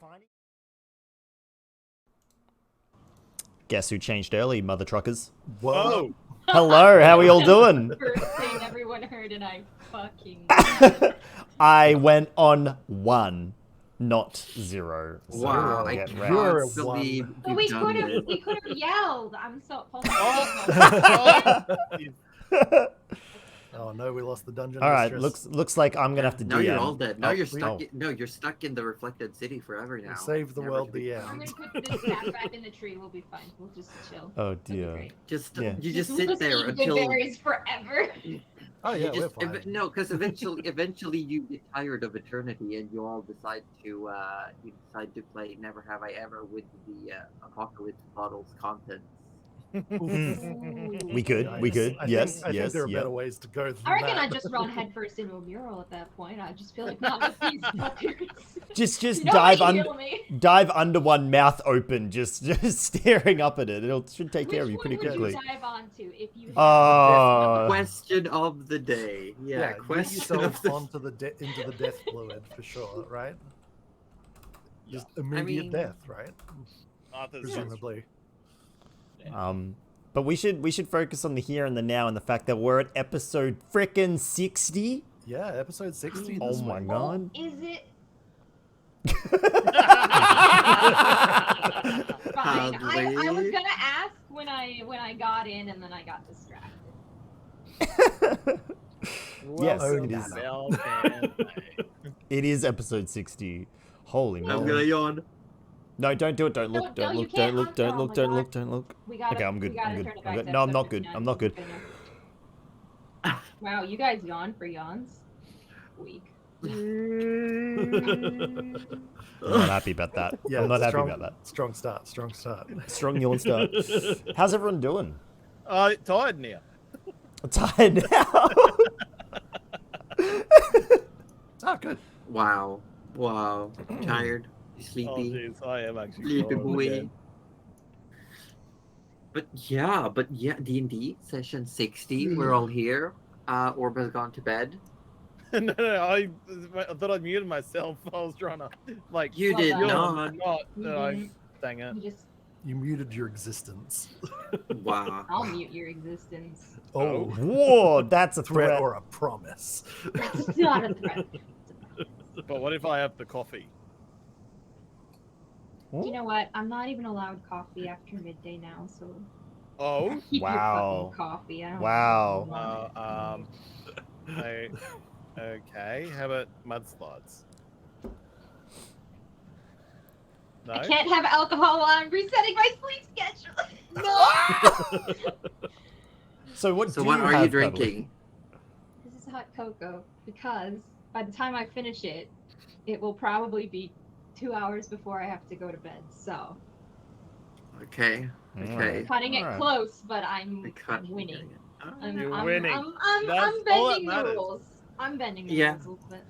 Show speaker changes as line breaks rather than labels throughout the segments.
tiny. Guess who changed early, mother truckers?
Whoa.
Hello, how are we all doing?
First thing everyone heard, and I fucking.
I went on 1, not 0. So
Wow, I
get
can't
wrecked.
believe
So
you've
we
done
could have yelled. I'm so.
Oh no, we lost the dungeon.
All right,
mistress.
looks like I'm gonna have to
Now
DM.
you're all dead. Now
Oh,
you're stuck.
oh.
No, you're stuck in the reflected city forever now.
Save the
Never
world,
to be-
the
I'm
end.
gonna put this cat back in the tree. We'll be fine. We'll just chill.
Oh
It'll be
dear.
great.
Just
Yeah.
you just
We'll
sit there
eat good
until
berries forever.
Oh yeah,
you
we're
just
fine.
no, because eventually you get tired of eternity and you all decide to play Never Have I Ever with the apocalypse bottles contents.
We could, yes,
I think there are
yeah.
better ways to go than
I reckon
that.
I just run headfirst into a mural at that point. I just feel like not with these fuckers.
Just
You
dive
don't
under,
heal me.
dive under one, mouth open, just staring up at it. Should take care of you
Which
pretty
one would
quickly.
you dive onto if you?
Question of the day. Yeah,
Get
question
yourself
of the
onto the into the death fluid for sure, right? Just
I
immediate
mean-
death, right?
Arthur's
Presumably.
But we should focus on the here and the now and the fact that we're at episode frickin' 60.
Yeah, episode 60.
Oh
this
my
week.
god.
Is it? Fine. I was
Hardly.
gonna ask when I got in, and then I got distracted.
Yes,
Oh,
it
no,
is.
Well, man.
It is episode 60. Holy
I'm
moly.
gonna yawn.
No, don't do it. Don't look.
No,
Don't
you
look.
can't.
Don't look. Don't
Oh
look.
my
Don't
God.
look. Don't look.
We gotta.
Okay, I'm
we
good.
gotta
I'm good.
turn it
I'm
back
good.
to
No, I'm not
episode
good.
59.
I'm not good.
Wow, you guys yawn for yawns. Weak.
I'm not happy about that.
Yeah,
I'm not happy
strong,
about that.
Strong start. Strong start.
Strong yawn start. How's everyone doing?
Tired now.
Tired now.
Oh, good.
Wow. Wow. Tired.
Oh,
Sleepy.
jeez, I am actually.
Sleepy
tired
boy.
again.
But yeah, D&D session 60. We're all here. Orb has gone to bed.
no, I thought I muted myself. I was trying to, like.
You
Well
did
done.
not.
Not.
You
I, dang it.
You just.
You muted your existence.
Wow.
I'll mute your existence.
Oh,
Whoa, that's a
threat
threat.
or a promise.
It's not a threat.
But what if I have the coffee?
You know what? I'm not even allowed coffee after midday now, so.
Oh.
Keep
Wow.
your fucking coffee. I don't
Wow.
want it.
Okay. How about mudslides? No.
I can't have alcohol while I'm resetting my sleep schedule.
So what?
So
do
what
you
are you
have,
drinking?
This is hot cocoa because by the time I finish it, it will probably be 2 hours before I have to go to bed. So
Okay.
Cuddly?
Okay.
cutting it
Alright.
close, but I'm
I cut-
winning.
Oh,
You're
I'm,
winning.
I'm
That's all that
bending the
matters.
rules. I'm bending the
Yeah.
rules a little bit.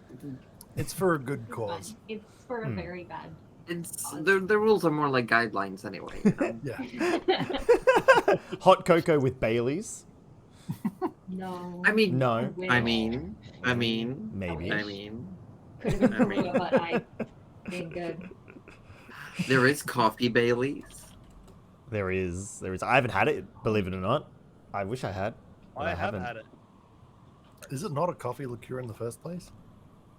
It's for a good
It's
cause.
fine. It's for a
Hmm.
very bad.
It's the rules are more like guidelines anyway. You know?
Yeah.
Hot cocoa with Baileys?
No.
I mean,
No.
I'm winning.
I mean,
Maybe.
I mean,
Could have been
I mean-
Korea, but I did good.
there is coffee Baileys.
There is. I haven't had it, believe it or not. I wish I had. But
I have
haven't.
had it.
Is it not a coffee liqueur in the first place?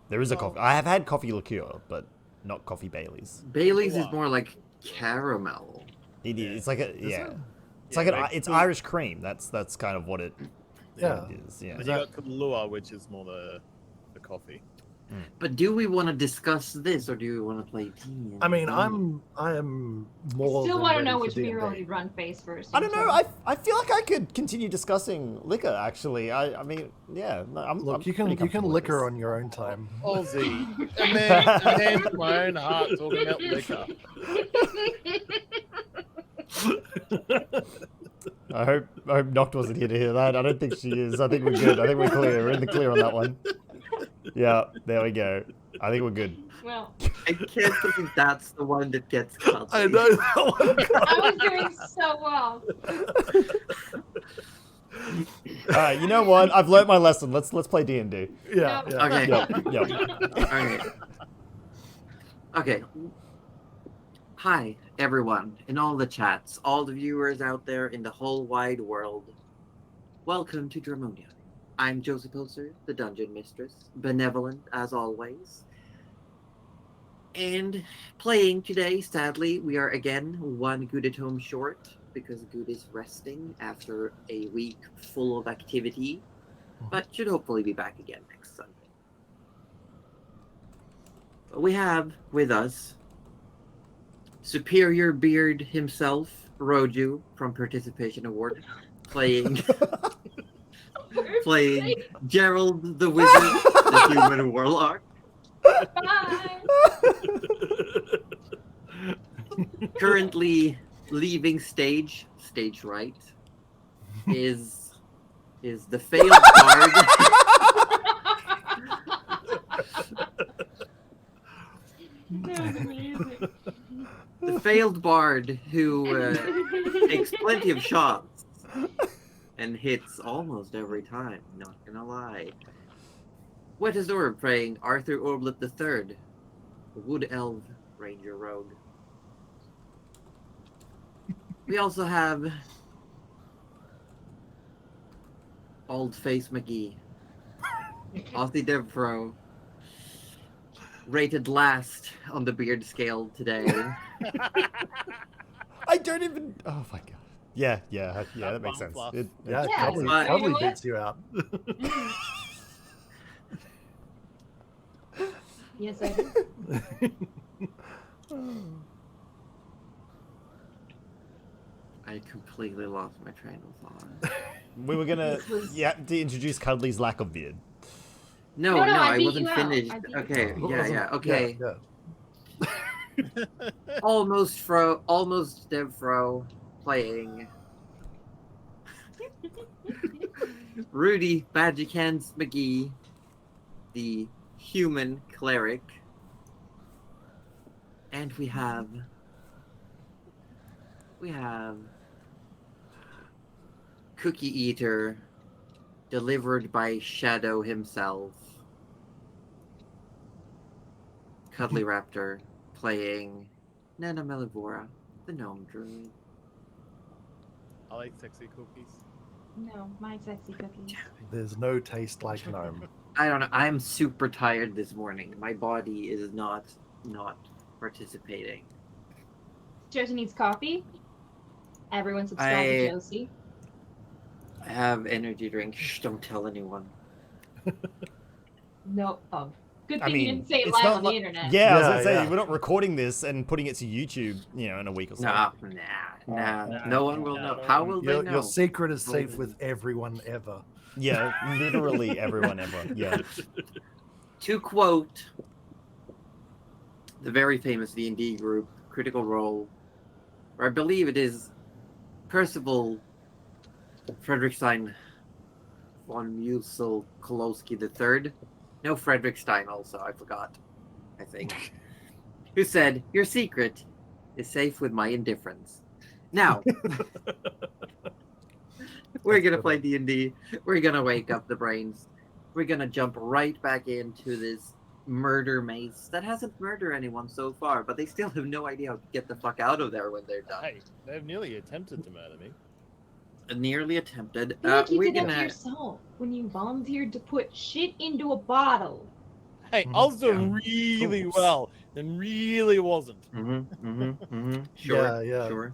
There is a
Well-
coffee. I have had coffee liqueur, but not coffee Baileys.
Baileys is
Wow.
more like caramel.
It is. It's like a
Is
yeah.
it?
It's like
like
it's
full-
Irish cream. That's kind of what it.
Yeah.
What it is. Yeah.
And you got Kahlua, which is more the coffee.
But do we want to discuss this or do we want to play D&D?
I mean, I am more.
Still
than
want to
ready
know
for
which
D&D.
mural you'd run face first.
I don't know. I feel like I could continue discussing liquor. Actually, I mean, yeah. No, I'm
Look,
I'm
you can
pretty comfortable with
liquor
this.
on your own time.
Aussie. a man from my own heart talking about liquor.
I hope Noct wasn't here to hear that. I don't think she is. I think we're good. I think we're clear. We're in the clear on that one. Yeah, there we go. I think we're good.
Well,
I can't believe that's the one that gets cut.
I know that one.
I was doing so well.
All right, you know what? I've learnt my lesson. Let's play D&D.
Yeah.
No.
yeah.
Okay.
Yep.
Okay. Okay. Hi, everyone, in all the chats, all the viewers out there in the whole wide world. Welcome to Dramonia. I'm Joseph Pilser, the Dungeon Mistress, benevolent as always. And playing today, sadly, we are again one good at home short, because Good is resting after a week full of activity, but should hopefully be back again next Sunday. But we have with us Superior Beard himself, Roju from Participation Award, playing Gerald the Wizard, the Human Warlock.
Bye.
Currently leaving stage right, is the failed bard.
That was amazing.
The failed bard who takes plenty of shots and hits almost every time, not gonna lie. Wet as Orb playing Arthur Orblet III, the Wood Elf Ranger Rogue. We also have Old Face McGee, AussieDevFro, rated last on the beard scale today.
I don't even. Oh my god. Yeah, that makes sense.
Fluff.
Yeah,
Yeah,
probably
so-
beats you out.
Yes, I do.
I completely lost my train of thought.
We were gonna,
This was-
to introduce Cuddly's lack of beard.
No,
No,
I
beat
wasn't
you out.
finished.
I beat you
Okay,
out.
yeah, okay.
Yeah.
Almost DevFro playing Rudy Magic Hands McGee, the human cleric. And we have Cookie Eater, delivered by Shadow himself, Cuddly Raptor, playing Nana Melivora, the gnome druid.
I like sexy cookies.
No, my sexy cookies.
There's no taste like gnome.
I don't know. I'm super tired this morning. My body is not participating.
Josie needs coffee. Everyone subscribe to Josie.
I have energy drink. Shh, don't tell anyone.
No. Oh. Good
I
thing you
mean,
didn't say it
it's
live
not
on the
like-
internet.
Yeah, I was
Yeah,
gonna say
yeah.
we're not recording this and putting it to YouTube, in a week or so.
Nah. No one will know. How will they know?
Your secret is safe with everyone ever.
Yeah, literally everyone ever. Yeah.
To quote the very famous D&D group, Critical Role, or I believe it is Percival Frederickstein von Musel Kolowski III. No, Frederickstein also, I forgot, I think. Who said, "Your secret is safe with my indifference." Now, we're going to play D&D. We're going to wake up the brains. We're going to jump right back into this murder maze that hasn't murdered anyone so far, but they still have no idea how to get the fuck out of there when they're done.
Hey, they've nearly attempted to murder me.
Nearly attempted.
I feel like you
We're
did that to
gonna.
yourself when you volunteered to put shit into a bottle.
Hey, I was doing really
Oops.
well, and really wasn't.
Sure,
Yeah.
sure.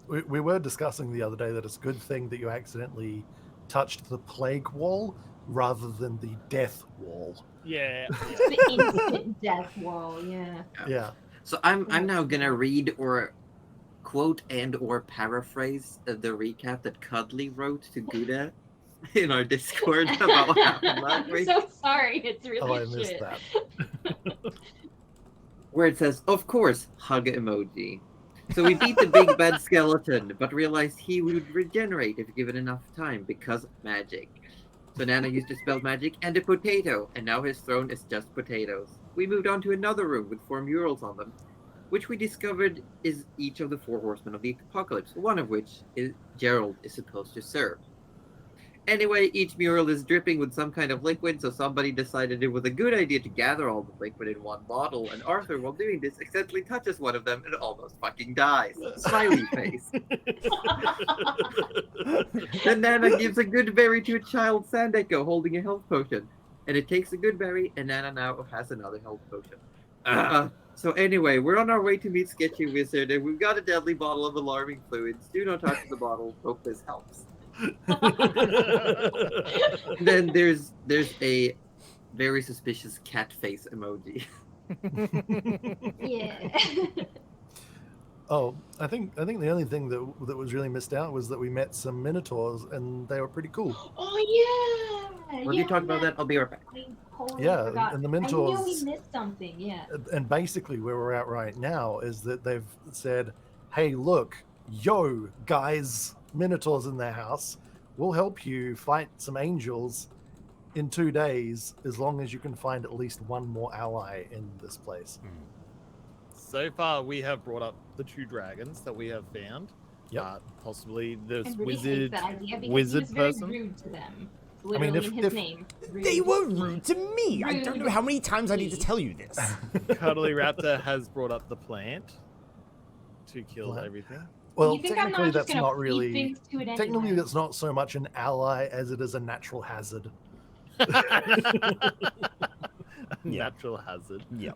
We were discussing the other day that it's a good thing that you accidentally touched the plague wall rather than the death wall.
Yeah.
The instant death wall, yeah.
Yeah.
So I'm now gonna read or quote and or paraphrase the recap that Cuddly wrote to Gouda in our Discord about what happened last
I'm
week.
so sorry, it's really
Oh, I missed
shit.
that.
Where it says, "Of course, hug emoji." So we beat the big bad skeleton, but realized he would regenerate if given enough time because magic. So Nana used to spell magic and a potato, and now his throne is just potatoes. We moved on to another room with 4 murals on them, which we discovered is each of the 4 horsemen of the apocalypse, one of which is Gerald is supposed to serve. Anyway, each mural is dripping with some kind of liquid, so somebody decided it was a good idea to gather all the liquid in one bottle, and Arthur, while doing this, accidentally touches one of them and almost fucking dies. Smiley face. Then Nana gives a good berry to a child sand echo holding a health potion, and it takes a good berry, and Nana now has another health potion. So anyway, we're on our way to meet Sketchy Wizard, and we've got a deadly bottle of alarming fluids. Do not touch the bottle. Hope this helps. Then there's a very suspicious cat face emoji.
Yeah.
Oh, I think the only thing that was really missed out was that we met some minotaurs and they were pretty cool.
Oh yeah.
When you talk about that, I'll be right back.
I totally
Yeah,
forgot.
and the
I knew
Minotaurs-
we missed something. Yeah.
And basically where we're at right now is that they've said, "Hey, look, yo, guys, minotaurs in their house. We'll help you fight some angels in 2 days as long as you can find at least one more ally in this place."
So far, we have brought up the 2 dragons that we have found.
Yep.
Possibly this
And really hates
wizard.
that idea because
wizard
he was
person?
very rude to them.
mean,
Literally
if-
in his
if-
name. Rude.
They were rude to me. I don't know
Rude.
how many times I need to tell you this.
Cuddly Raptor has brought up the plant to kill
Plant.
everything.
Well,
You think I'm
technically
not just
that's
gonna
not
feed
really.
things to it
Technically,
anyway?
that's not so much an ally as it is a natural hazard.
Yeah.
Natural hazard.
Yeah,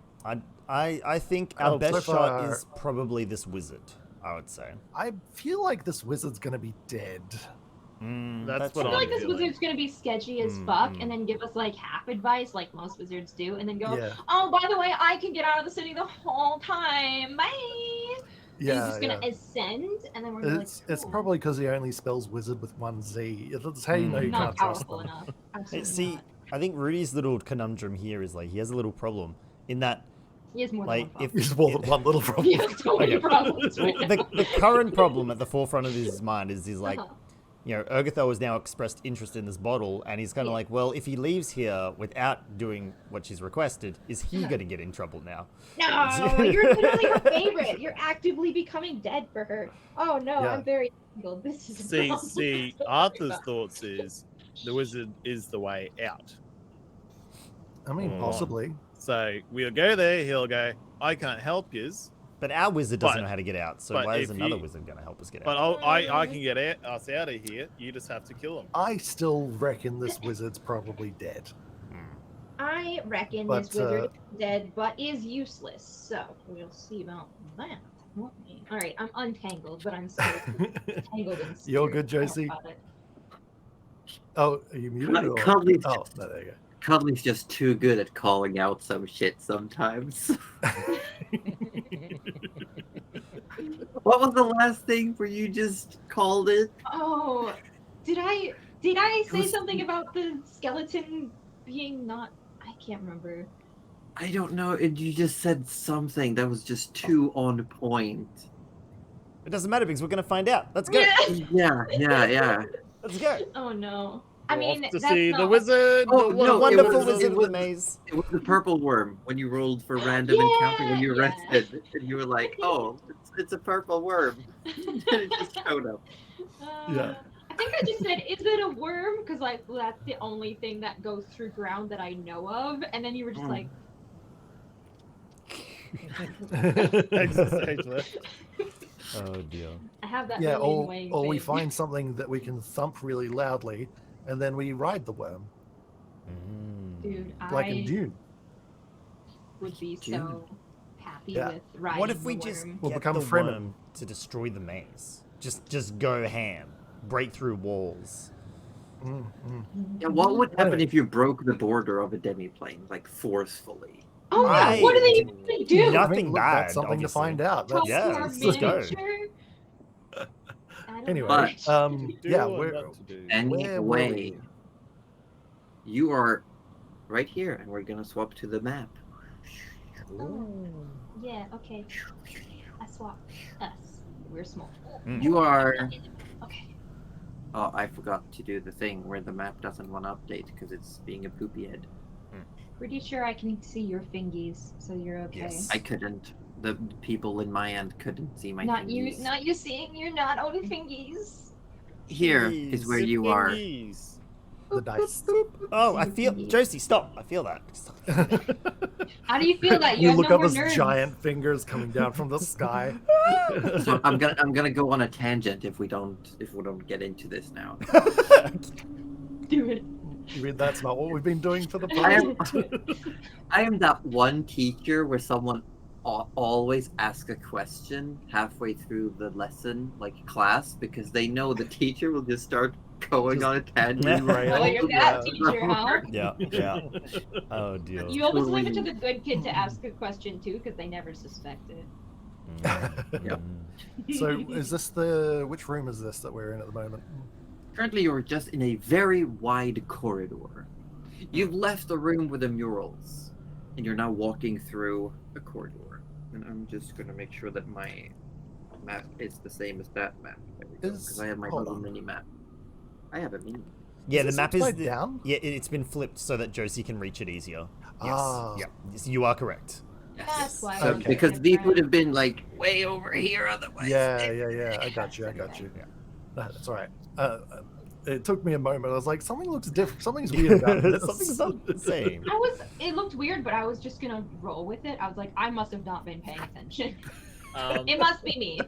I think our
Oh,
best
so
shot
far-
is probably this wizard. I would say.
I feel like this wizard's gonna be dead.
That's
I
what
feel
I'm
like this
feeling.
wizard's gonna be sketchy as
Mm,
fuck,
mm.
and then give us like half advice, like most wizards do, and then go,
Yeah,
"Oh, by the way, I can get out of the city the whole time. Bye." And he's
yeah,
just gonna
yeah.
ascend, and then we're gonna
It's
like,
probably because he only spells wizard with one Z. That's how you know you
not
can't trust
powerful
them.
enough.
Hey,
Absolutely
see,
not.
I think Rudy's little conundrum here is like he has a little problem in that,
He has more
like,
than one
if-
problem.
He's more than one little problem.
He has so many
Okay.
problems
well,
right
the,
now.
the current problem at the forefront of his mind is he's like,
Uh-huh.
you know, Urgatho has now expressed interest in this bottle, and he's kind of
Yeah.
like, well, if he leaves here without doing what she's requested, is he going to get in trouble now?
No, you're literally her favorite. You're actively becoming dead for her. Oh no,
Yeah.
I'm very tangled. This is a
See,
problem.
see,
Don't worry
Arthur's
about it.
thoughts is the wizard is the way out.
I mean,
Oh.
possibly.
So we'll go there. He'll go, I can't help yous,
But our wizard doesn't
But-
know how to get out, so
but
why is
if
another
you-
wizard going to help us get
but
out?
I can get us out of here. You just have to kill him.
I still reckon this wizard's probably dead.
I reckon
But,
this wizard is dead, but is useless. So we'll see about that. won't we? All right, I'm untangled, but I'm still tangled in spirit.
You're good,
Don't worry
Josie?
about it.
Oh, are you muted? Or...
Cuddly's,
Oh, no, there you
Cuddly's just too good at calling out some shit sometimes. What was the last thing where you just called it?
Oh, did I say
was-
something about the skeleton being not? I can't remember.
I don't know. You just said something that was just too on point.
It doesn't matter because we're going to find out. Let's go.
Yeah.
Let's go.
Oh no. I
We're
mean,
off to
that's
see
not
the wizard.
Oh,
the
no, it
Wonderful
was-
wizard
it
of
was-
the maze.
It was the purple worm when you rolled for random
Yeah,
encounter when you
yeah.
rested, and you were like, "Oh, it's a purple worm," and it just showed up.
Yeah.
I think I just said, "Is it a worm?" Because like that's the only thing that goes through ground that I know of. And then you were just
Hmm.
like,
Exit stage left.
Oh, dear.
"I have that."
Yeah,
really
or
annoying
we
thing.
find something that we can thump really loudly, and then we ride the worm,
Mm.
Dude,
like
I
in Dune.
would be
Dune.
so happy
Yeah.
with riding
What if we
the
just
worm.
We'll
get
become
the
Fremen.
worm to destroy the maze? Just go ham. Break through walls.
Mm, mm.
Yeah, what would happen
Anyway.
if you broke the border of a demiplane, like forcefully?
Oh yeah,
I-
what do they even do?
Nothing
I mean, look,
bad,
That's something
obviously.
to find out.
Talk
That's,
to
Yeah,
our
let's go.
miniature? I don't
Anyway,
know.
But-
Do
yeah,
or
we're
not to do.
where were
Anyway,
we?
you are right here, and we're gonna swap to the map.
Yeah, okay. I swap us. We're small.
You are.
Okay.
Oh, I forgot to do the thing where the map doesn't want to update because it's being a poopy head.
Pretty sure I can see your fingies, so you're okay.
Yes.
I couldn't. The people in my end couldn't see my.
Not
thingies.
you seeing your not own fingies.
Here is where you are.
Thingies.
the dice.
Oh, I feel Josie, stop! I feel that.
How do you feel that you
You
have
look
no
up
more
as
nerves?
giant fingers coming down from the sky.
So I'm gonna go on a tangent if we don't get into this now.
Do it.
You mean that's not what we've been doing for the
I
past?
am, I am that one teacher where someone always asks a question halfway through the lesson, like class, because they know the teacher will just start going on a tangent.
Oh, you're that teacher, huh?
Yeah, yeah. Oh dear.
You always leave it to the good kid to ask a question too, because they never suspect it.
Yep.
So is this which room is this that we're in at the moment?
Currently, you're just in a very wide corridor. You've left the room with the murals, and you're now walking through a corridor. And I'm just gonna make sure that my map is the same as that map. There we go, because I have my little mini map. I have a mini.
Yeah, the
this
map is
upside down?
Yeah, it's been flipped so that Josie can reach it easier. Yes.
Ah.
Yeah. Yes, you are correct.
That's why.
So,
Okay.
because these would have been like way over here otherwise.
Yeah. I got you.
Yeah.
That's all right. It took me a moment. I was like, something looks different. Something's weird about this.
Something's not the same.
It looked weird, but I was just gonna roll with it. I was like, I must have not been paying attention. It must be me.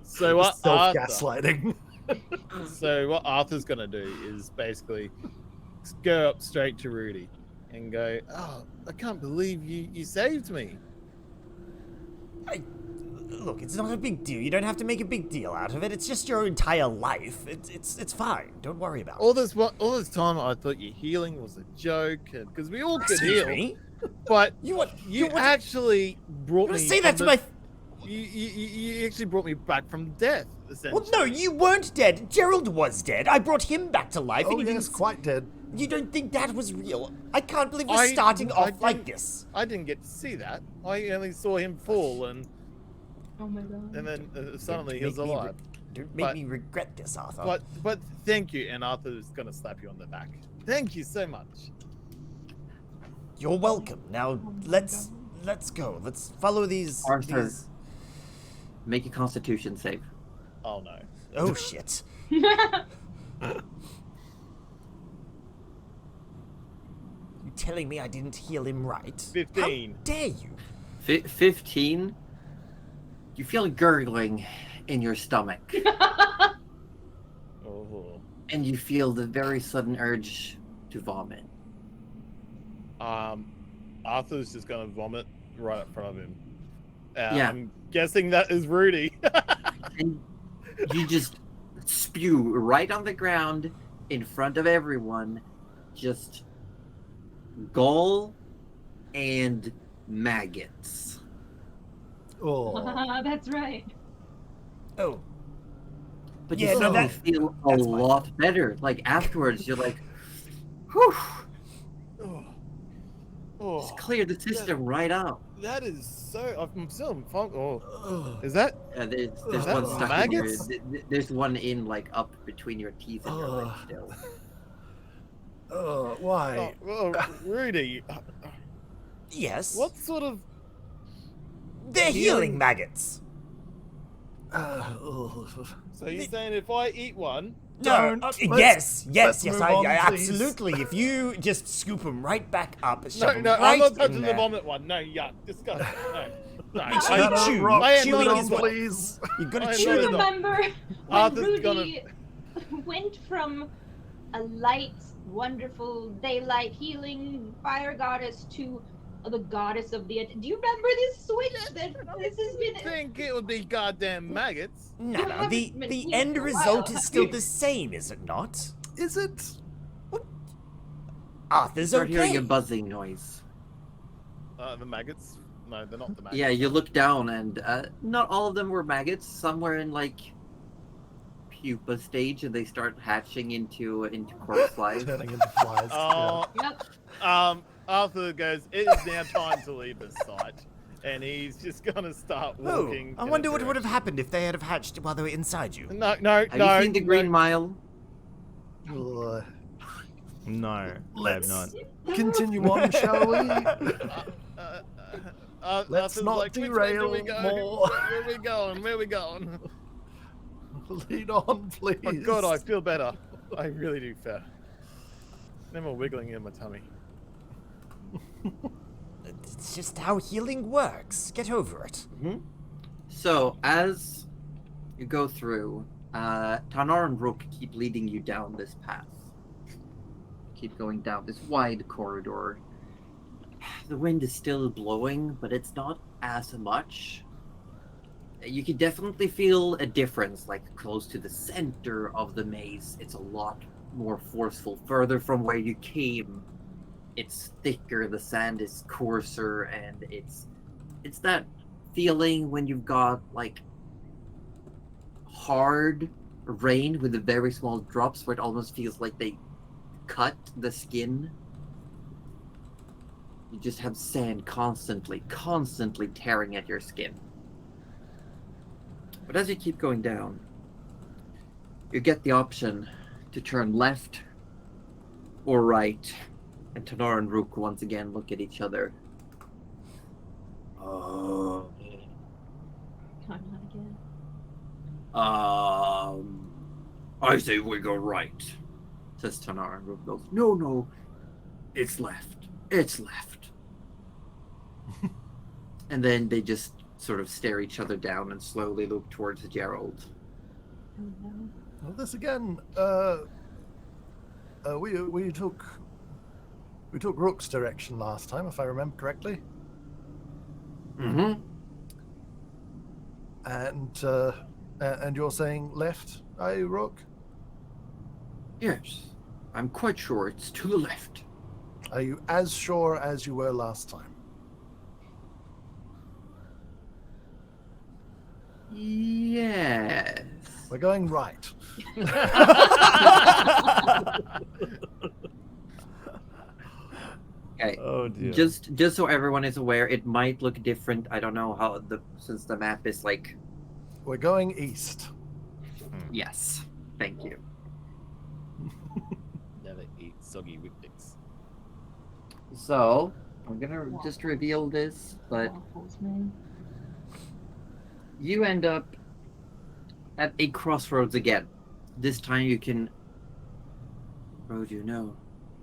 So what
Self-gaslighting.
So what Arthur's gonna do is basically go up straight to Rudy and go, "Oh, I can't believe you saved me."
Look, it's not a big deal. You don't have to make a big deal out of it. It's just your entire life. It's fine. Don't worry about it.
All this time, I thought your healing was a joke, because we all could
Excuse
heal.
me?
But
You
actually brought
You
me.
say that to
from
my...
You actually brought me back from death. Essentially.
Well, no, you weren't dead. Gerald was dead. I brought him back to life.
Oh,
and you
yes,
didn't-
quite dead.
You don't think that was real? I can't believe we're starting off like this.
I didn't get to see that. I only saw him fall, and
Oh my god.
then suddenly he
Don't
was
make me
alive.
Don't make
But-
me regret this, Arthur.
But thank you, and Arthur's gonna slap you on the back. Thank you so much.
You're welcome. Now, let's go. Let's follow these...
Arthur.
these-
Make a Constitution save.
Oh no.
Oh, shit. You telling me I didn't heal him right?
15.
How dare you?
15. You feel gurgling in your stomach,
Oh.
and you feel the very sudden urge to vomit.
Arthur's just gonna vomit right up front of him.
Yeah.
I'm guessing that is Rudy.
And you just spew right on the ground in front of everyone. Just gall and maggots.
Oh.
That's right.
Oh,
But
Yeah,
you
no,
suddenly
that-
feel a
that's fine.
lot better. Like afterwards, you're like, whew,
Oh,
just clear the system right out.
that is so. I'm still in funk. Oh,
Ugh.
is that?
There's
that
one stuck in your,
maggots?
there's one in like up between your teeth and your lip
Ugh.
still.
Why?
Oh, Rudy,
yes.
what sort of?
They're healing maggots.
Ugh.
So you're saying if I eat one?
No,
Don't.
yes,
Let's
yes,
move
I
on, please.
absolutely. If you just scoop them right back up, shove
No,
'em
no,
right
I'm not
in
touching the
there.
vomit one. No, yuck, disgusting. No,
Make sure you
Shut up,
chew.
Rob.
I am
Chewing
not
on,
as well.
please.
You gotta
I
chew
know
them.
that.
Remember when
Arthur's
Rudy
gonna-
went from a light, wonderful, daylight, healing fire goddess to the goddess of the... Do you remember this switch? This has
I
been...
think it would be goddamn maggots.
No,
You
no,
haven't
the
been
the
healed
end
for a
result
while,
is still
have you?
the same, is it not?
Is it?
Arthur's
Start
okay.
hearing a buzzing noise.
The maggots? No, they're not the maggots.
Yeah, you look down and not all of them were maggots. Some were in like pupa stage and they start hatching into corpse life.
Turning into flies.
Oh,
Yep.
Arthur goes, it is now time to leave this site. And he's just gonna start
Oh,
walking.
I
in
wonder
a
what would have
direction.
happened if they had have hatched while they were inside you.
No,
Have you seen the Green Mile?
Yeah. Ugh.
No,
Let's continue on, shall we? Let's
Arthur's
not
like, "Which way do we
derail
go?
more."
Where are we going? Where are we going?
Lead on, please.
Oh God, I feel better. I really do feel. No more wiggling in my tummy.
It's just how healing works. Get over it.
So, as you go through, Tanar and Rook keep leading you down this path. Keep going down this wide corridor. The wind is still blowing, but it's not as much. You can definitely feel a difference, like close to the center of the maze. It's a lot more forceful. Further from where you came, it's thicker, the sand is coarser, and it's that feeling when you've got like hard rain with the very small drops where it almost feels like they cut the skin. You just have sand constantly tearing at your skin. But as you keep going down, you get the option to turn left or right. And Tanar and Rook once again look at each other.
God, not again.
I say we go right, says Tanar, and Rook goes, no, it's left. And then they just sort of stare each other down and slowly look towards Gerald.
Oh no.
Well, this again. We took Rook's direction last time, if I remember correctly.
Mm-hmm.
And you're saying left, are you, Rook?
Yes, I'm quite sure it's to the left.
Are you as sure as you were last time?
Yes.
We're going right.
Okay.
Oh dear.
Just so everyone is aware, it might look different. I don't know how since the map is like.
We're going east.
Yes. Thank you.
Never eat soggy Whippets.
So I'm gonna just reveal this, but
Waffles, man.
you end up at a crossroads again. This time you can. Roju, no.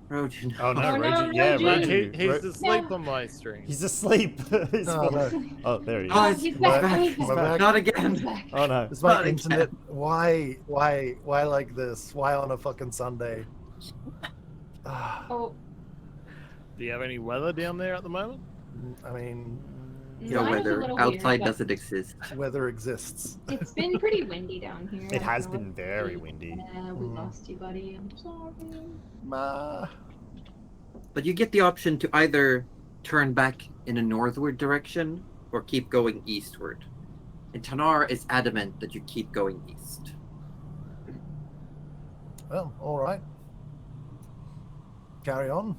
Roju, no.
Oh no,
Oh, no,
Roju. Yeah,
Roju.
Roju.
He's asleep
No.
on my stream.
He's asleep. He's
No, no.
Oh, there he is.
Oh,
He's
We're
back.
back.
He's
We're
back.
back.
Not
He's
again.
back.
Oh no.
It's my
Not again.
internet. Why like this? Why on a fucking Sunday? Ah,
Oh,
Do you have any weather down there at the moment?
I mean,
No
mine is a
weather.
little
Outside
weird, but
doesn't exist.
weather exists.
It's been pretty windy down here.
It has
I don't know
been
what-
very windy.
Yeah, we
Mm.
lost you, buddy. I'm sorry.
But you get the option to either turn back in a northward direction or keep going eastward. And Tanar is adamant that you keep going east.
Well, all right. Carry on.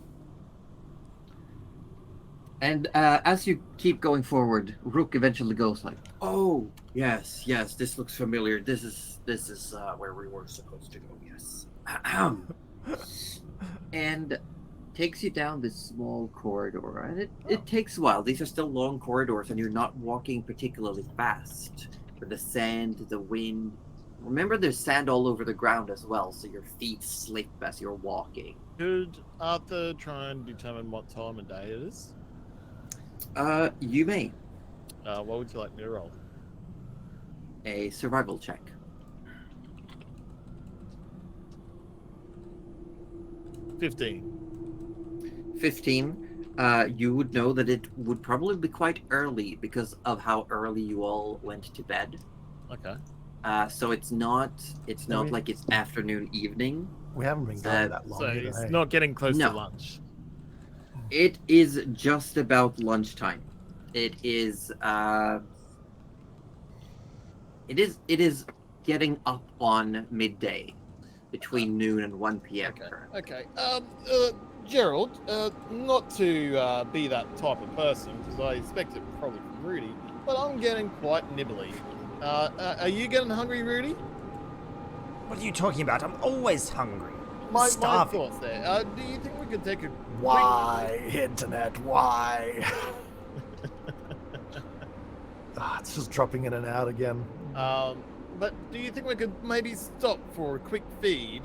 And as you keep going forward, Rook eventually goes like, "Oh, yes, this looks familiar. This is where we were supposed to go. Yes." And takes you down this small corridor, and it takes a while. These are still long corridors, and you're not walking particularly fast. With the sand, the wind. Remember, there's sand all over the ground as well, so your feet slip as you're walking.
Could Arthur try and determine what time of day it is?
You may.
What would you like me to roll?
A survival check.
15.
15. You would know that it would probably be quite early because of how early you all went to bed.
Okay.
So it's not
mean-
like it's afternoon, evening.
We haven't been going that long.
So
either,
it's
hey?
not getting close
No.
to lunch.
It is just about lunchtime. It is getting up on midday, between noon and 1 p.m.
Okay. Gerald, not to be that type of person, because I expect it probably from Rudy, but I'm getting quite nibbly. Are you getting hungry, Rudy?
What are you talking about? I'm always hungry.
My
Starving.
thoughts there. Do you think we could take a
Why, internet? Why? It's just dropping in and out again.
But do you think we could maybe stop for a quick feed?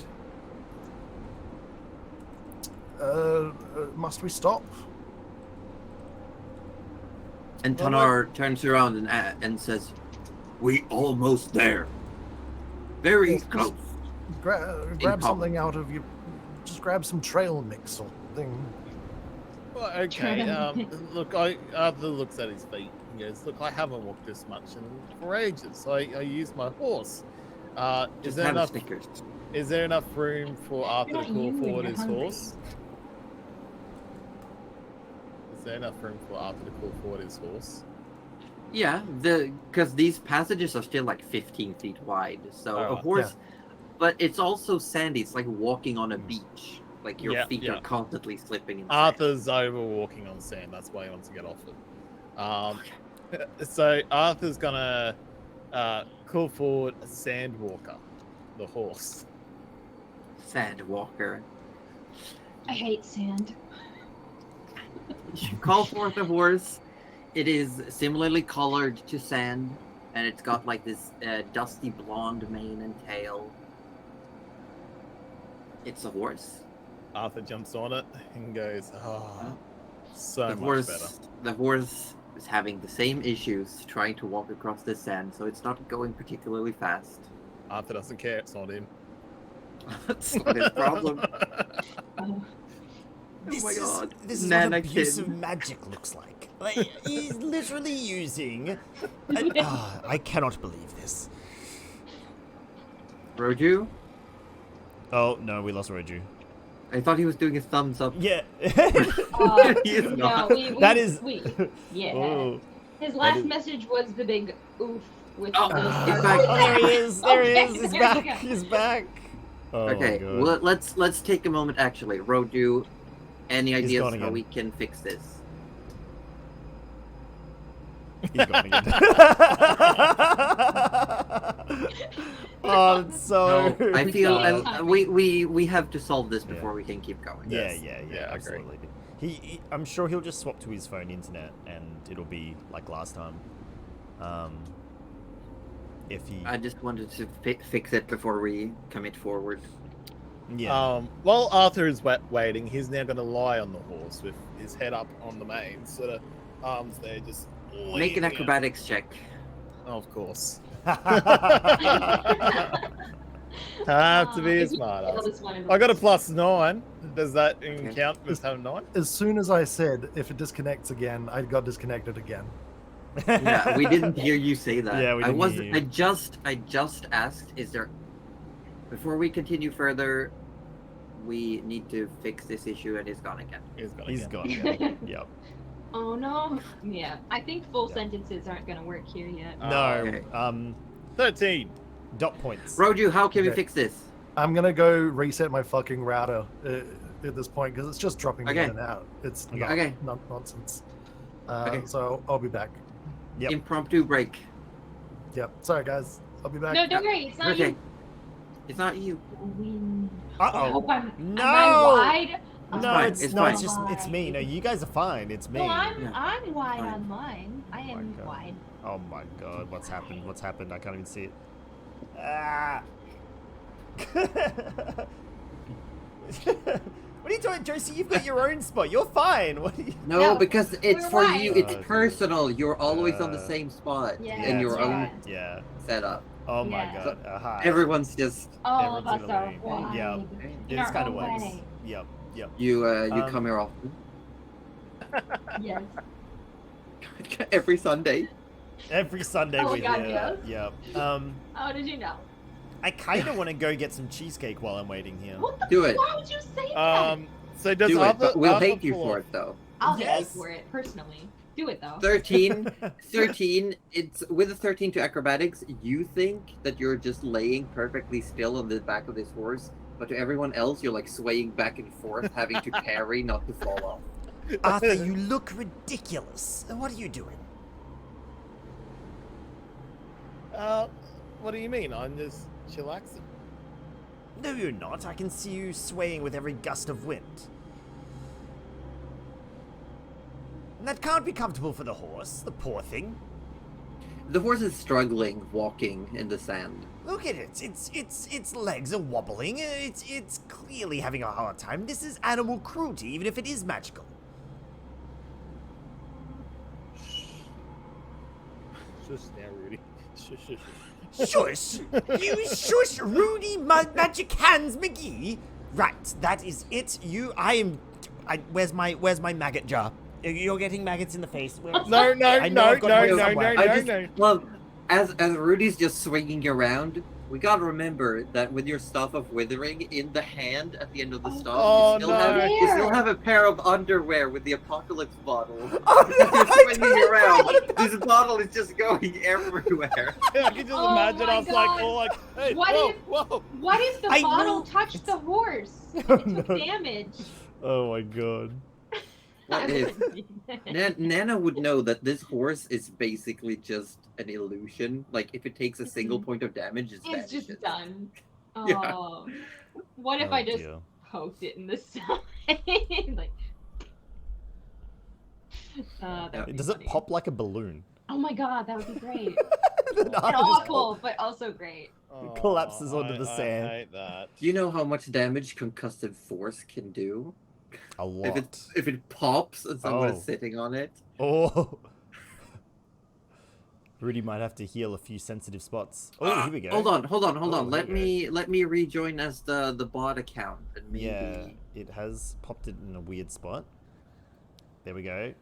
Must we stop?
And
Well,
Tanar turns around and says, "We almost there. Very
Yes,
close."
Grab
Incoming.
something out of you. Just grab some trail mix or thing.
Well, okay. Look, Arthur looks at his feet and goes, "Look, I haven't walked this much for ages. I use my horse.
Just
Is there
have a
enough?
Snickers.
Is there enough room for Arthur
You're
to
not
call
you when
forward
you're
his
hungry.
horse? Is there enough room for Arthur to call forward his horse?
Yeah, because these passages are still like 15 feet wide. So
Oh,
a horse, but it's also sandy. It's like walking on a beach. Like your
Yeah,
feet
yeah.
are constantly slipping in sand.
Arthur's over walking on sand. That's why he wants to get off it. So Arthur's gonna call forward a Sandwalker, the horse.
Sandwalker.
I hate sand.
You call forth a horse. It is similarly colored to sand, and it's got like this dusty blonde mane and tail. It's a horse.
Arthur jumps on it and goes, "Oh, so
The
much
horse,
better."
the horse is having the same issues trying to walk across the sand, so it's not going particularly fast.
Arthur doesn't care. It's not him.
That's not his problem.
Oh,
This
my God.
This is
Nana
what abuse
kid.
of magic looks like. Like he's literally using. I cannot believe this.
Roju?
Oh no, we lost Roju.
I thought he was doing a thumbs up.
Yeah.
He is
no,
not.
That is-
yeah.
Oh.
His last
is-
message was the big oof with
Oh,
those
he's
stars.
back.
Oh, there he is. There he
Okay,
is. He's
there
back.
we go.
He's back. Oh,
Okay,
my God.
well, let's take a moment actually. Roju, any
He's
ideas
gone
how
again.
we can fix this?
He's gone again. Oh, it's so.
No, I feel
God.
we have to solve this
Yeah.
before we can keep going.
Yeah,
Yes.
yeah,
Yeah, I agree.
absolutely. I'm sure he'll just swap to his phone internet, and it'll be like last time. If he,
I just wanted to fix it before we commit forward.
yeah,
While Arthur is waiting, he's now going to lie on the horse with his head up on the mane, sort of arms there, just
Make an
leaning out.
acrobatics check.
Of course. Have to be a
If you
smart
fail
ass.
this one,
I got a +9. Does that
Okay.
count as having 9?
As soon as I said if it disconnects again, I got disconnected again.
Yeah, we didn't hear you say that.
Yeah, we didn't hear you.
I just asked, is there before we continue further, we need to fix this issue, and it's gone again.
He's gone.
he's
again.
gone. Yeah. Yep.
Oh no. Yeah, I think full
Yeah.
sentences aren't gonna work here yet.
No.
okay.
13.
Dot points.
Roju, how can we
Okay.
fix this?
I'm gonna go reset my fucking router at this point because it's just dropping me
Okay.
in and out. It's
Okay.
not,
Okay.
not nonsense.
Okay.
So I'll be back.
Yep.
Impromptu break.
Yep. Sorry guys. I'll be back.
No, don't worry, it's not
Okay.
you.
It's not you.
Uh
I hope I'm
No.
am I wide?
No,
fine,
it's
it's
no,
fine.
it's just it's me. No, you guys are fine. It's me.
No, I'm
Yeah.
I'm wide
Fine.
on mine. I am
God.
wide.
Oh my God, what's happened? What's happened? I can't even see it. Ah. What are you doing, Josie? You've got your own spot. You're fine. What are you?
No,
No,
because it's
we're
for
wide.
you. It's
Oh,
personal. You're always on the
Uh,
same spot
Yeah,
in your
yeah.
own
Yeah.
setup.
Oh my
Yeah.
God. Hi.
Everyone's just
All of
Everyone's
us
in a
are
lane.
wide.
Yeah.
In
This
our
kind of
own
works.
way.
Yep. Yep.
you
Um,
come here often.
Yes.
Every Sunday.
Every Sunday
Oh,
we're
God,
here.
yes.
Yep.
How did you know?
I kind of want to go get some cheesecake while I'm waiting here.
What the?
Do it.
Why would you say that?
So does
Do it,
Arthur,
but we'll
Arthur
hate you
pull
for
off-
it though.
I'll pay
yes.
for it personally. Do it though.
13. It's with a 13 to acrobatics. You think that you're just laying perfectly still on the back of this horse, but to everyone else, you're like swaying back and forth, having to parry not to fall off.
Arthur, you look ridiculous. What are you doing?
What do you mean? I'm just chillaxing.
No, you're not. I can see you swaying with every gust of wind. And that can't be comfortable for the horse, the poor thing.
The horse is struggling walking in the sand.
Look at it. Its legs are wobbling. It's clearly having a hard time. This is animal cruelty, even if it is magical.
Shush now, Rudy. Shush, shush,
Shush! You shush, Rudy Magic Hands McGee. Right, that is it. Where's my maggot jar? You're getting maggots in the face.
No.
Well, as Rudy's just swinging around, we gotta remember that with your Staff of Withering in the hand at the end of the staff,
Oh,
you still have a pair of underwear with the Apocalypse bottle.
Oh, no,
You're
I
swinging
totally
around.
forgot about
This bottle is just going everywhere.
I can just
Oh
imagine
my
us like
God.
all like, hey,
What
whoa,
if-
whoa.
What if the
I
bottle
know.
touched the horse?
Oh,
It took
no.
damage.
Oh my god.
What if Nana would know that this horse is basically just an illusion? Like, if it takes a single point of damage, it's
It's just
vanishes.
done. Oh.
Yeah.
What if
Oh,
I just
dear.
poked it in the side? like. That would be
Does it
funny.
pop like a balloon?
Oh my god, that would be great.
The
and
nut is
awful, but also great.
Oh,
collapses onto the sand.
I hate that.
Do you know how much damage concussive force can do?
A lot.
If it pops and someone
Oh.
is sitting on it.
Oh. Rudy might have to heal a few sensitive spots. Oh, here we go.
Hold on.
Oh,
Let
here
me rejoin as the bot account and maybe.
Yeah, it has popped it in a weird spot. There we go.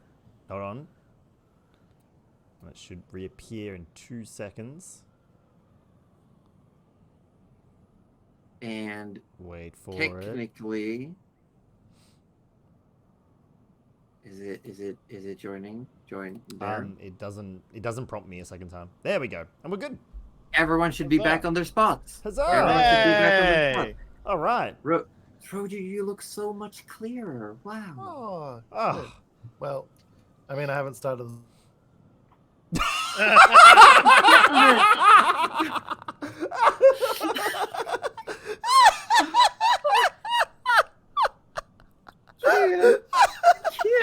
Hold on. And it should reappear in 2 seconds.
And
Wait for it.
technically, is it joining? Join there.
It doesn't prompt me a second time. There we go. And we're good.
Everyone should be
What's
back
up?
on their spots.
Huzzah!
Everyone should be back on their
Hey!
spots.
All right.
Trojan, you look so much clearer. Wow.
Oh,
Oh.
well, I mean, I haven't started.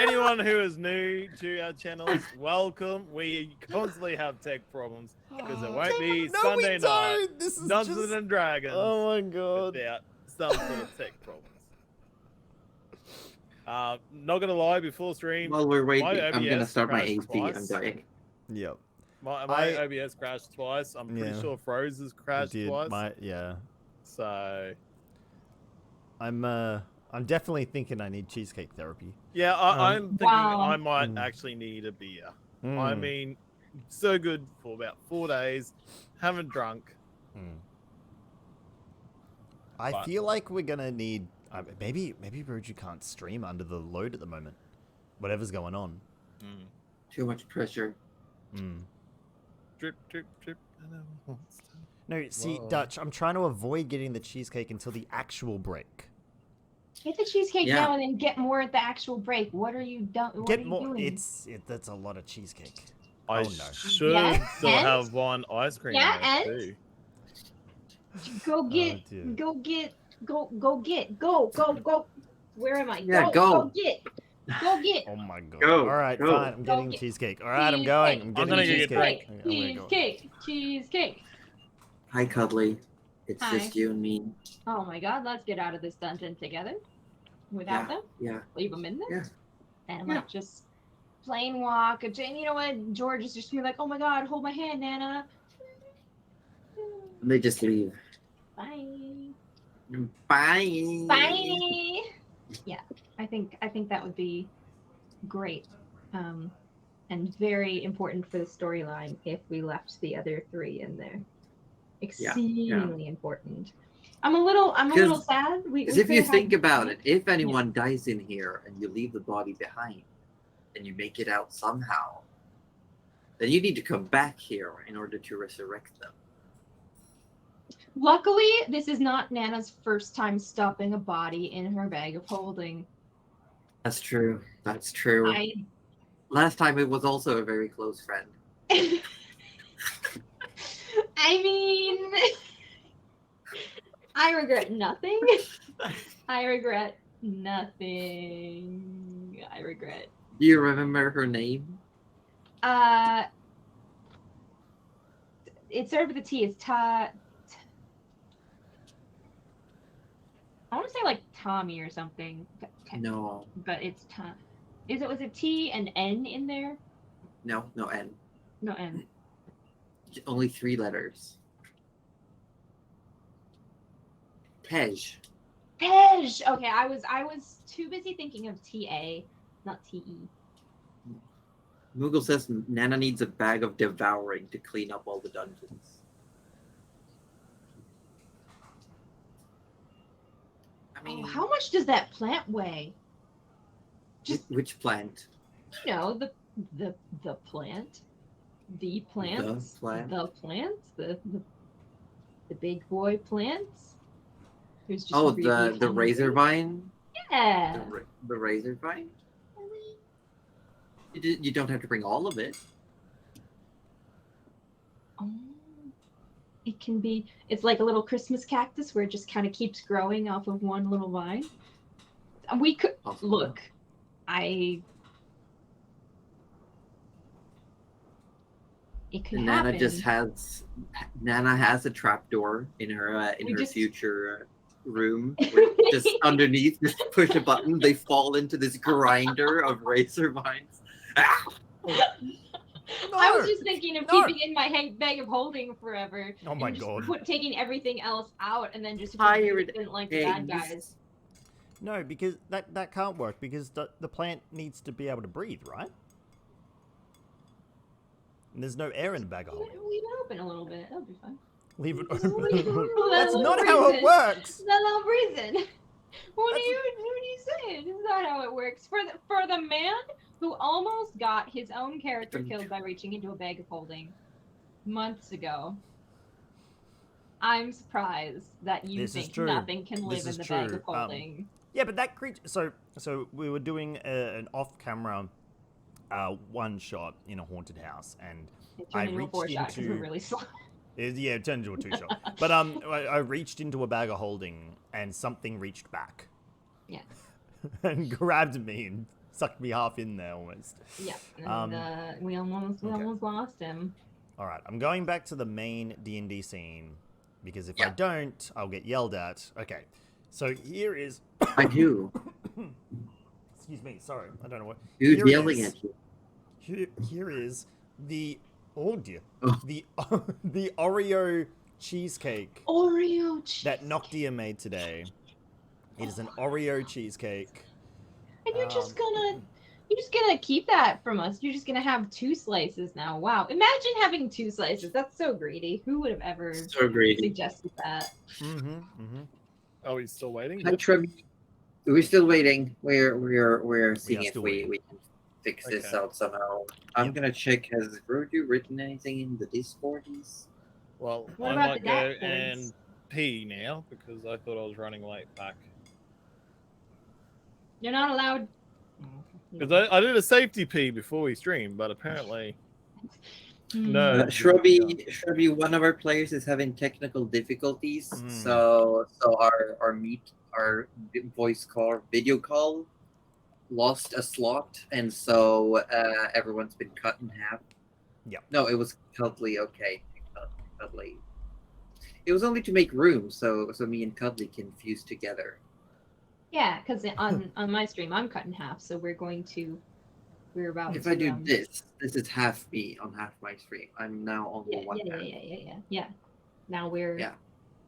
Anyone who is new to our channels, welcome. We constantly have tech problems because it won't be
No,
Sunday
we
night
don't. This is
Dungeons
just...
and Dragons
Oh my god.
without some sort of tech problems. Not gonna lie, before stream,
While we're waiting,
My
I'm gonna
OBS
start my
crashed
AC. I'm
twice.
dying.
Yep.
my
I-
OBS crashed twice. I'm pretty
Yeah.
sure Froze has crashed
Did
twice.
yeah.
So
I'm definitely thinking I need cheesecake therapy.
yeah, I'm thinking
Wow.
I might
Mm.
actually need a beer. I
Mm,
mean, so good for about 4 days, haven't drunk.
mm. I
But-
feel like we're gonna need maybe Roju can't stream under the load at the moment. Whatever's going on.
Too much pressure.
Mm.
Drip, drip, drip. and I won't stop.
No, see,
Whoa.
Dutch, I'm trying to avoid getting the cheesecake until the actual break.
Get the cheesecake
Yeah.
now and then get more at the actual break. What are you done? What are
Get
you
more.
doing?
That's a lot of cheesecake.
I
Oh, no.
should
Yeah,
still
and-
have one ice cream
Yeah,
left
and-
too.
Go get,
dear.
go get, go get, go. Where am I?
Yeah,
go
go.
get.
Oh my god.
Go,
All right,
go.
fine. I'm getting
Go.
cheesecake. All right, I'm going. I'm
I'm
getting
gonna get
cheesecake.
drink.
I'm gonna go.
Cheesecake.
Hi, Cuddly. It's
Hi.
just you and me.
Oh my god, let's get out of this dungeon together. Without them,
Yeah.
leave them in there.
Yeah.
And I
Yeah.
might just plain walk. And you know what? George is just gonna be like, oh my god, hold my hand, Nana.
And they just leave.
Bye.
Bye.
Bye. Yeah, I think that would be great, and very important for the storyline if we left the other three in there. Exceedingly important. I'm a little sad.
Because if you think about it, if anyone dies in here and you leave the body behind and you make it out somehow, then you need to come back here in order to resurrect them.
Luckily, this is not Nana's first time stuffing a body in her bag of holding.
That's true. That's true. Last time it was also a very close friend.
I mean, I regret nothing. I regret nothing.
Do you remember her name?
it started with a T. It's I want to say like Tommy or something.
No,
But it's Tom. Was it T and N in there?
no, N.
No N.
Only 3 letters. Tej.
Tej. Okay, I was too busy thinking of TA, not TE.
Moogle says Nana needs a bag of devouring to clean up all the dungeons. I mean,
How much does that plant weigh?
which plant?
You know, the plant. The plants.
plant?
The plants. The big boy plants. There's just
Oh,
really
the razor
hungry.
vine?
Yeah.
The razor vine? You don't have to bring all of it.
Oh, it can be. It's like a little Christmas cactus where it just kind of keeps growing off of one little vine. And we could look. It could
Nana
happen.
Nana has a trapdoor in her
just-
future room. Where just underneath, just push a button, they fall into this grinder of razor vines. Ah!
I was just thinking of
No.
keeping in my bag of holding forever.
Oh my
and just
God.
taking everything else out and then just
Pirate
didn't like the bad
eggs.
guys.
No, because that can't work because the plant needs to be able to breathe, right? And there's no air in the bag of holding.
Leave it open a little bit. That'll be fine.
Leave it
Leave
open.
it open.
That's
That
not
little
how it
reason.
works.
That little reason. What are
That's-
you saying? It's not how it works. For the man who almost got his own character killed by reaching into a bag of holding months ago, I'm surprised that you
This is
think
true.
nothing can
This
live in
is
the bag
true.
of holding.
Yeah, but that creature. So we were doing an off-camera one shot in a haunted house, and
It
I
turned into a
reached
4-shot because we're
into-
really slow.
it turned into a 2-shot. But I reached into a bag of holding, and something reached back.
Yeah.
And grabbed me and sucked me half in there almost.
Yeah, and we almost lost him.
All right, I'm going back to the main D&D scene because if I
Yeah.
don't, I'll get yelled at. Okay, so here is.
I do.
Excuse me. Sorry, I don't know what.
Who's
Here it
yelling
is.
at you?
Here is the oh dear
Oh.
the the Oreo cheesecake
Oreo cheese.
that Noctia made today. It is an Oreo cheesecake.
And you're just gonna keep that from us. You're just gonna have 2 slices now. Wow. Imagine having 2 slices. That's so greedy. Who would have ever
So greedy.
suggested that?
Oh, he's still waiting?
Hi, Trevi. We're still waiting. We're seeing if
still
we
waiting.
can fix this
Okay.
out somehow. I'm
Yep.
gonna check. Has Roju written anything in the Discordies?
Well,
What
I
about
might
the
go
dashboards?
and pee now because I thought I was running late back.
You're not allowed.
Because I did a safety pee before we streamed, but apparently
Hmm.
no.
Shrubby, one of our players is having technical difficulties,
Mm.
so our voice call, video call, lost a slot, and so everyone's been cut in half.
Yep.
No, it was Cuddly. Okay, Cuddly. It was only to make room, so me and Cuddly can fuse together.
Yeah, because on my stream I'm cut in half, so we're about
If
to.
I do this is half me on half my stream. I'm now on the one half.
Yeah. Now we're.
Yeah.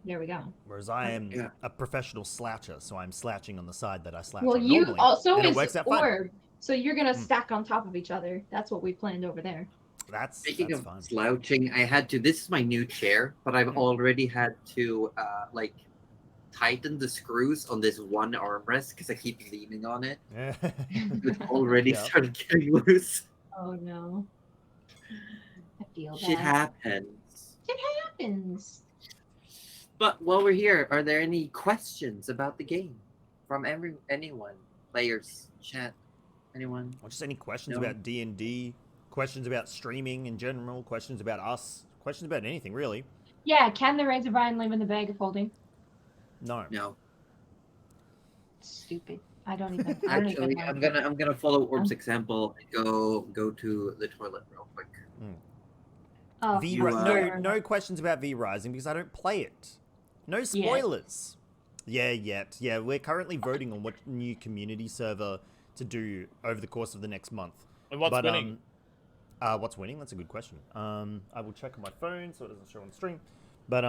There we go.
Whereas I am
Yeah.
a professional slatcher, so I'm slatching on the side that I slatch
Well,
on
you
normally,
also
and it
is
works out fine.
orb, so you're gonna
Mm.
stack on top of each other. That's what we planned over there.
Speaking
That's
of
fine.
slouching, I had to. This is my new chair, but I've already had to tighten the screws on this one armrest because I keep leaning on it. It already
Yeah.
started getting loose.
Oh no. I feel
Shit
that.
happens.
It happens.
But while we're here, are there any questions about the game from anyone? Players, chat, anyone?
Or just any questions
No.
about D&D, questions about streaming in general, questions about us, questions about anything really.
Yeah, can the razor vine live in the bag of holding?
No.
No.
Stupid. I don't even.
Actually,
know.
I'm gonna follow Orb's example and go to the toilet real quick.
Oh,
V
You,
no questions about V Rising because I don't play it. No spoilers. Yeah. We're currently voting on what new community server to do over the course of the next month.
And what's winning?
What's winning? That's a good question. I will check on my phone so it doesn't show on stream. But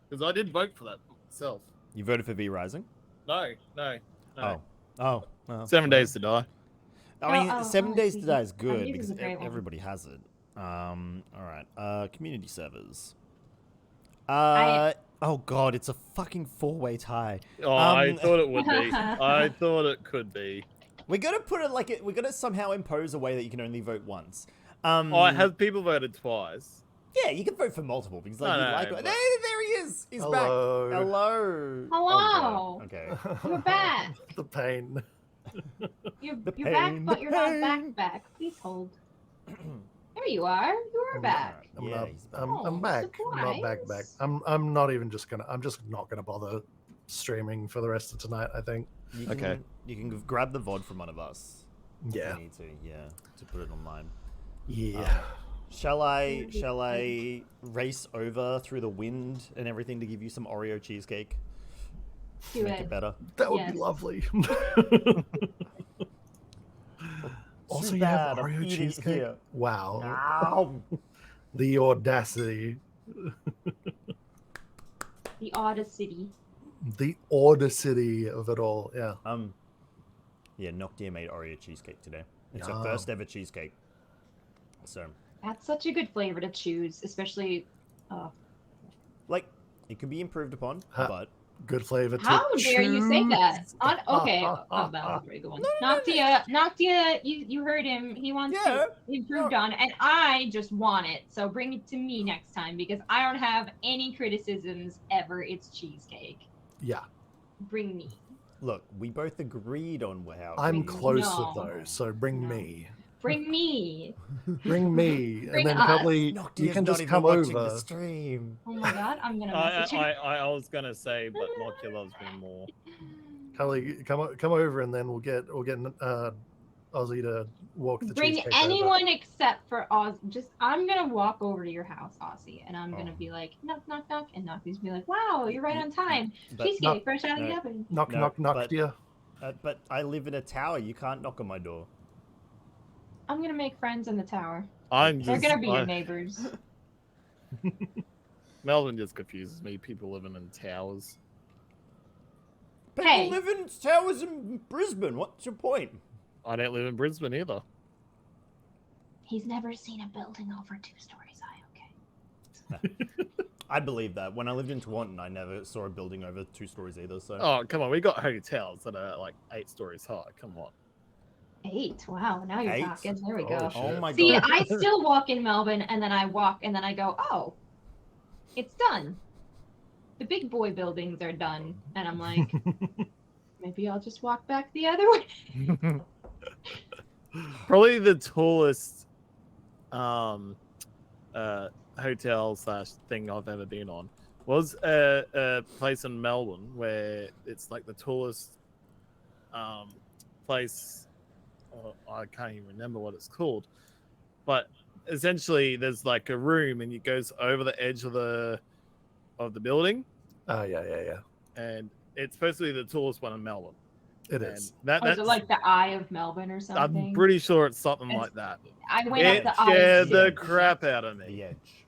Because I did vote for that myself.
you voted for V Rising?
No.
Oh.
7 Days to Die.
I mean, 7 Days to
see.
Die is good
This
because
is a great one.
everybody has it. All right. Community servers. Oh god, it's a fucking 4-way tie.
Oh, I thought it would be. I thought it could be.
We gotta put it like we gotta somehow impose a way that you can only vote once.
Have people voted twice?
Yeah, you can vote for multiple because like
No,
you
no,
like.
but-
There he is. He's
Hello.
back. Hello.
Hello.
Oh, God. Okay.
You're back.
The pain.
You're
The
back,
pain,
but
the
you're not
pain.
back. Please hold. There you are. You are back.
I'm
Yeah,
not.
he's back.
I'm back. I'm not back.
surprise.
I'm not even just gonna. I'm just not gonna bother streaming for the rest of tonight. I think.
You can,
Okay.
You can grab the VOD from one of us. if
Yeah.
You need to. Yeah. To put it online.
Yeah.
Shall I race over through the wind and everything to give you some Oreo cheesecake?
Do
Make
it.
it better.
That would
Yes.
be lovely. Also,
Too
you have
bad, I'm
Oreo
eating
cheesecake.
here.
Wow.
Ow.
The audacity.
The Odyssey.
The audacity of it all. Yeah.
Yeah, Noctia made Oreo cheesecake today. It's her
Yum.
first ever cheesecake. So,
That's such a good flavor to choose, especially.
like, it could be improved upon,
Huh.
but
Good flavor.
How
to
dare you say that?
choose.
Okay, that was a pretty good one. Noctia, you heard him. He wants
Yeah.
to improve on, and I just want it. So bring it to me next time because I don't have any criticisms ever. It's cheesecake.
Yeah.
Bring me.
look, we both agreed on how.
I'm
Bring-
closer
No.
though, so bring
No.
me.
Bring me.
Bring me,
Bring
and then
us.
probably
Noctia's
you can
not
just
even
come
watching
over.
the stream.
Oh my god, I'm gonna message him.
I was gonna say, but Nokia loves me more.
Kelly, come over, and then we'll get Aussie to walk the
Bring
cheesecake over.
anyone except for Oz. I'm gonna walk over to your house, Aussie, and I'm gonna
Oh.
be like, knock, knock, knock, and Noctia's be like, wow, you're right on time.
But,
Cheesecake, fresh out of the
no.
oven.
Knock,
No,
knock, knock,
but-
dear.
but I live in a tower. You can't knock on my door.
I'm gonna make friends in the tower.
I'm
They're
just.
gonna be your neighbors.
Melbourne just confuses me. People living in towers.
People
Hey.
live in towers in Brisbane. What's your point?
I don't live in Brisbane either.
He's never seen a building over 2 stories high. Okay.
I believe that. When I lived in Taunton, I never saw a building over 2 stories either. So
Oh, come on. We got hotels that are like 8 stories high. Come on.
8. Wow. Now you're
8?
talking. There we
Oh,
go.
shit.
Oh my
See,
god.
I still walk in Melbourne, and then I walk, and then I go, oh, it's done. The big boy buildings are done, and I'm like, maybe I'll just walk back the other way.
Probably the tallest hotel slash thing I've ever been on was a place in Melbourne where it's like the tallest place. I can't even remember what it's called, but essentially there's like a room and it goes over the edge of the building,
Oh yeah.
and it's supposed to be the tallest one in Melbourne.
It
And
is.
that,
Or is
that's,
it like the Eye of Melbourne or something?
I'm pretty sure it's something
It's-
like that.
I went
It
up the Eye
scared
of
the
Melbourne.
crap out of
The
me.
edge.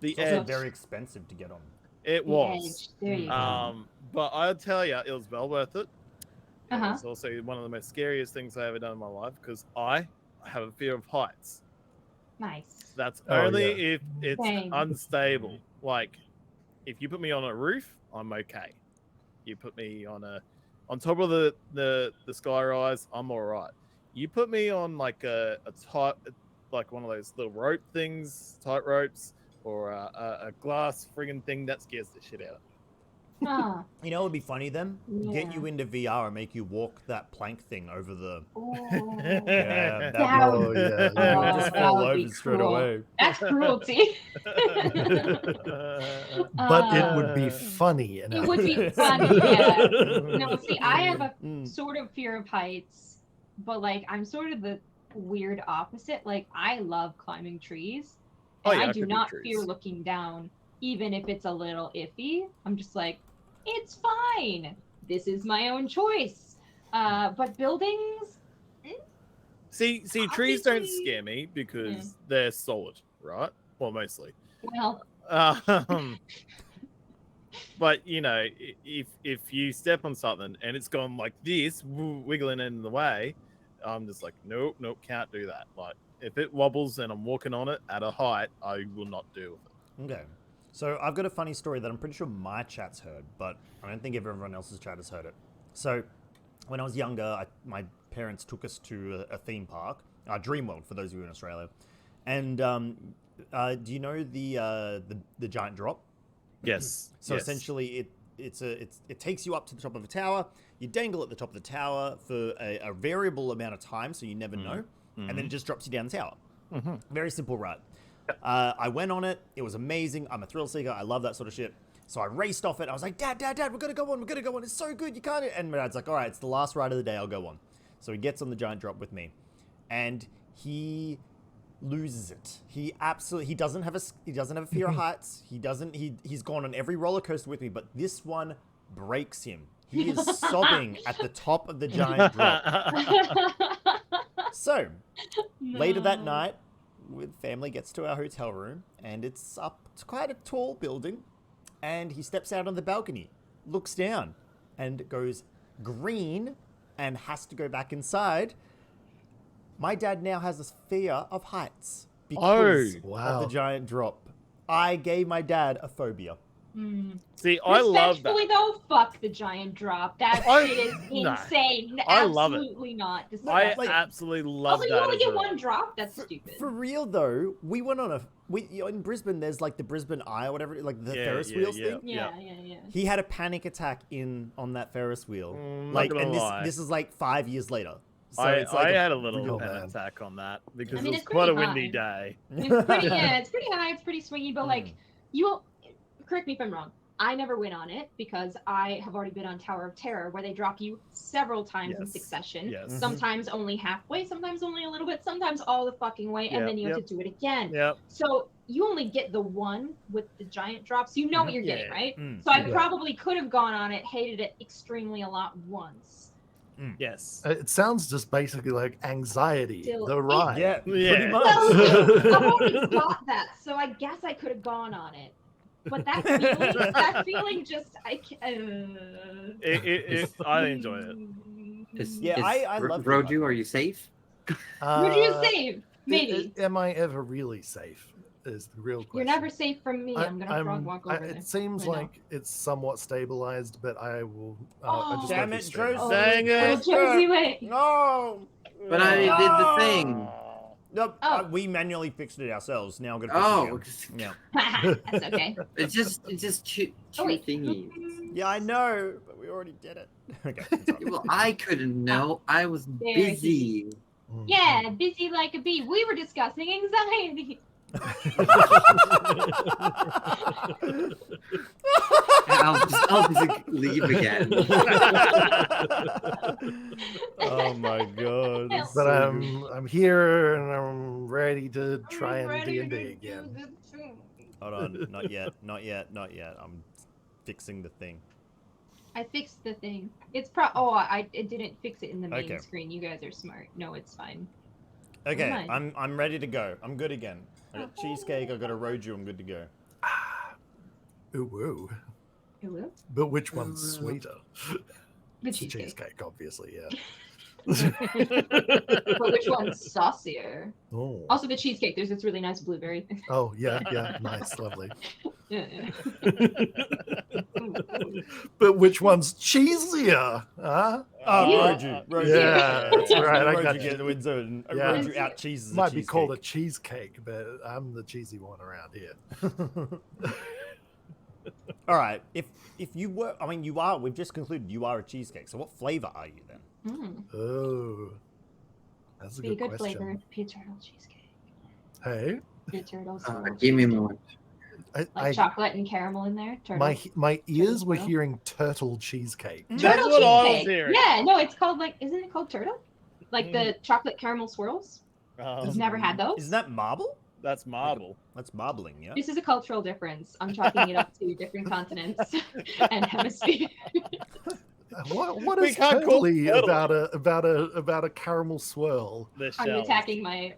The
It's also
edge.
very expensive to get on.
It
The
was.
edge. There you go.
But I'll tell you, it was well worth it. It
Uh-huh.
was also one of the most scariest things I ever done in my life because I have a fear of heights.
Nice.
That's
Oh,
only
yeah.
if it's
Same.
unstable. Like, if you put me on a roof, I'm okay. You put me on top of the sky rise, I'm all right. You put me on like a tight, like one of those little rope things, tight ropes, or a glass friggin' thing, that scares the shit out of me.
Huh.
You know what would be funny then? Get
Yeah.
you into VR and make you walk that plank thing over the.
Oh.
Yeah,
That
Oh
would-
yeah.
You would
Oh,
just
that
fall
would
over
be
straight
cool.
away.
That's cruelty.
But it would be
Uh,
funny enough.
It would be funny, yeah. No, see, I have a
Mm.
sort of fear of heights, but like I'm sort of the weird opposite. Like I love climbing trees,
Oh,
And
yeah,
I
it
do
could be
not
trees.
fear looking down, even if it's a little iffy. I'm just like, it's fine. This is my own choice. But buildings,
See, trees don't
Obviously-
scare me because they're solid, right? Well, mostly.
well,
But you know, if you step on something and it's gone like this, wiggling in the way, I'm just like, nope, can't do that. Like, if it wobbles and I'm walking on it at a height, I will not deal with it.
Okay. So I've got a funny story that I'm pretty sure my chat's heard, but I don't think everyone else's chat has heard it. So when I was younger, my parents took us to a theme park, Dreamworld, for those of you in Australia. And do you know the giant drop?
Yes.
So
yes.
essentially, it takes you up to the top of a tower. You dangle at the top of the tower for a variable amount of time, so you never know, and then it just drops you down the tower. Very simple ride. I went on it. It was amazing. I'm a thrill seeker. I love that sort of shit. So I raced off it. I was like, Dad, we're gonna go on. We're gonna go on. It's so good. You can't. And my dad's like, all right, it's the last ride of the day. I'll go on. So he gets on the giant drop with me, and he loses it. He doesn't have a fear of heights. He's gone on every roller coaster with me, but this one breaks him. He is sobbing at the top of the giant drop. So later that night, with family, gets to our hotel room, and it's quite a tall building, and he steps out on the balcony, looks down, and goes green, and has to go back inside. My dad now has this fear of heights because of the giant drop. I gave my dad a phobia.
See, I love that.
Respectfully, though, fuck the giant drop. That shit is insane.
I love it.
Absolutely not.
I absolutely love
also,
that.
you only
as
get
well.
one drop? That's stupid.
For real though, we went on in Brisbane. There's like the Brisbane Eye or whatever, like the Ferris wheels thing.
Yeah.
He had a panic attack on that Ferris wheel.
Not gonna
and
lie.
this is like 5 years later. So
I
it's like
had a little
real
panic
bad.
attack on that because
I mean,
it was
it's
quite a
pretty
windy
high.
day.
It's pretty, it's pretty high. It's pretty swingy, but like, you correct me if I'm wrong. I never went on it because I have already been on Tower of Terror, where they drop you several times in succession.
Yes.
Sometimes only halfway, sometimes only a little bit, sometimes all the fucking way, and then you have to do it again.
Yep.
So you only get the one with the giant drops. You know what you're getting, right? So I probably could have gone on it, hated it extremely a lot once.
Yes.
It sounds just basically like anxiety,
Still,
the ride.
Yeah, pretty much.
Well, I've already got that, so I guess I could have gone on it. But that feeling just, I can't.
I enjoy it.
I love
Roju, are you safe?
Would you save? Maybe.
Am I ever really safe? Is the real question.
You're never safe from me. I'm gonna frog walk over there.
It seems
I know.
like it's somewhat stabilized, but I will. I just
Damn
won't be
it,
straight.
Joe.
Dang it.
Josie, wait.
No.
But I did the thing.
Nope,
Oh.
we manually fixed it ourselves. Now I'm gonna fix it again. Yeah.
That's okay.
It's just two
wait.
thingies.
Yeah, I know, but we already did it. Okay. it's all right.
Well, I couldn't know. I was
There
busy.
Yeah, busy like a bee. We were discussing anxiety.
I'll just leave again.
Oh my god.
Hell.
But I'm here and I'm ready to try and D&D again.
Hold on, not yet. I'm fixing the thing.
I fixed the thing. It's I didn't fix it in the main screen. You guys are smart. No, it's fine.
Okay,
Never
I'm ready to go. I'm good again. I got cheesecake, I got a roju, I'm good to go.
Ooh, woo.
Hello?
But which one's sweeter?
The
It's the
cheesecake.
cheesecake, obviously, yeah.
But which one's saucier?
Oh.
Also, the cheesecake. There's this really nice blueberry.
Oh, yeah, nice, lovely.
Yeah.
But which one's cheesier? Huh?
Oh,
Yeah.
roju.
Yeah, that's right, I got
Roju
you.
get the win zone. A
Yeah.
roju out cheeses.
Might be called a cheesecake, but I'm the cheesy one around here.
All right. If you were, I mean, you are. We've just concluded you are a cheesecake. So what flavor are you then?
Oh, that's a
Be a
good
good
question.
flavor. Pea turtle cheesecake.
Hey,
Pea turtle swirl
Give me
cheesecake.
more.
Like chocolate and caramel in there. Turtle.
my ears were
swirl.
hearing turtle cheesecake.
That's
Turtle
what I was
cheesecake.
hearing.
Yeah, no, it's called isn't it called turtle? Like the chocolate caramel swirls?
Um,
You've never had those?
Isn't that marble?
That's marble.
That's marbling, yeah.
This is a cultural difference. I'm chalking it up to different continents and hemispheres.
What
We
is
can't call
turtly
turtle.
about a caramel swirl?
The
I'm
shells.
attacking my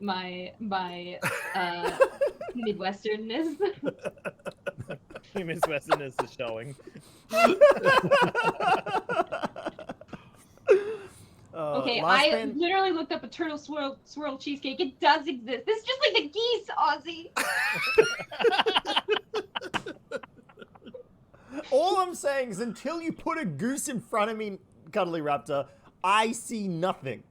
Midwesternness.
Miss Westerners is showing.
Okay,
last
I
man-
literally looked up a turtle swirl cheesecake. It does exist. This is just like the geese, Aussie.
All I'm saying is until you put a goose in front of me, Cuddly Raptor, I see nothing.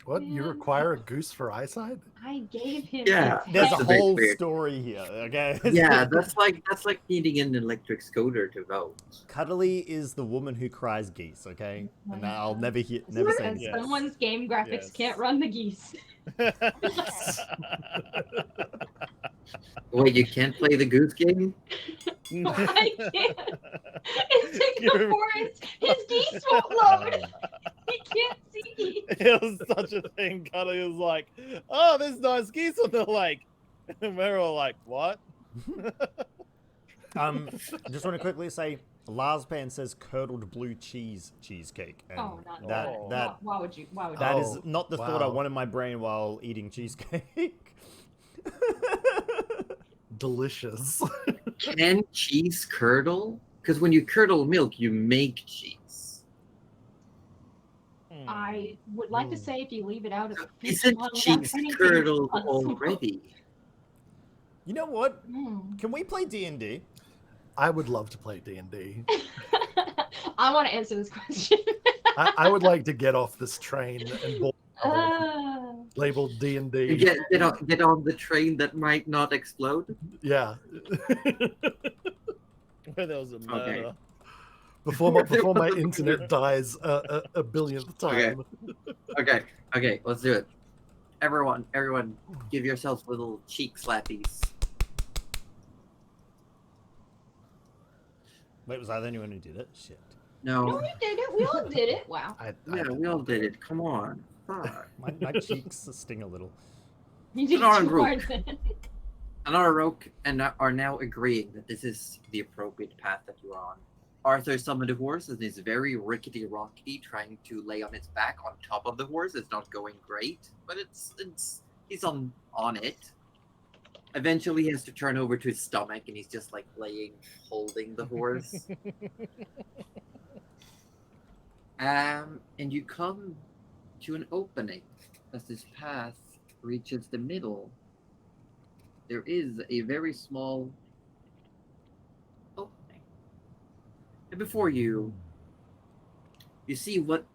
What? You require a goose for eyesight?
I gave him.
Yeah,
a
There's
text.
a
a bit
whole
weird.
story here, okay?
Yeah, that's like needing an electric scooter to vote.
Cuddly is the woman who cries geese, okay? And I'll never say
Because
anything.
someone's game graphics
Yes.
can't run the geese.
Wait, you can't play the goose game?
I can't. It's in the forest. His geese won't load. He can't see.
It was such a thing. Cuddly was like, "Oh, there's nice geese on the lake," and we're all like, "What?"
I just want to quickly say, Larspan says curdled blue cheesecake. And
Oh, not
that.
Oh.
That
Why would you? Why would
that
you?
is
Oh,
not the thought I
wow.
want in my brain while eating cheesecake.
Delicious.
Can cheese curdle? Because when you curdle milk, you make cheese.
I would like to say if you leave it out, it's
Isn't cheese curdled already?
You know what?
Mm.
Can we play D&D?
I would love to play D&D.
I want to answer this question.
I would like to get off this train and board labeled
You
D&D.
get on the train that might not explode?
Yeah.
Where there was a murder.
Before my internet dies a billionth time.
Okay, let's do it. Everyone, give yourselves little cheek slappies.
Wait, was I the only one who did it? Shit.
No,
No,
we did it. We all did it. Wow.
yeah, we all did it. Come on. Fuck.
My cheeks sting a little.
You did
Sonoran
too
group.
hard then.
Another Roke and are now agreeing that this is the appropriate path that you're on. Arthur summoned a horse and is very rickety-rockety, trying to lay on its back on top of the horse. It's not going great, but he's on it. Eventually, he has to turn over to his stomach, and he's just like holding the horse. And you come to an opening as this path reaches the middle. There is a very small opening. And before you see what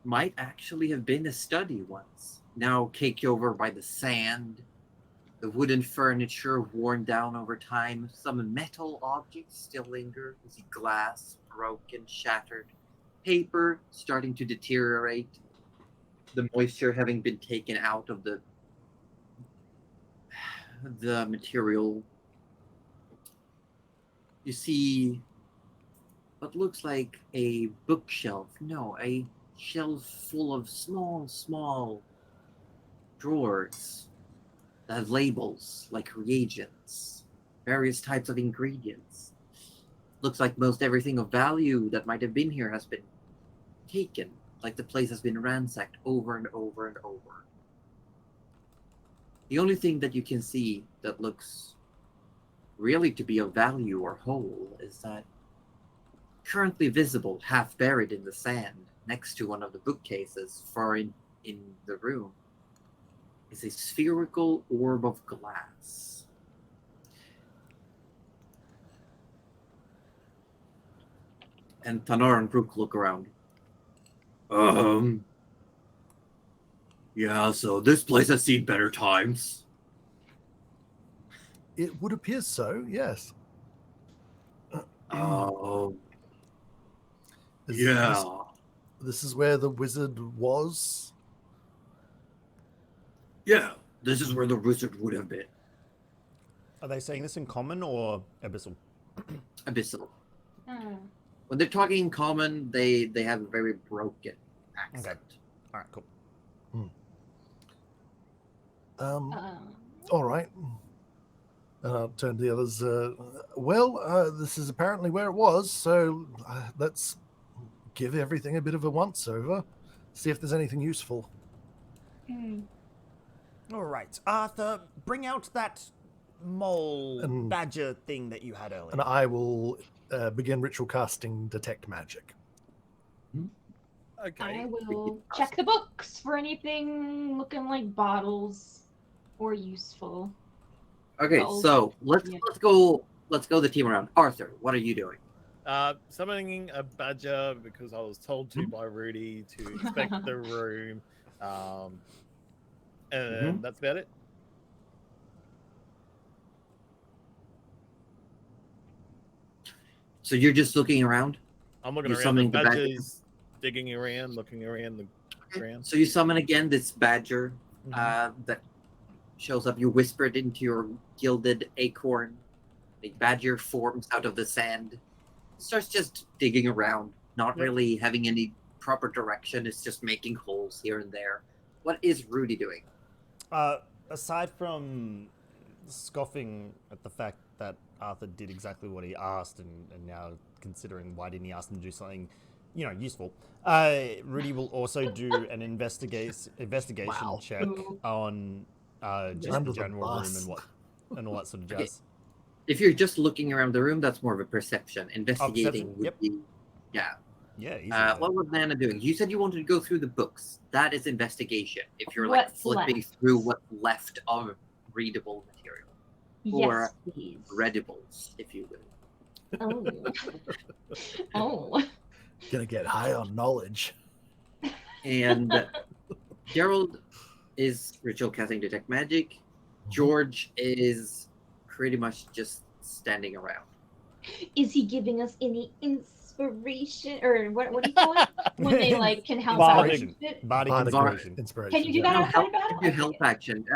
might actually have been a study once, now caked over by the sand, the wooden furniture worn down over time, some metal objects still linger. You see glass broken, shattered, paper starting to deteriorate, the moisture having been taken out of the material. You see what looks like a bookshelf. No, a shelf full of small drawers that have labels like reagents, various types of ingredients. Looks like most everything of value that might have been here has been taken, like the place has been ransacked over and over and over. The only thing that you can see that looks really to be of value or whole is that currently visible, half buried in the sand, next to one of the bookcases far in the room, is a spherical orb of glass. And Tanar and Brook look around. Yeah, so this place has seen better times.
It would appear so, yes.
Oh,
Is
yeah.
This is where the wizard was.
Yeah, this is where the wizard would have been.
Are they saying this in common or abyssal?
Abyssal.
Hmm.
When they're talking in common, they have a very broken accent.
All right, cool.
All right. Turn to the others. This is apparently where it was, so let's give everything a bit of a once-over. See if there's anything useful.
All right, Arthur, bring out that mole
And-
badger thing that you had earlier.
And I will begin ritual casting Detect Magic.
Okay.
I will check the books for anything looking like bottles or useful.
Okay,
Oh,
so let's
yeah.
go the team around. Arthur, what are you doing?
Summoning a badger because I was told to by Rudy to inspect the room. And that's about it.
So you're just looking around?
I'm looking
You're
around. The
summoning the badger?
badger's digging around, looking around the ground.
So you summon again this badger that shows up. You whisper it into your gilded acorn. The badger forms out of the sand. Starts just digging around, not really having any proper direction. It's just making holes here and there. What is Rudy doing?
Aside from scoffing at the fact that Arthur did exactly what he asked, and now considering why didn't he ask him to do something, useful, Rudy will also do an investigation
Wow.
check on just
Under
the
the
general room
bus.
and all that sort of
Okay.
jazz.
If you're just looking around the room, that's more of a perception. Investigating
perception?
would
Yep.
be, yeah.
Yeah, easy.
What was Nana doing? You said you wanted to go through the books. That is investigation. If you're
What's
flipping
left?
through what's left of readable material, Or
Yes, please.
readables, if you will.
Oh. Oh.
Gonna get high on knowledge.
And Gerald is ritual casting detect magic. George is pretty much just standing around.
Is he giving us any inspiration, or what do you call it when they can help out?
Inspiration. Bardic
Bardic
inspiration.
inspiration.
Can you do that
No,
outside of battle?
Give you help action.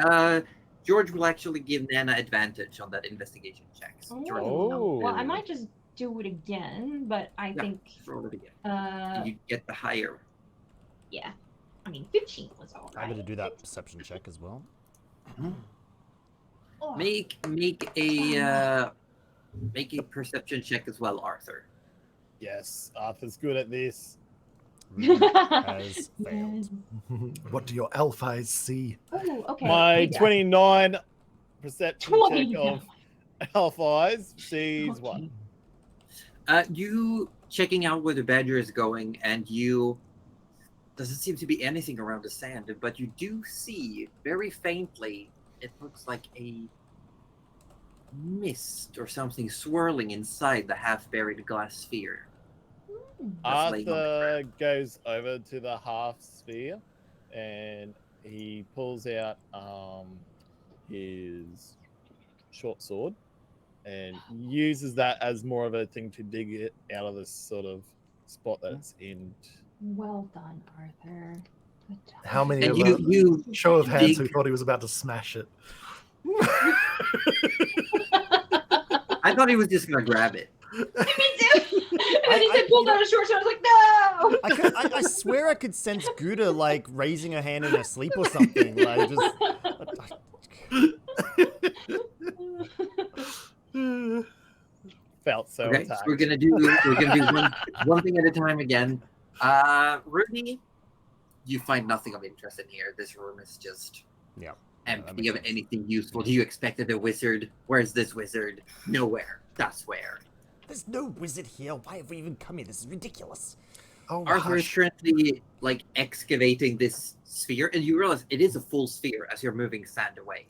George will actually give Nana advantage on that investigation check. So George will
Oh.
Well, I might just do it again, but I
Yeah.
think
roll it again. You get the higher.
yeah. I mean, 15 was all
I'm
right.
going to do that perception check as well.
Oh,
Make a perception check as well, Arthur.
Yes, Arthur's good at this.
Rudy has failed.
What do your elf eyes see?
Oh, okay.
My
yeah.
29 perception check
29.
of elf eyes sees what?
You checking out where the badger is going, and you doesn't seem to be anything around the sand, but you do see very faintly. It looks like a mist or something swirling inside the half-buried glass sphere. That's laying on the
Arthur goes over to the half sphere and he pulls out his short sword and uses that as more of a thing to dig it out of this sort of spot that it's in.
Well done, Arthur. Good job.
How many
And
of
you
show of hands who
dig-
thought he was about to smash it?
I thought he was just gonna grab it.
Me too. And then he said, pulled out a short sword. I was like, no.
I swear I could sense Gouda raising her hand in her sleep or something.
Felt so
Okay, so
attacked.
we're gonna do one thing at a time again. Rudy, you find nothing of interest in here. This room is just
Yeah.
empty
makes
of
sense.
anything useful. Do you expected a wizard? Where's this wizard? Nowhere. That's where.
There's no wizard here. Why have we even come here? This is ridiculous.
Oh,
Arthur is
hush.
currently excavating this sphere, and you realize it is a full sphere as you're moving sand away.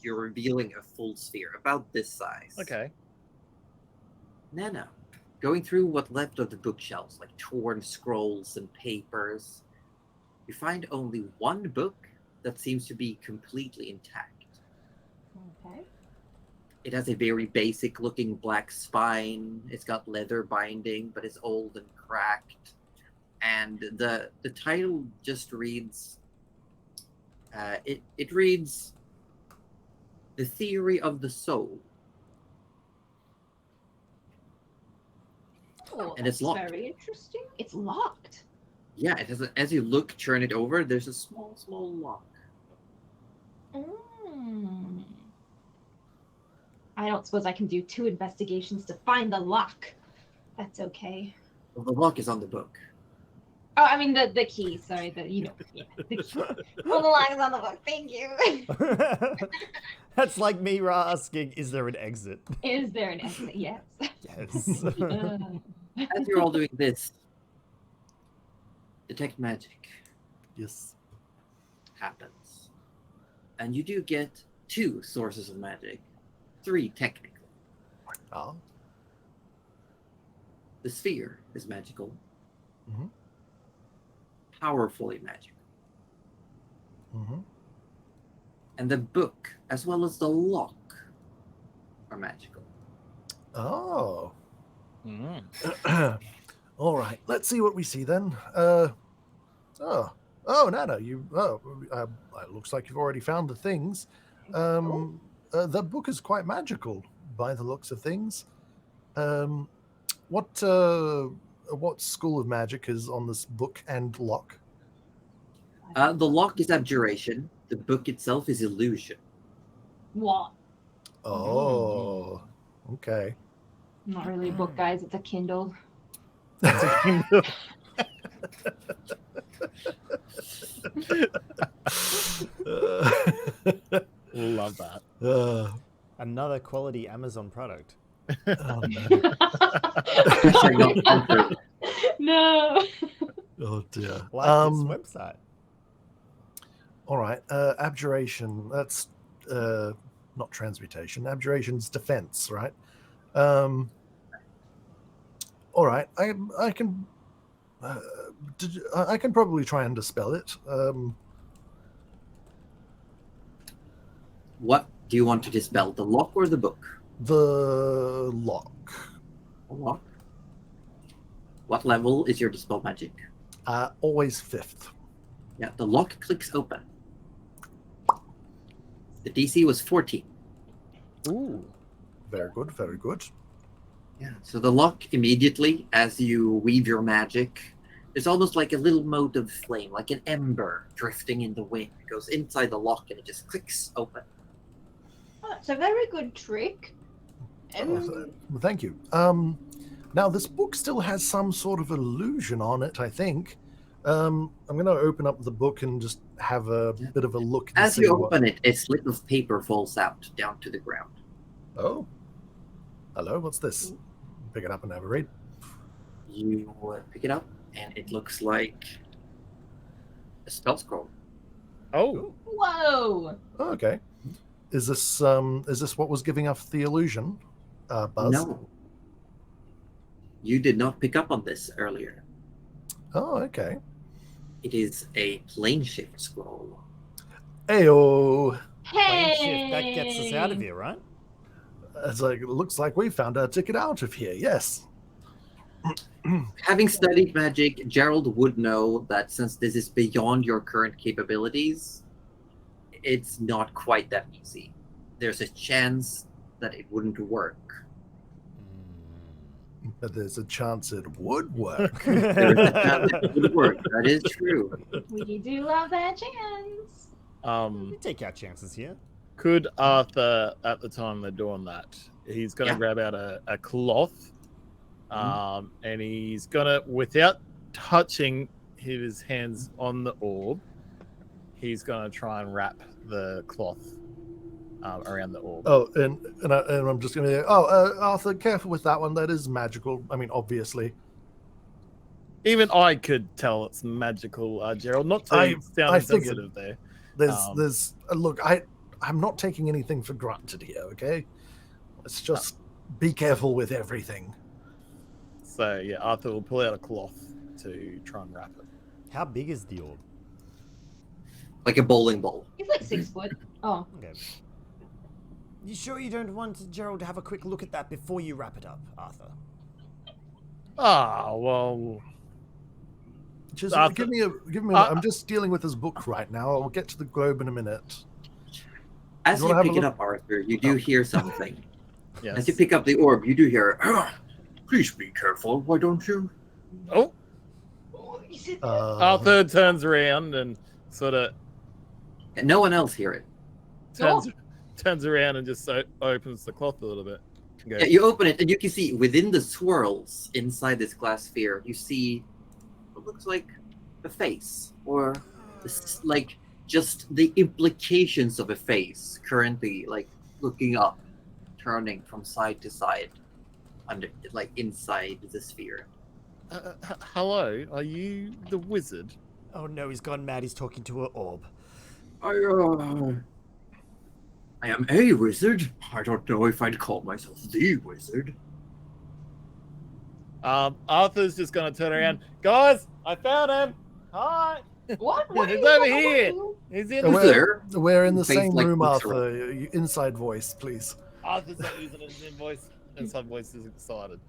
You're revealing a full sphere about this size.
Okay.
Nana, going through what left of the bookshelves, like torn scrolls and papers, you find only one book that seems to be completely intact.
Okay.
It has a very basic looking black spine. It's got leather binding, but it's old and cracked. And the title just reads, it reads, The Theory of the Soul.
Oh,
And it's
that's
locked.
very interesting. It's locked.
Yeah, it has as you turn it over, there's a small lock.
Mm. I don't suppose I can do 2 investigations to find the lock. That's okay.
Well, the lock is on the book.
Oh, I mean the key. Sorry, the the key. Well, the lock is on the book. Thank you.
That's like me asking, is there an exit?
Is there an exit? Yes.
Yes.
As you're all doing this, detect magic
Yes.
happens. And you do get 2 sources of magic. 3 technically.
Oh.
The sphere is magical.
Mhm.
Powerfully magical.
Mm-hmm.
And the book, as well as the lock, are magical.
Oh.
Mm.
All right. Let's see what we see then. Nana, you. It looks like you've already found the things. The book is quite magical by the looks of things. What school of magic is on this book and lock?
The lock is abjuration. The book itself is illusion.
What?
Oh. Okay.
Not really a book, guys. It's a Kindle.
Love that.
Another quality Amazon product.
Oh, no.
Hashtag not sponsored.
No.
Oh dear.
Like this website.
All right. Abjuration. That's not transmutation. Abjuration's defense, right? All right. I can probably try and dispel it.
What do you want to dispel, the lock or the book?
The lock.
The lock. What level is your dispel magic?
Always 5th.
Yeah, the lock clicks open. The DC was 14.
Ooh.
Very good. Very good.
Yeah, so the lock immediately, as you weave your magic, there's almost like a little mote of flame, like an ember drifting in the wind. It goes inside the lock and it just clicks open.
Oh, it's a very good trick.
Thank you. Now this book still has some sort of illusion on it, I think. I'm going to open up the book and just have a bit of a look.
As you open it, a slip of paper falls out down to the ground.
Oh. Hello, what's this? Pick it up and have a read.
You pick it up, and it looks like a spell scroll.
Oh.
Whoa.
Oh, okay. Is this what was giving us the illusion? Buzz?
No. You did not pick up on this earlier.
Oh, okay.
It is a plane shift scroll.
Ayo.
Plane shift, that gets us out of here, right?
It's like, it looks like we found our ticket out of here. Yes.
Having studied magic, Gerald would know that since this is beyond your current capabilities, it's not quite that easy. There's a chance that it wouldn't work.
But there's a chance it would work.
There is a chance it would work. That is true.
We do love that chance.
We take our chances here.
Could Arthur, at the time they're doing that, he's going to grab out a cloth, and he's going to, without touching his hands on the orb, he's going to try and wrap the cloth around the orb.
Oh, and I'm just going to be like, Arthur, careful with that one. That is magical. I mean, obviously.
Even I could tell it's magical, Gerald. Not to sound insensitive there.
There's look, I'm not taking anything for granted here, okay? Let's just be careful with everything.
So, yeah, Arthur will pull out a cloth to try and wrap it.
How big is the orb?
Like a bowling ball.
He's like 6 foot. Oh.
Okay. You sure you don't want Gerald to have a quick look at that before you wrap it up, Arthur?
Ah, well...
Just
Arthur.
give me a minute. I'm just dealing with this book right now. I'll get to the globe in a minute.
As
You
you
wanna have
pick
a
it
look?
up, Arthur, you do hear something.
Yes.
As you pick up the orb, you do hear, please be careful, why don't you?
Oh,
Uh,
Arthur turns around and sort of...
And no one else hear it.
turns around and just opens the cloth a little bit. Okay.
Yeah, you open it and you can see within the swirls inside this glass sphere, you see what looks like a face, or like just the implications of a face currently, like looking up, turning from side to side, under like inside the sphere.
Hello, are you the wizard?
Oh no, he's gone mad. He's talking to an orb.
I am a wizard. I don't know if I'd call myself the wizard.
Arthur's just gonna turn around. Guys, I found him. Hi.
What?
He's over here. He's in
We're, we're in the
Face
same
like
room,
looks
Arthur. Inside voice, please.
Arthur's not using his invoice. And some voice is excited.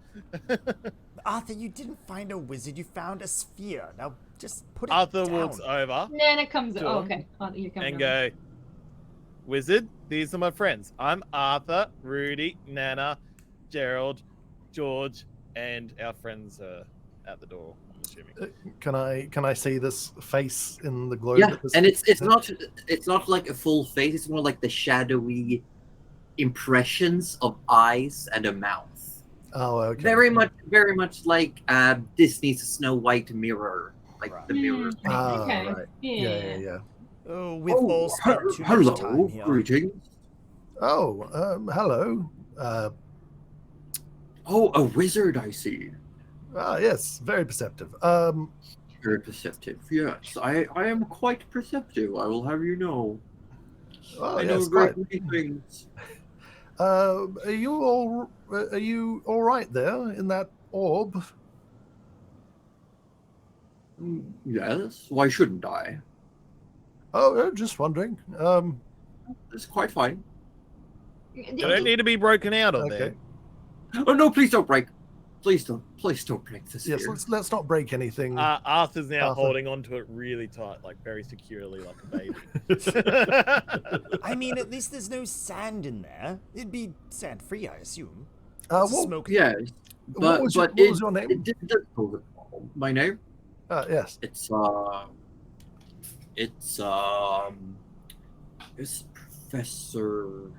Arthur, you didn't find a wizard. You found a sphere. Now just put it
Arthur
down.
walks over
Nana comes.
To
Oh,
him
okay. Oh, you're coming.
and go, Wizard, these are my friends. I'm Arthur, Rudy, Nana, Gerald, George, and our friends at the door, I'm assuming.
Can I see this face in the globe?
Yeah, and it's not like a full face. It's more like the shadowy impressions of eyes and a mouth.
Oh, okay.
Very much like Disney's Snow White mirror, like
Right.
the mirror.
Ah,
Okay.
right.
Yeah.
Yeah.
Oh, we've all spent too much
hello,
time here.
greetings.
Oh, hello.
Oh, a wizard, I see.
Yes, very perceptive.
Very perceptive. Yes, I am quite perceptive. I will have you know.
Oh,
I know
yes,
great
quite.
many things.
Are you all right there in that orb?
Yes. Why shouldn't I?
Oh, just wondering.
It's quite fine.
You don't need to be broken out of
Okay.
there.
Oh no! Please don't break. Please don't break this.
Yes, let's not break anything.
Arthur's now
Arthur.
holding onto it really tight, like very securely, like a baby.
I mean, at least there's no sand in there. It'd be sand-free, I assume.
What,
Smoke.
Yes,
what
but
was
but
your name?
It did go with my name.
Yes.
It's Professor.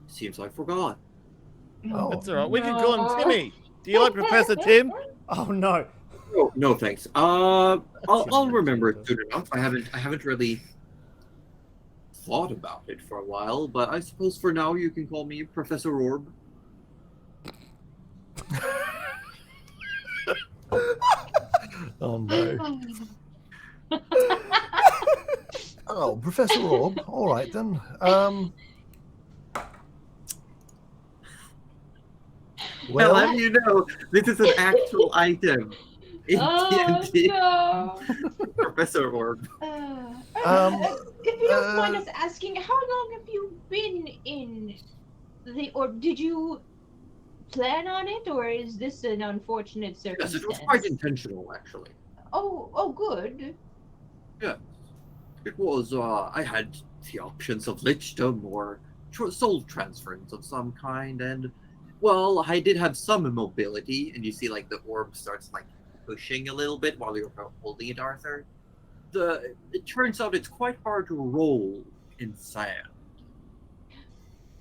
Seems I forgot.
Oh.
That's all right. We can call him Timmy. Do you like Professor Tim?
Oh no.
Oh, no, thanks. I'll remember it soon enough. I haven't really thought about it for a while, but I suppose for now you can call me Professor Orb.
Oh no. Oh, Professor Orb. All right then.
Well,
Well,
as you know, this is an actual item in
Oh
D&D.
no.
Professor Orb.
If you don't mind us asking, how long have you been in the orb? Did you plan on it, or is this an unfortunate
Yes,
circumstance?
it was quite intentional, actually.
Oh, good.
Yeah. It was, I had the options of lichdom or soul transference of some kind, and, well, I did have some mobility, and you see, like, the orb starts, like, pushing a little bit while you're holding it, Arthur. It turns out it's quite hard to roll in sand.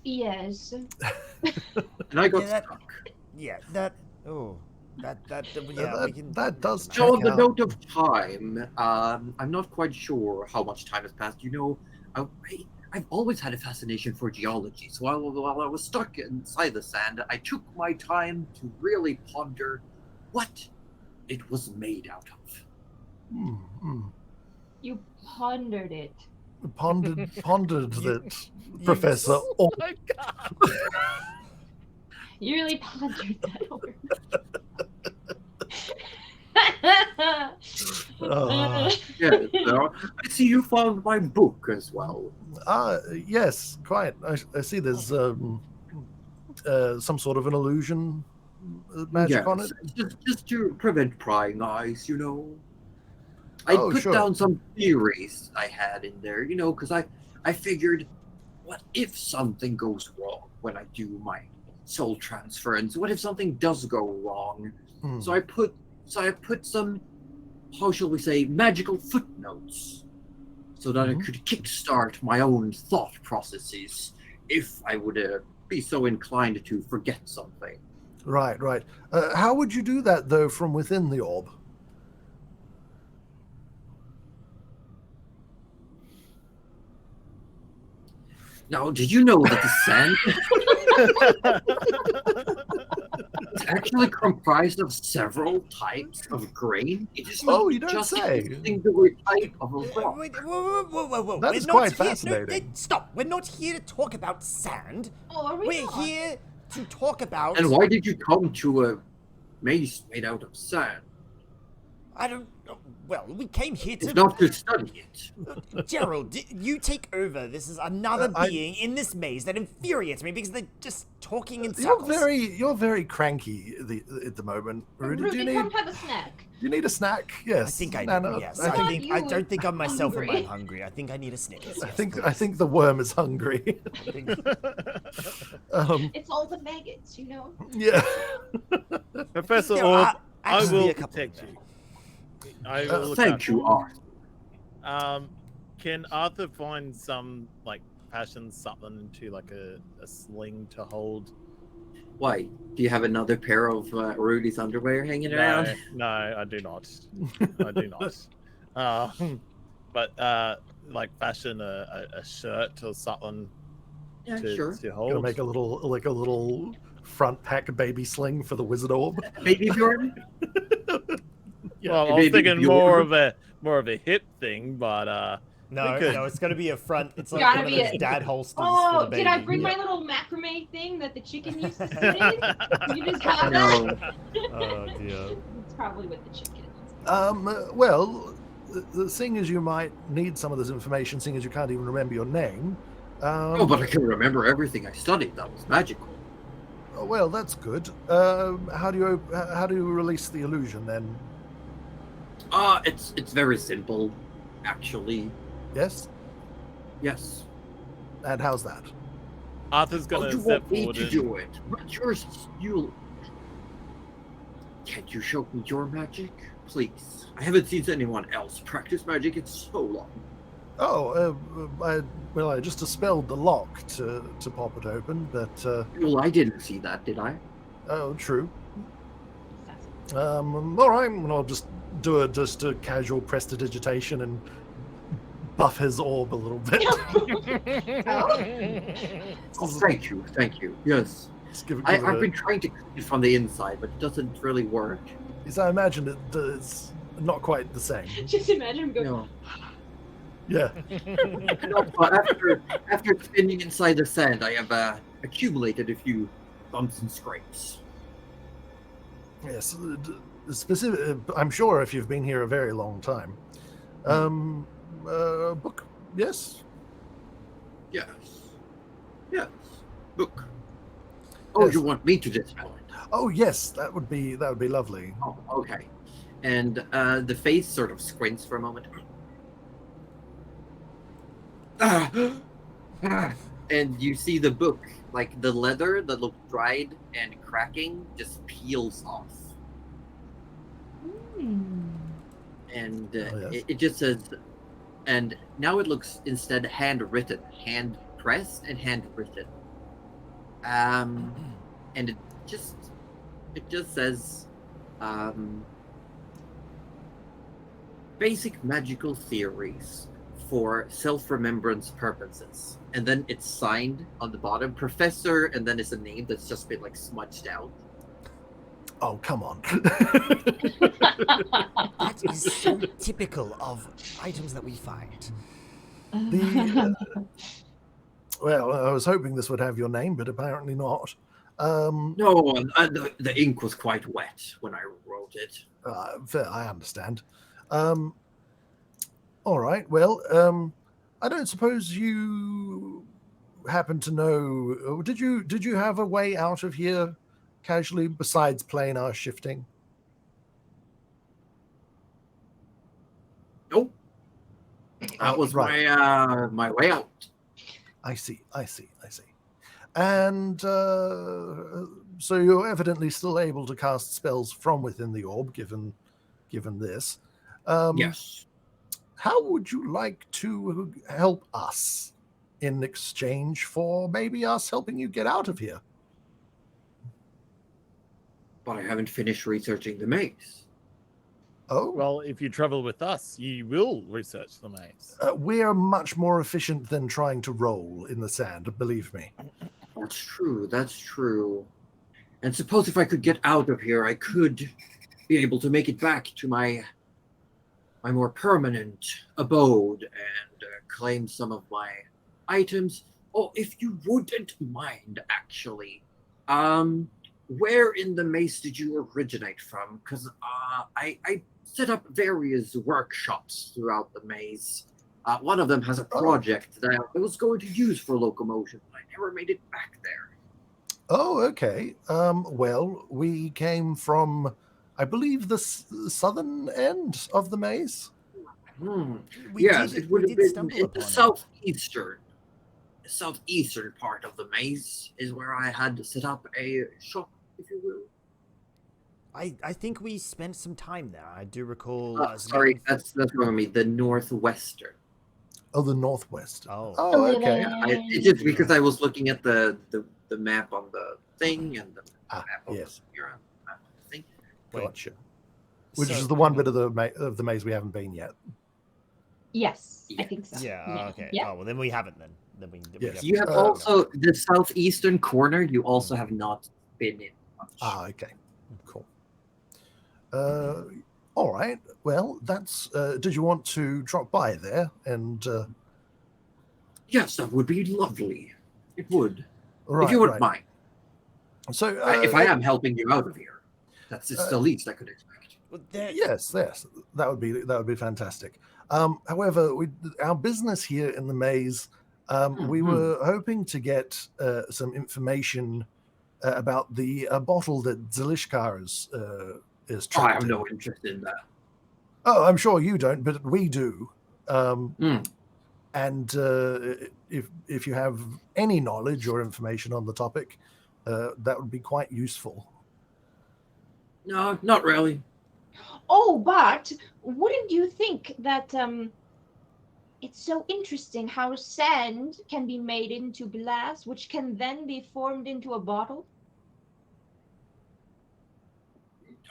Yes.
And I got
Yeah, that-
stuck.
Yeah, that. Oh, that. Yeah,
that-
we can.
that does
check
check
So on the
out.
note of time, I'm not quite sure how much time has passed. You know, I've always had a fascination for geology, so while I was stuck inside the sand, I took my time to really ponder what it was made out of.
You pondered it.
Pondered that,
you-
Professor Orb.
My God.
You really pondered that word.
Yeah, so I see you found my book as well.
Yes, quite. I see there's some sort of an illusion magic on it.
Just to prevent prying eyes, you know. I
Oh,
put
sure.
down some theories I had in there, you know, because I figured, what if something goes wrong when I do my soul transference? What if something does go wrong?
Hmm.
So I put some, how shall we say, magical footnotes so that I could kickstart my own thought processes if I would be so inclined to forget something.
Right, right. How would you do that, though, from within the orb?
Now, did you know that the sand is actually comprised of several types of grain? It is not
You don't
just
say.
a singular type of a rock.
Wait, whoa.
That
We're
is
not
quite
here-
fascinating.
Stop. We're not here to talk about sand.
Oh, are we
We're
not?
here to talk about...
And why did you come to a maze made out of sand?
I don't... Well, we came here
It's
to...
not to study it.
Gerald, you take over. This is another being in this maze that infuriates me because they're just talking in circles.
You're very cranky at the moment, Rudy.
Rudy, come have a snack.
Do you need a snack? Yes.
I think I
Nana,
do, yes.
I think,
I don't think I'm myself when I'm
hungry.
hungry. I think I need a Snickers.
I
Yes,
think
please.
the worm is hungry.
It's all the maggots, you know?
Yeah.
Professor
There
Orb,
are
I
actually
will
a couple
protect
of
you.
them.
I will look
Thank
after
you, Arthur.
Can Arthur find some like fashion something into like a sling to hold?
Why? Do you have another pair of Rudy's underwear hanging around?
No, I do not. I do not. But like fashion a shirt or something
Yeah,
to,
sure.
to
Gonna
hold.
make a little front pack baby sling for the wizard orb.
Baby Bjorn?
Well, I was
Maybe
thinking
Bjorn.
more of a hip thing, but
No,
we could-
no, it's going to be a front. It's like
Gotta
one of
be
those
a-
dad holsters for
Oh,
the baby.
did I bring my
Yeah.
little macrame thing that the chicken used to sit in? You just have that?
No.
Oh, dear.
It's probably with the chicken.
Well, seeing as you might need some of this information, seeing as you can't even remember your name.
Oh, but I can remember everything I studied. That was magical.
Well, that's good. How do you release the illusion then?
It's very simple, actually.
Yes.
Yes.
And how's that?
Arthur's
Oh,
gonna
you
step
want me
forward
to
and
do it, but you'll. Can't you show me your magic, please? I haven't seen anyone else practice magic in so long.
Oh, I just dispelled the lock to pop it open, but
Well, I didn't see that, did I?
oh, true. All right, and I'll just do just a casual prestidigitation and buff his orb a little bit.
Oh, thank you. Yes,
Just give
I've
it
been trying to clean it from the inside, but it doesn't really work.
Yes, I imagine it's not quite the same.
Just imagine him go,
No.
Yeah.
No, but after spinning inside the sand, I have accumulated a few bumps and scrapes.
Yes. Specific. I'm sure if you've been here a very long time. Book. Yes.
Yes. Book. Oh,
Yes.
you want me to dispel it?
Oh yes, that would be lovely.
Oh, okay. And the face sort of squints for a moment. And you see the book, like the leather that looked dried and cracking, just peels off. And
yes.
it just says, and now it looks instead handwritten, hand pressed and handwritten. And it just says, basic magical theories for self-remembrance purposes. And then it's signed on the bottom, Professor, and then it's a name that's just been like smudged out.
Oh come on.
That is so typical of items that we find.
Well, I was hoping this would have your name, but apparently not.
No, the ink was quite wet when I wrote it.
Fair, I understand. All right. Well, I don't suppose you happen to know. Did you have a way out of here casually besides planar shifting?
Nope. That was
right.
my way out.
I see. And so you're evidently still able to cast spells from within the orb, given this.
Yes.
how would you like to help us in exchange for maybe us helping you get out of here?
But I haven't finished researching the maze.
Oh,
Well, if you travel with us, you will research the maze.
we're much more efficient than trying to roll in the sand, believe me.
That's true. That's true. And suppose if I could get out of here, I could be able to make it back to my more permanent abode and claim some of my items. Oh, if you wouldn't mind, actually, where in the maze did you originate from? Because I set up various workshops throughout the maze. One of them has a project that I was going to use for locomotion, but I never made it back there.
Oh, okay. Well, we came from, I believe, the southern end of the maze.
Yes, it would have been
stumble
in the
upon it.
southeastern part of the maze is where I had to set up a shop, if you will.
I think we spent some time there. I do recall.
Sorry, that's wrong with me. The northwestern.
Oh, the northwest.
Oh.
Oh, okay.
Yeah, it's just because I was looking at the map on the thing and the map on
yes.
the thing.
Gotcha. Which
So-
is the one bit of the maze we haven't been yet.
Yes, I
Yeah.
think so.
Yeah. Okay.
Yeah.
Oh well, then we haven't. Then we
Yes.
definitely
You have
haven't.
also the southeastern corner. You also have not been in much.
Okay. Cool. All right. Well, that's. Did you want to drop by there and?
Yes, that would be lovely. It would,
Right,
if you wouldn't
right.
mind.
So,
If I am helping you out of here, that's just the least I could expect.
Well, there-
yes, that would be fantastic. However, our business here in the maze, we were hoping to get some information about the bottle that Zelishkar is
I
trapped
have
in.
no interest in that.
Oh, I'm sure you don't, but we do.
Mm.
And if you have any knowledge or information on the topic, that would be quite useful.
No, not really.
Oh, but wouldn't you think that it's so interesting how sand can be made into glass, which can then be formed into a bottle?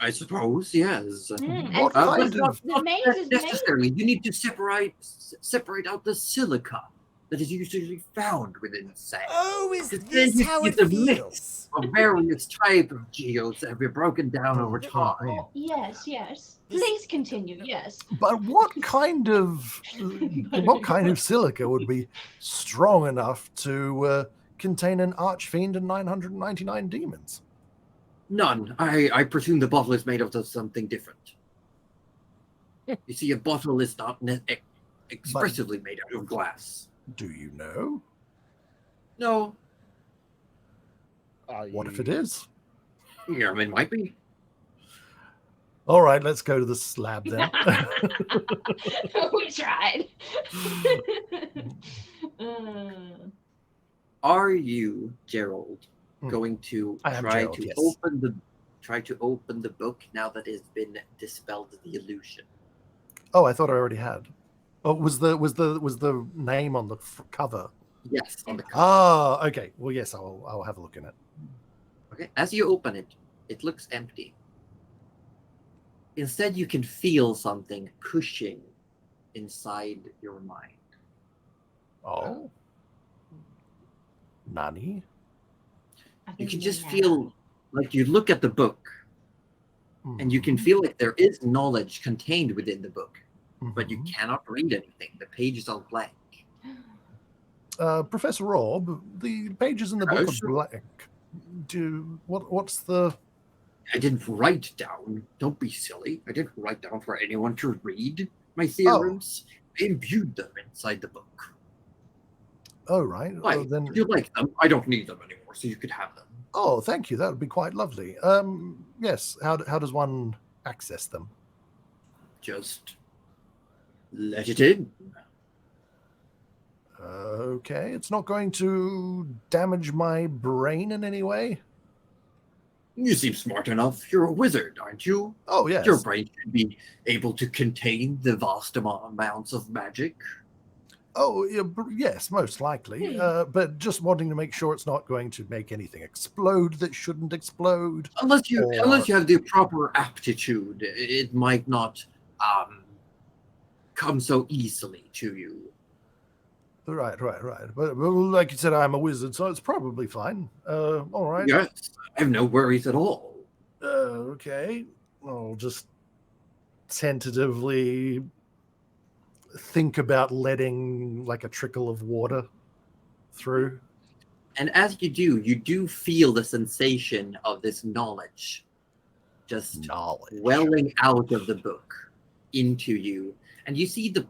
I suppose, yes.
And
What
so
kind
the
of-
the maze is made.
Necessarily, you need to separate out the silica that is usually found within sand.
Oh, is
Then
this
you
how
get
it
the
feels?
mix of various types of geodes that have been broken down over time.
Oh, yes, yes. Please continue. Yes.
But what kind of silica would be strong enough to contain an archfiend and 999 demons?
None. I presume the bottle is made out of something different. You see, a bottle is not expressively made out of glass.
Do you know?
No.
What if it is?
Yeah, it might be.
All right, let's go to the slab then.
We tried.
Are you, Gerald,
Hmm.
going to
I am
try
Gerald,
to
yes.
open the book now that it's been dispelled the illusion?
Oh, I thought I already had. Oh, was the name on the cover?
Yes, on the cover.
Ah, okay. Well, yes, I'll have a look in it.
Okay. As you open it, it looks empty. Instead, you can feel something pushing inside your mind.
Oh, Nani?
You can just feel like you look at the book and you can
Mhm.
feel like there is knowledge contained within the book, but you
Mhm.
cannot read anything. The pages are blank.
Professor Rob, the pages in the book
Sure.
are blank. What's the?
I didn't write down. Don't be silly. I didn't write down for anyone to read my theorems. I imbued them inside the book.
Oh, right.
Why?
Oh, then.
If you like them, I don't need them anymore, so you could have them.
Oh, thank you. That would be quite lovely. Yes. How does one access them?
Just let it in.
Okay, it's not going to damage my brain in any way.
You seem smart enough. You're a wizard, aren't you?
Oh, yes.
Your brain should be able to contain the vast amounts of magic.
Oh, yeah, yes, most likely. But just wanting to make sure it's not going to make anything explode that shouldn't explode.
Unless you
Or-
have the proper aptitude, it might not come so easily to you.
Right. But well, like you said, I'm a wizard, so it's probably fine. All right.
Yes, I have no worries at all.
Okay. I'll just tentatively think about letting like a trickle of water through.
And as you do feel the sensation of this knowledge just
Knowledge.
welling out of the book into you. And you see the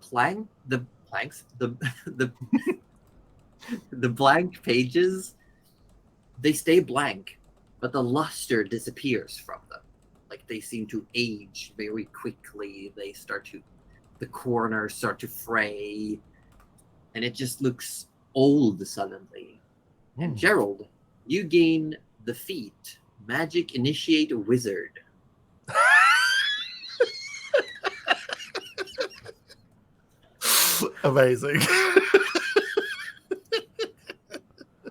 the blank pages, they stay blank, but the luster disappears from them. Like they seem to age very quickly. The corners start to fray, and it just looks old suddenly. And Gerald, you gain the feat Magic Initiate Wizard.
Amazing.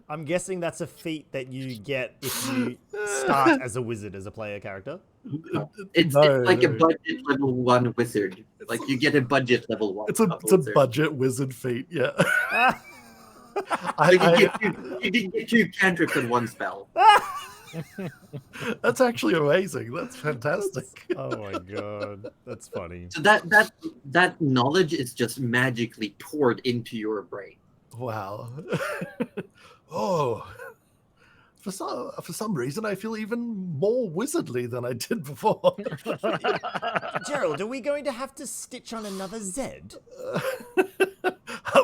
I'm guessing that's a feat that you get if you start as a wizard as a player character.
It's like a budget level 1 wizard. Like you get a budget level 1.
It's a budget wizard feat, yeah.
You didn't get 2 cantrips in 1 spell.
That's actually amazing. That's fantastic.
Oh my god, that's funny.
So that knowledge is just magically poured into your brain.
Wow. Oh, for some reason, I feel even more wizardly than I did before.
Gerald, are we going to have to stitch on another Z?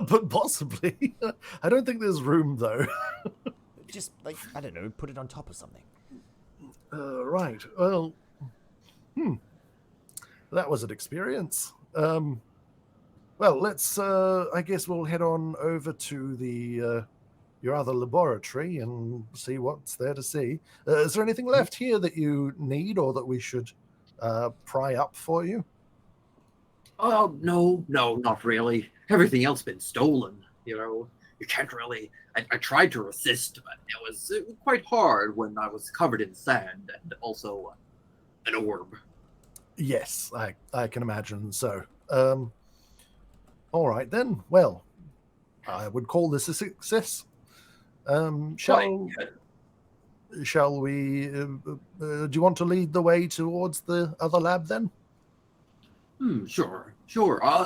But possibly. I don't think there's room, though.
Just, like, I don't know, put it on top of something.
Right. Well, that was an experience. Well, let's, I guess we'll head on over to the your other laboratory and see what's there to see. Is there anything left here that you need or that we should pry up for you?
Oh, no, not really. Everything else been stolen, you know. You can't really... I tried to resist, but it was quite hard when I was covered in sand and also an orb.
Yes, I can imagine so. All right, then. Well, I would call this a success. Shall we... do you want to lead the way towards the other lab, then?
Sure.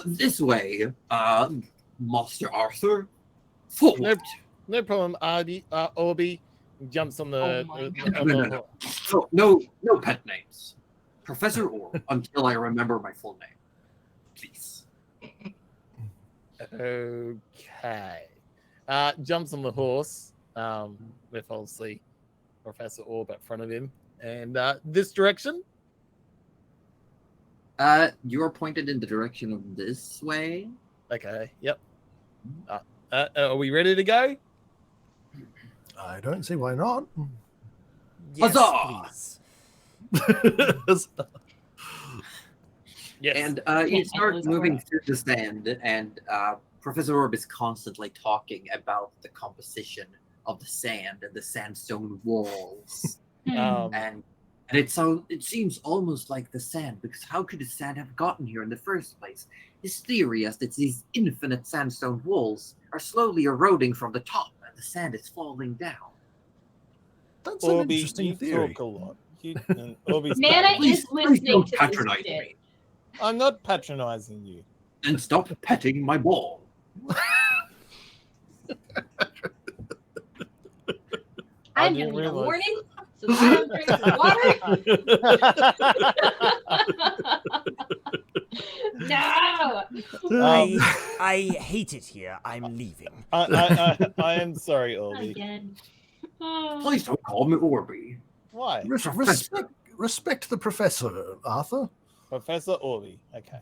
This way, Master Arthur. Forward.
No problem, Orby jumps on the...
No pet names. Professor Orb, until I remember my full name. Please.
Okay. Jumps on the horse with obviously Professor Orb at front of him. And this direction?
You're pointed in the direction of this way.
Okay, yep. Are we ready to go?
I don't see why not.
Yes,
Huzzah!
please.
Yes.
And you start moving through the sand, and Professor Orb is constantly talking about the composition of the sand and the sandstone walls. And it seems almost like the sand, because how could the sand have gotten here in the first place? His theory is that these infinite sandstone walls are slowly eroding from the top, and the sand is falling down.
That's an interesting theory.
Talk a lot.
Nana is listening
don't
to this
patronize
shit.
me.
I'm not patronizing you.
And stop petting my ball.
I'm
didn't
giving you a
realize.
warning, so don't drink the water. No.
I hate it here. I'm leaving.
I am sorry, Orby.
Again.
Please don't call me Orby.
Why?
Respect the professor, Arthur.
Professor Orby. Okay.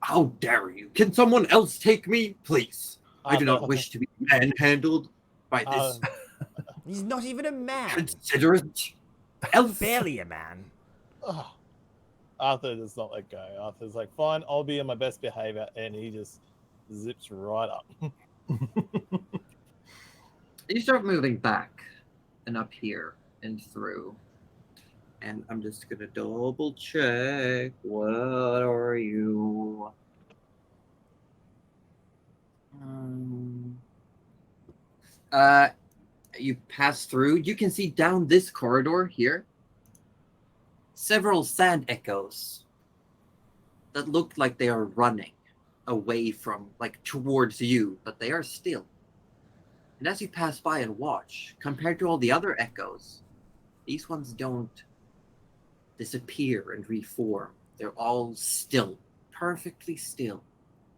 How dare you? Can someone else take me, please? I do not wish to be manhandled by this
He's not even a man.
considerate Elf.
Barely a man.
Oh, Arthur does not let go. Arthur's like, fine, I'll be in my best behavior, and he just zips right up.
You start moving back and up here and through. And I'm just gonna double check. What are you? You pass through. You can see down this corridor here several sand echoes that look like they are running away from, like, towards you, but they are still. And as you pass by and watch, compared to all the other echoes, these ones don't disappear and reform. They're all still, perfectly still,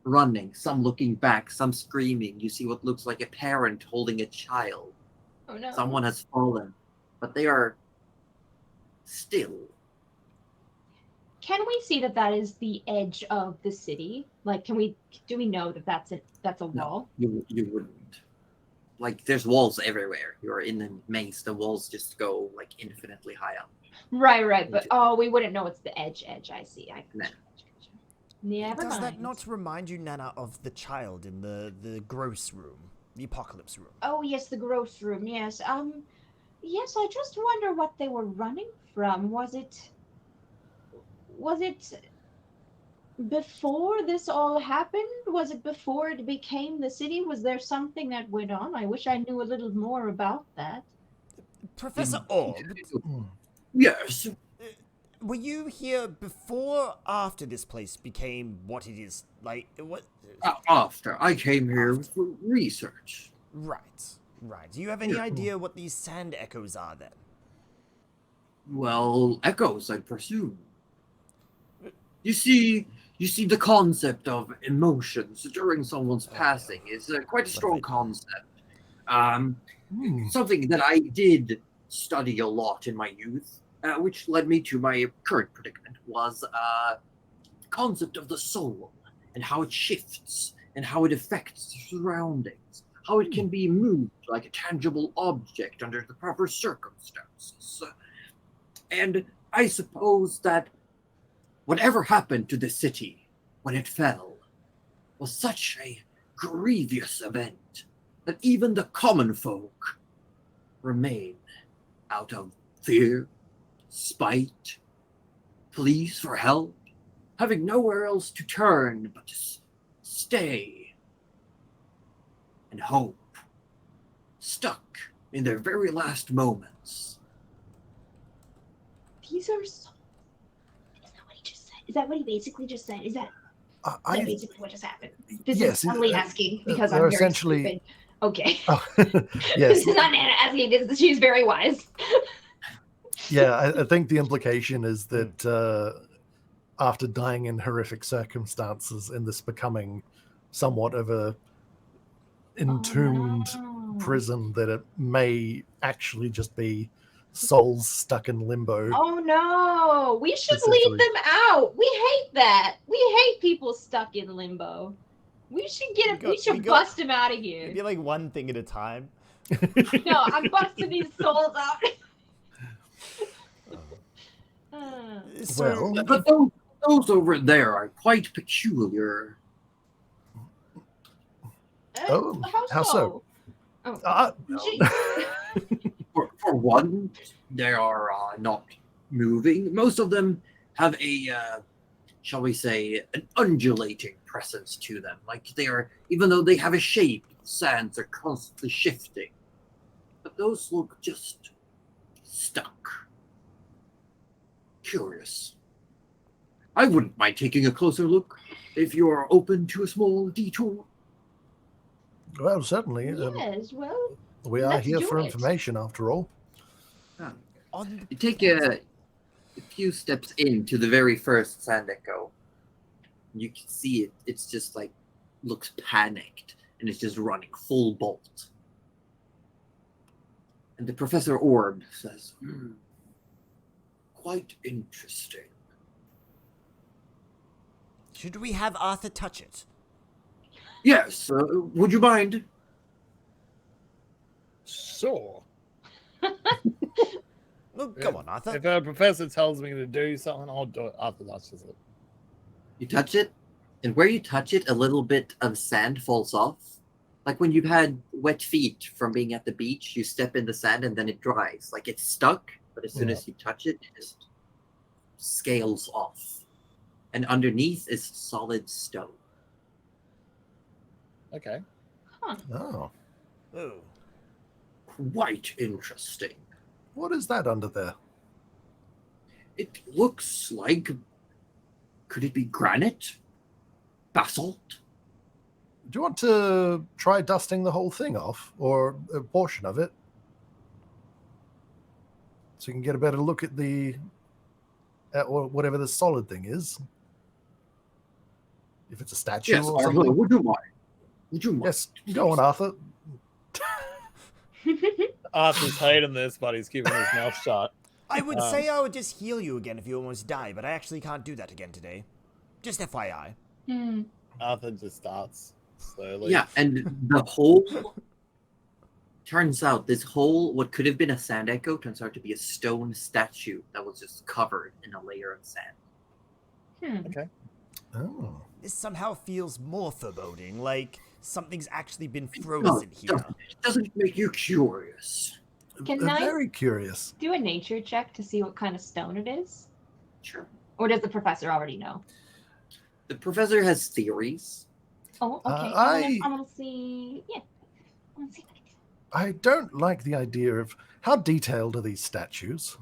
running, some looking back, some screaming. You see what looks like a parent holding a child.
Oh no.
Someone has fallen, but they are still.
Can we see that that is the edge of the city? Like, do we know that that's a wall?
No, you wouldn't. Like, there's walls everywhere. You're in the maze. The walls just go, like, infinitely high up.
Right. But we wouldn't know it's the edge. I see.
No.
Never
Does
mind.
that not remind you, Nana, of the child in the gross room, the apocalypse room?
Oh yes, the gross room. Yes. Yes. I just wonder what they were running from. Was it before this all happened? Was it before it became the city? Was there something that went on? I wish I knew a little more about that.
Professor Orb,
Yes.
were you here before or after this place became what it is? Like, what?
After I came here for research.
Right. Do you have any idea what these sand echoes are then?
Well, echoes, I presume. You see the concept of emotions during someone's passing is quite a strong concept. Something that I did study a lot in my youth, which led me to my current predicament, was the concept of the soul and how it shifts and how it affects the surroundings, how it can be moved like a tangible object under the proper circumstances. And I suppose that whatever happened to the city when it fell was such a grievous event that even the common folk remain out of fear, spite, pleas for help, having nowhere else to turn but to stay and hope, stuck in their very last moments.
These are so. Is that what he just said? Is that what he basically just said? Is that basically what just happened? This
yes,
is only asking because
they're
I'm very
essentially-
stupid. Okay.
Oh,
This
yes.
is not Nana asking. She's very wise.
Yeah, I think the implication is that after dying in horrific circumstances and this becoming somewhat of a entombed prison, that it may actually just be souls stuck in limbo.
Oh no! We should
Essentially.
lead them out. We hate that. We hate people stuck in limbo. We should we should bust them out of here.
Maybe like one thing at a time.
No, I'm busting these souls out.
So,
Well,
But those over there are quite peculiar.
Oh, how so?
Oh,
No.
For one, they are not moving. Most of them have a, shall we say, an undulating presence to them. Like they are, even though they have a shape, the sands are constantly shifting. But those look just stuck. Curious. I wouldn't mind taking a closer look if you're open to a small detour.
Well, certainly.
yes, well,
We are
let's
here
do
for
it.
information, after all.
on
You take a few steps into the very first sand echo. You can see it. It's just like looks panicked and it's just running full bolt. And the Professor Orb says, quite interesting.
should we have Arthur touch it?
Yes, would you mind?
Sure.
Well, Well, come on, Arthur.
If a professor tells me to do something, I'll do it. Arthur touches it.
You touch it, and where you touch it, a little bit of sand falls off. Like when you've had wet feet from being at the beach, you step in the sand and then it dries. Like it's stuck, but as soon as you touch it, it just scales off. And underneath is solid stone.
Okay.
Huh.
Oh,
Oh.
Quite interesting.
what is that under there?
It looks like... Could it be granite? Basalt?
Do you want to try dusting the whole thing off, or a portion of it, so you can get a better look at or whatever the solid thing is? If it's a statue
Yes,
or
Arthur,
something.
would you mind? Would you mind?
Yes, go on, Arthur.
Arthur's hating this, but he's keeping his mouth shut.
I would say I would just heal you again if you almost die, but I actually can't do that again today. Just FYI.
Hmm.
Arthur just starts slowly.
Yeah, and the hole... Turns out this hole, what could have been a sand echo, turns out to be a stone statue that was just covered in a layer of sand.
Hmm.
Okay.
Oh.
This somehow feels more foreboding, like something's actually been
No,
frozen here.
it doesn't make you curious.
Can I
Very curious.
do a nature check to see what kind of stone it is?
Sure.
Or does the professor already know?
The professor has theories.
Oh, okay.
I
I'm gonna see. Yeah. I'm gonna see.
I don't like the idea of how detailed are these statues.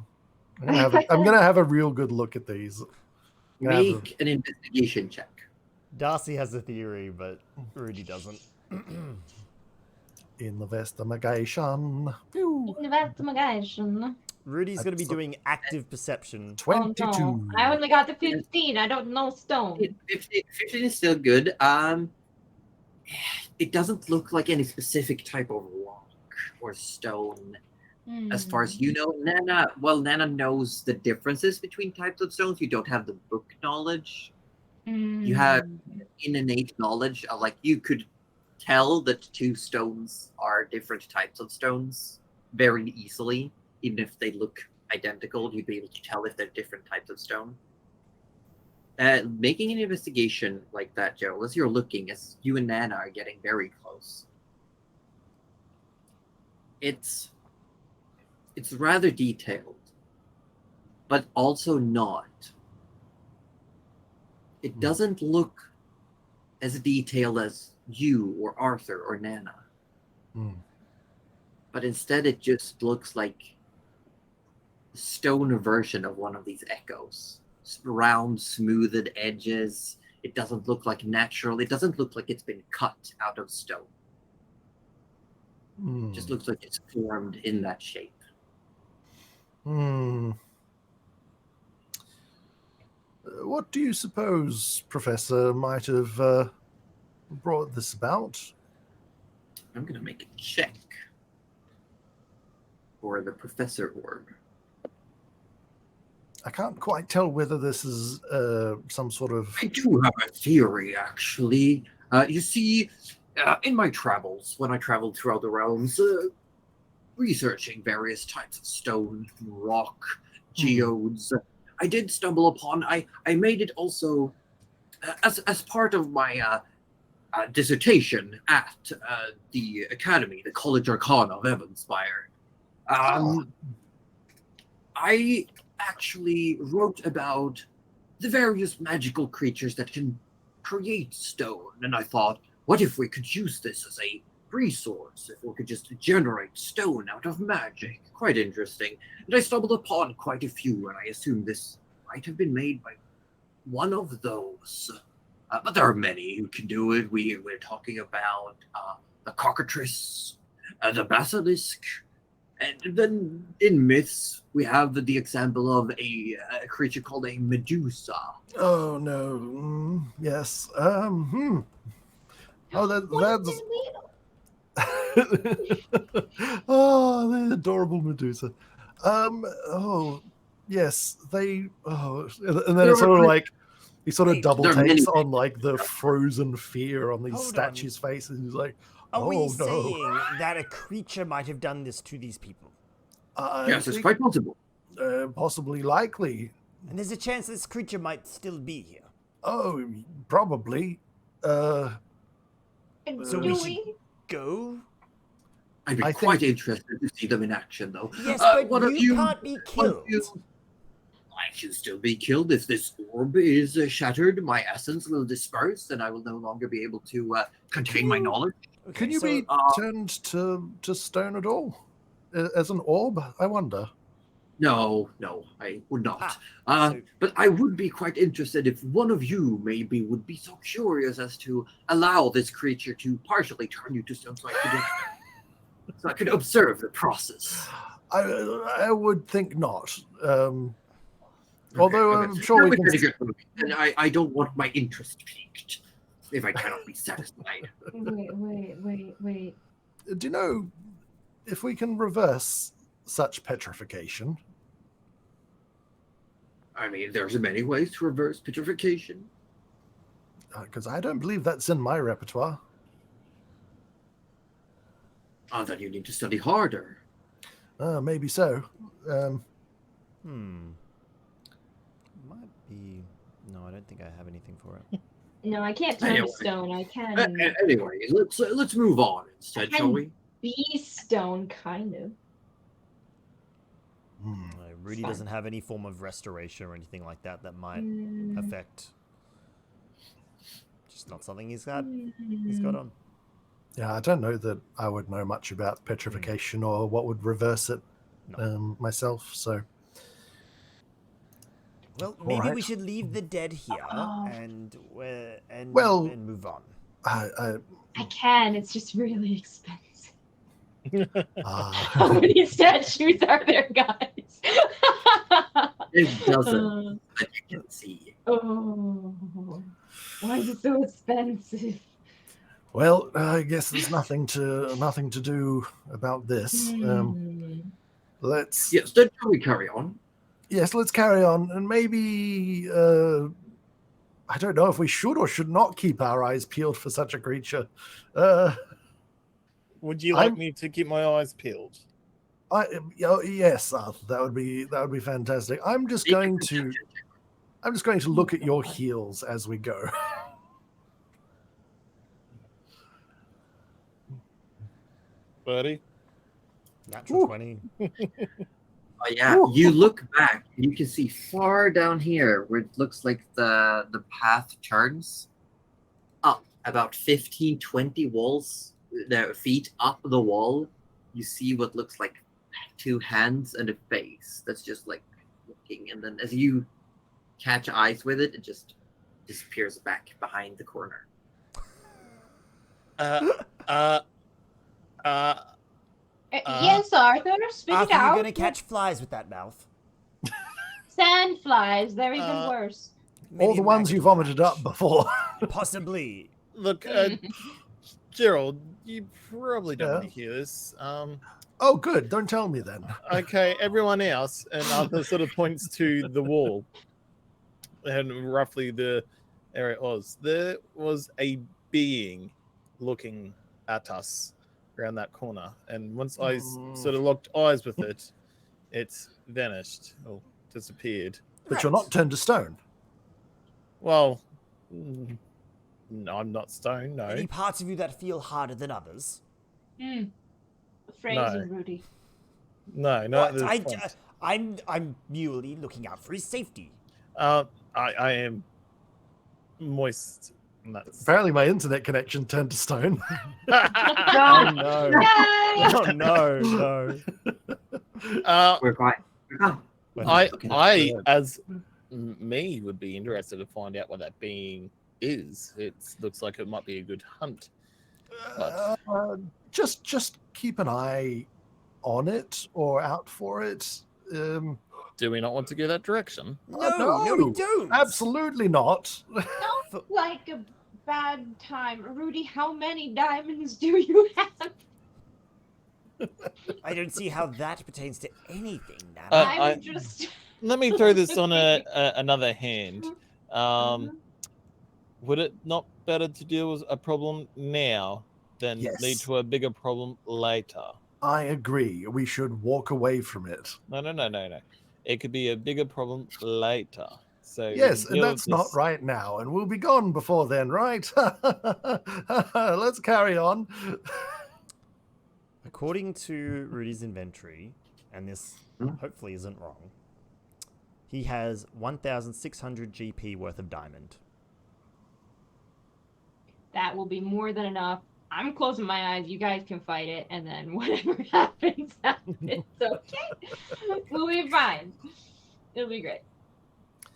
I'm gonna have a real good look at these. I'm gonna have a-
Make an investigation check.
Darcy has a theory, but Rudy doesn't.
investigation. Pew.
Investigation.
Rudy's going to be
That's
doing active perception.
22.
Oh, no. I only got the 15. I don't know stone.
15 is still good. It doesn't look like any specific type of rock or stone. As far as you know, Nana knows the differences between types of stones. You don't have the book knowledge. You have innate knowledge of, like, you could tell that two stones are different types of stones very easily. Even if they look identical, you'd be able to tell if they're different types of stone. Making an investigation like that, Joe, as you're looking, as you and Nana are getting very close, it's rather detailed, but also not. It doesn't look as detailed as you or Arthur or Nana. But instead it just looks like a stone version of one of these echoes. Round, smoothed edges. It doesn't look like natural. It doesn't look like it's been cut out of stone. It just looks like it's formed in that shape.
What do you suppose, Professor, might have brought this about?
I'm going to make a check for the Professor Orb.
I can't quite tell whether this is some sort of...
I do have a theory, actually. You see, in my travels, when I traveled throughout the realms, researching various types of stone, rock, geodes, I did stumble upon... I made it also as part of my dissertation at the Academy, the College Arcana of Evanspire. I actually wrote about the various magical creatures that can create stone, and I thought, what if we could use this as a resource, if we could just generate stone out of magic? Quite interesting. And I stumbled upon quite a few, and I assumed this might have been made by one of those. But there are many who can do it. We're talking about the cockatrice, the basilisk, and then in myths, we have the example of a creature called a Medusa.
Oh, no. Yes. Oh, that's... oh, the adorable Medusa. Oh, yes. They... Oh, and then it's sort of like... He sort of double takes on, like, the frozen fear on these statues' faces. He's like,
Are we
no.
saying that a creature might have done this to these people?
Yes, it's quite possible.
possibly likely.
And there's a chance this creature might still be here.
Oh, probably.
And
So
do
we
we?
should go?
I'd be
I
quite
think-
interested to see them in action, though.
Yes,
one
but
of
you can't be
one of
killed.
you- I can still be killed if this orb is shattered. My essence will disperse, and I will no longer be able to contain my knowledge.
Okay,
Can you
so-
be turned to stone at all? As an orb, I wonder.
No, I would not.
so-
But I would be quite interested if one of you maybe would be so curious as to allow this creature to partially turn you to stone, so I could observe the process.
I would think not. Although
Okay.
I'm sure we
That
can.
would be good for me, and I don't want my interest piqued if I cannot be satisfied.
Wait.
Do you know if we can reverse such petrification?
I mean, there's many ways to reverse petrification.
Because I don't believe that's in my repertoire.
Then you need to study harder.
Maybe so.
Might be. No, I don't think I have anything for it.
No, I can't turn
Anyway.
to stone. I can
Anyway, let's move on instead, shall we?
be stone, kind of.
Rudy
Fine.
doesn't have any form of restoration or anything like that that might
Mm,
affect. Just not something he's got on.
Yeah, I don't know that I would know much about petrification or what would reverse it
No.
myself. So
Well,
All
maybe we
right.
should leave the dead here
Oh.
and
Well-
and move on.
I
I can. It's just really expensive. How
uh,
many statues are there, guys?
It doesn't that you can see.
Oh, why is it so expensive?
well, I guess there's nothing to do about this. Let's
Yes, then shall we carry on?
yes, let's carry on, and maybe I don't know if we should or should not keep our eyes peeled for such a creature.
Would you like
I'm-
me to keep my eyes peeled?
Yes, Arthur, that would be fantastic. I'm just going to look at your heels as we go.
Buddy?
Natural
Ooh.
20.
Yeah,
Ooh.
you look back and you can see far down here where it looks like the path turns up about 15, 20 walls, feet up the wall. You see what looks like two hands and a face that's just like looking, and then as you catch eyes with it, it just disappears back behind the corner.
Yes, Arthur, spit
Arthur,
it out.
you're gonna catch flies with that mouth.
Sandflies. They're even worse.
All
Maybe
the
a
ones you
maggot
vomited
catch.
up before.
Possibly.
Look, Gerald, you probably don't
Yeah.
want to hear this.
Oh, good. Don't tell me then.
Okay, everyone else, and Arthur sort of points to the wall and roughly the area it was. There was a being looking at us around that corner, and once I sort of locked eyes with it, it's vanished or disappeared.
But you're not turned to stone.
Well, no, I'm not stone. No,
Any parts of you that feel harder than others?
Phrasing, Rudy.
no, no.
What? I'm merely looking out for his safety.
I am moist. And that's...
Apparently, my internet connection turned to stone.
Oh no!
Yay!
Oh no!
We're fine.
I as me would be interested to find out what that being is. It looks like it might be a good hunt. But
Just keep an eye on it or out for it.
do we not want to go that direction?
No, we don't.
Absolutely not.
Sounds like a bad time. Rudy, how many diamonds do you have?
I don't see how that pertains to anything, Nana.
I'm just.
Let me throw this on another hand. Would it not better to deal with a problem now than
Yes.
lead to a bigger problem later?
I agree. We should walk away from it.
No. it could be a bigger problem later. So we
Yes,
can
and
deal
that's
with
not
this.
right now, and we'll be gone before then, right? Let's carry on.
According to Rudy's inventory, and this hopefully isn't wrong, he has 1,600 GP worth of diamond.
That will be more than enough. I'm closing my eyes. You guys can fight it, and then whatever happens, happens. Okay, we'll be fine. It'll be great.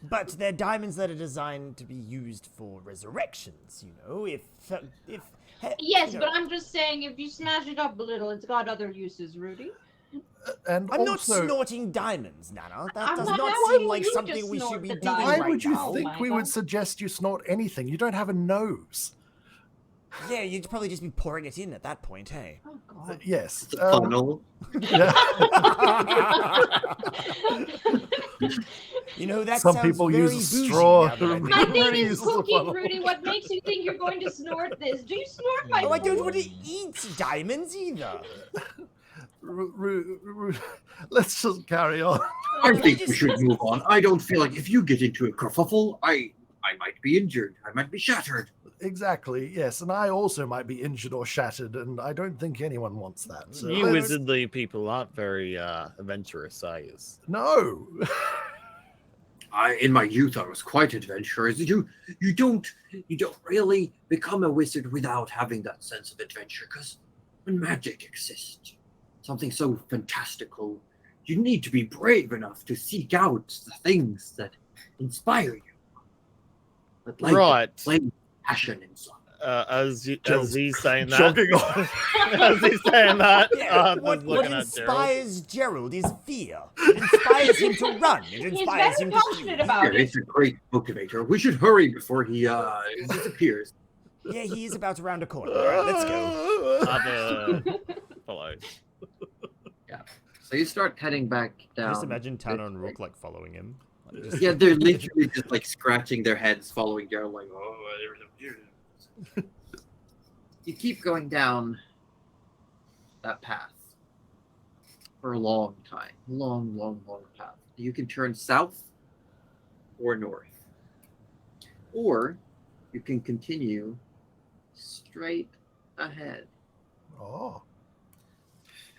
But they're diamonds that are designed to be used for resurrections. You know, if
Yes,
you
but
know,
I'm just saying, if you smash it up a little, it's got other uses, Rudy.
And
I'm not
also,
snorting diamonds, Nana. That
I'm
does
not
not
asking
seem like
you to
something we should
snort
be
the
doing
diamonds.
why
right
would you
now.
think we would suggest you snort anything? You don't have a nose.
Yeah, you'd probably just be pouring it in at that point, hey?
Oh, God.
Yes.
It's a funnel.
Yeah.
You know, that
Some
sounds
people
very
use a
bougie
straw.
now that I think
My
about
thing
it.
is
Uses the
cooking,
funnel.
Rudy. What makes you think you're going to snort this? Do you snort my
Oh, I don't
food?
want to eat diamonds either.
Let's just carry on.
I think we should move on. I don't feel like if you get into a kerfuffle, I might be injured. I might be shattered.
Exactly, yes. And I also might be injured or shattered, and I don't think anyone wants that. So
You
let's-
wizardly people aren't very adventurous, are you?
No.
In my youth, I was quite adventurous. You don't really become a wizard without having that sense of adventure. Because when magic exists, something so fantastical, you need to be brave enough to seek out the things that inspire you. That light
Right.
flame passion inside.
As
Joel's
he's saying that,
jogging on.
as he's saying that,
Yeah, what
Arthur's looking at Gerald.
inspires Gerald is fear. It inspires him to run. It
He's
inspires
very
him to
passionate
flee.
about it.
It's a great motivator. We should hurry before he disappears.
Yeah, he is about to round a corner. All right, let's go.
Arthur follows.
So you start heading back down.
Just imagine Tanner and Rook like following him. Like, just-
Yeah, they're literally just like scratching their heads, following Gerald, like, oh, you keep going down that path for a long time. Long path. You can turn south or north. Or you can continue straight ahead.
Oh.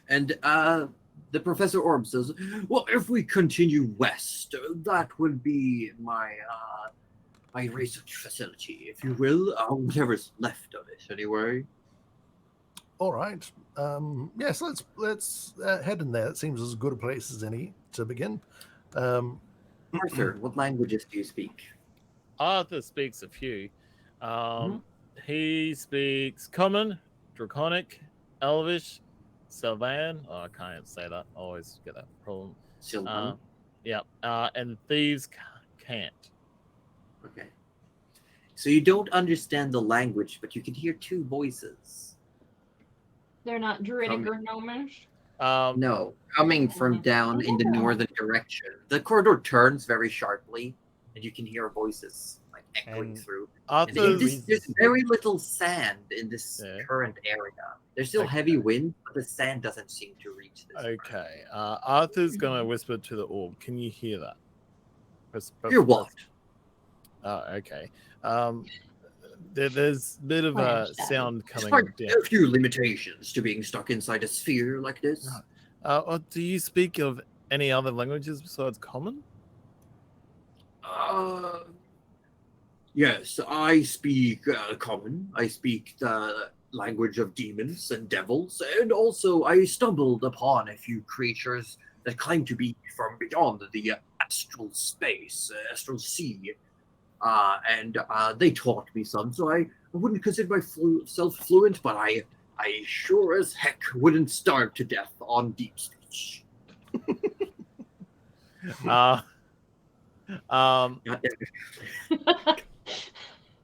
And the Professor Orb says, well, if we continue west, that will be my research facility, if you will, whatever's left of it, anyway.
All right. Yes, let's head in there. It seems as good a place as any to begin.
Arthur, what languages do you speak?
Arthur speaks a few. He speaks Common, Draconic, Elvish, Sylvan. Oh, I can't even say that. I always get that problem.
Sylvan.
Yeah. And Thieves can't.
Okay. So you don't understand the language, but you can hear two voices.
They're not druidic or gnomish.
No, coming from down in the northern direction. The corridor turns very sharply, and you can hear voices like echoing
And
through.
Arthur's
There's very little sand in this current area. There's still heavy wind, but the sand doesn't seem to reach this.
okay. Arthur's gonna whisper to the orb. Can you hear that?
You're what?
Oh, okay. There's a bit of a sound
There's
coming
quite
down.
a few limitations to being stuck inside a sphere like this.
Do you speak of any other languages besides Common?
Yes, I speak Common. I speak the language of demons and devils, and also I stumbled upon a few creatures that claim to be from beyond the astral space, astral sea. And they taught me some, so I wouldn't consider myself fluent, but I sure as heck wouldn't starve to death on deep speech.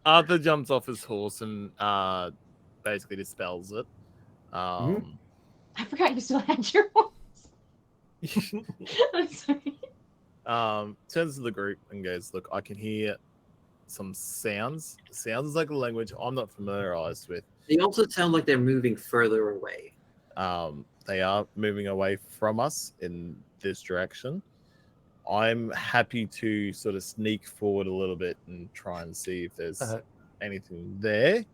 Arthur jumps off his horse and basically dispels it.
I forgot you still had your horse. I'm sorry.
Turns to the group and goes, look, I can hear some sounds. Sounds like a language I'm not familiarized with.
They also sound like they're moving further away.
They are moving away from us in this direction. I'm happy to sort of sneak forward a little bit and try and see if there's anything there,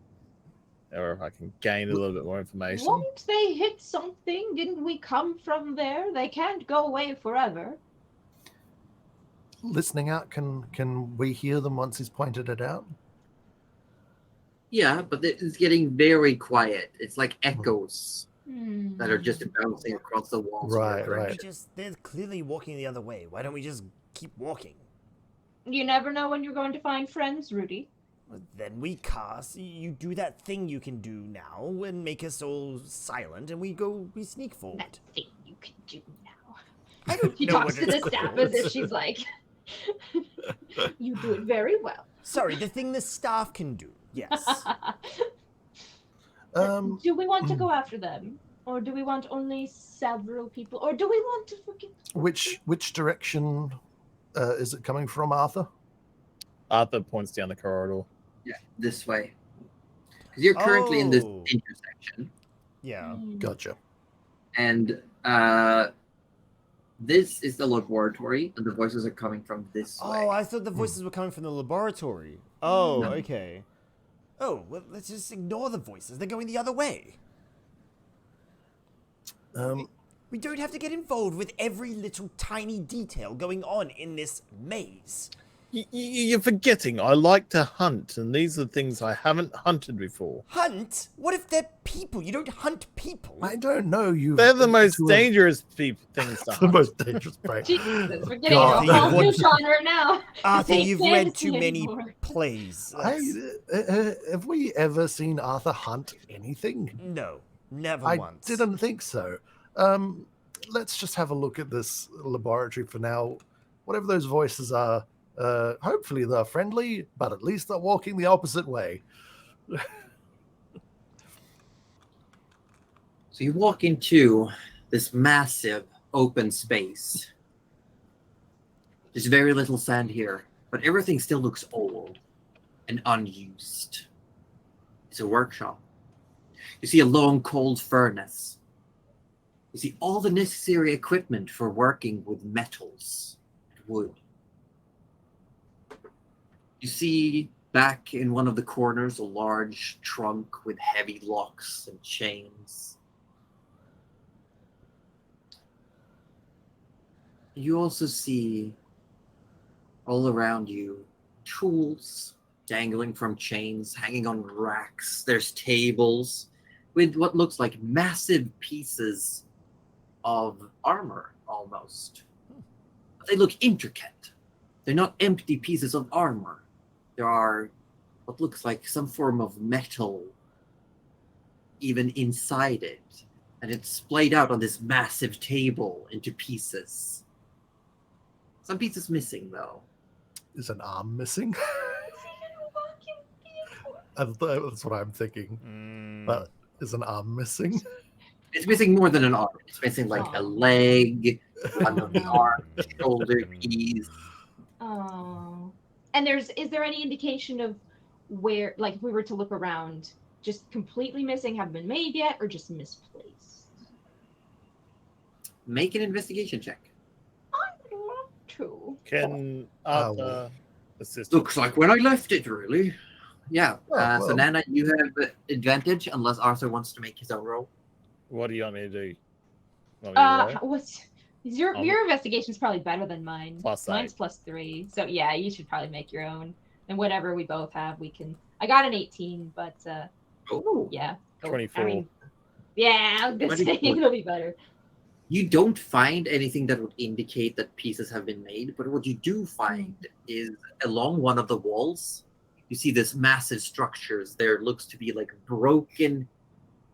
or if I can gain a little bit more information.
Won't they hit something? Didn't we come from there? They can't go away forever.
Listening out, can we hear them once he's pointed it out?
Yeah, but it's getting very quiet. It's like echoes that are just bouncing across the walls.
Right.
They're clearly walking the other way. Why don't we just keep walking?
You never know when you're going to find friends, Rudy.
Then we cast. You do that thing you can do now and make us all silent, and we sneak forward.
That thing you can do now.
I don't
She
know
talks
what
to
it's
the staff
called.
as if she's like, you do it very well.
Sorry, the thing the staff can do. Yes.
Do we want to go after them? Or do we want only several people? Or do we want to forget?
Which direction is it coming from, Arthur?
Arthur points down the corridor.
Yeah, this way. Because you're currently in this
Oh.
intersection.
Yeah.
Gotcha.
And this is the laboratory, and the voices are coming from this way.
Oh, I thought the voices were coming from the laboratory. Oh,
No.
okay. Oh, well, let's just ignore the voices. They're going the other way. We don't have to get involved with every little tiny detail going on in this maze.
You're forgetting. I like to hunt, and these are things I haven't hunted before.
Hunt? What if they're people? You don't hunt people.
I don't know.
They're the most
two of-
dangerous things to
the
hunt.
most dangerous prey.
Jesus, we're getting
God.
into a whole new
What-
genre now.
Arthur,
They
you've
can't
read
see
too many
anymore.
plays.
Have we ever seen Arthur hunt anything?
No, never
I
once.
didn't think so. Let's just have a look at this laboratory for now. Whatever those voices are, hopefully they're friendly, but at least they're walking the opposite way.
So you walk into this massive open space. There's very little sand here, but everything still looks old and unused. It's a workshop. You see a long cold furnace. You see all the necessary equipment for working with metals and wood. You see back in one of the corners a large trunk with heavy locks and chains. You also see all around you tools dangling from chains, hanging on racks. There's tables with what looks like massive pieces of armor almost. But they look intricate. They're not empty pieces of armor. There are what looks like some form of metal even inside it. And it's splayed out on this massive table into pieces. Some pieces missing, though.
Is an arm missing? That's what I'm thinking. But is an arm missing?
It's missing more than an arm. It's missing like a leg, one of the arm, shoulder piece.
Oh. And is there any indication of where, like, if we were to look around, just completely missing, haven't been made yet, or just misplaced?
Make an investigation check.
I would love to.
Can Arthur assist?
Looks like when I left it, really. Yeah.
Oh,
So
well.
Nana, you have advantage unless Arthur wants to make his own roll.
What do you want me to do? Want me to roll?
What's your investigation's probably better than mine.
Plus
Mine's
8.
+3. So yeah, you should probably make your own. And whatever we both have, we can. I got an 18, but
Oh.
yeah.
24.
I mean, yeah, I was gonna say
24.
it'll be better.
You don't find anything that would indicate that pieces have been made, but what you do find is along one of the walls, you see this massive structures. There looks to be like broken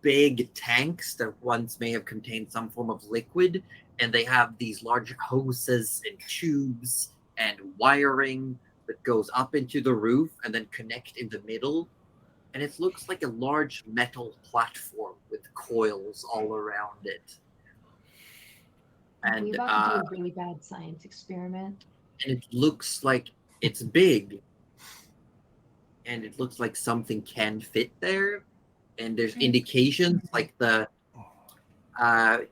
big tanks that once may have contained some form of liquid, and they have these large hoses and tubes and wiring that goes up into the roof and then connect in the middle. And it looks like a large metal platform with coils all around it.
Are
And
we about to do a really bad science experiment?
and it looks like it's big, and it looks like something can fit there, and there's indications like the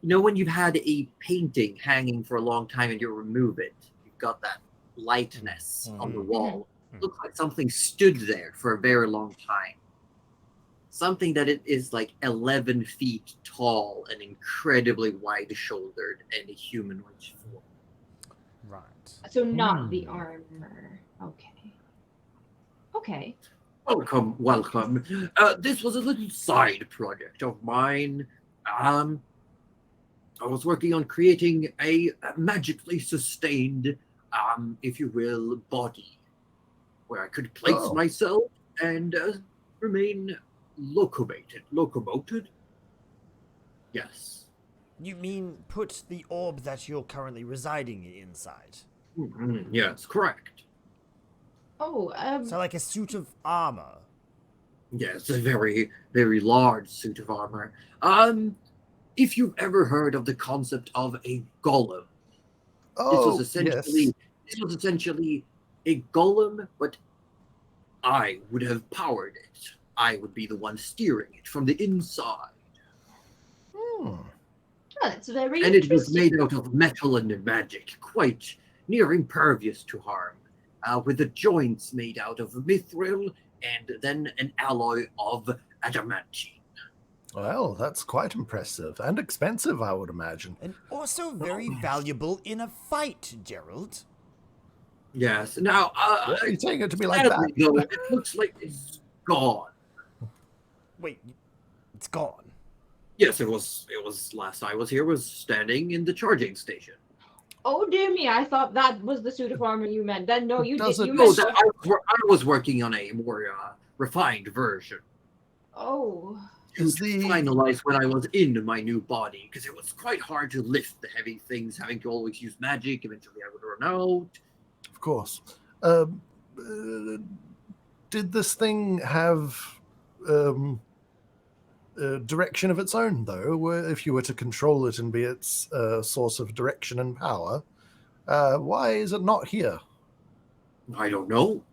when you've had a painting hanging for a long time and you remove it, you got that lightness on the
Mhm.
wall. Looks like something stood there for a very long time. Something that it is like 11 feet tall and incredibly wide-shouldered and a humanoid form.
Right.
So not the armor. Okay. Okay.
Welcome, welcome. This was a little side project of mine. I was working on creating a magically sustained, if you will, body where I could place myself and remain locomoted. Yes.
You mean put the orb that you're currently residing inside?
Yes, correct.
Oh,
So like a suit of armor.
Yes, a very, very large suit of armor. If you've ever heard of the concept of a golem, this was essentially a golem, but I would have powered it. I would be the one steering it from the inside.
oh, that's very
And it was
interesting.
made out of metal and magic, quite near impervious to harm, with the joints made out of mithril and then an alloy of adamantine.
Well, that's quite impressive and expensive, I would imagine.
And also very valuable in a fight, Gerald.
Yes. Now,
What are you saying it to be like
sadly,
that?
though, it looks like it's gone.
Wait, it's gone.
Yes, it was last I was here was standing in the charging station.
Oh dear me, I thought that was the suit of armor you meant. Then no, you did.
Doesn't-
You
No,
meant
that I was working on a more refined version
Oh.
to finalize when I was in my new body, because it was quite hard to lift the heavy things, having to always use magic. Eventually, I would run out.
Of course. Did this thing have direction of its own, though? If you were to control it and be its source of direction and power, why is it not here?
I don't know.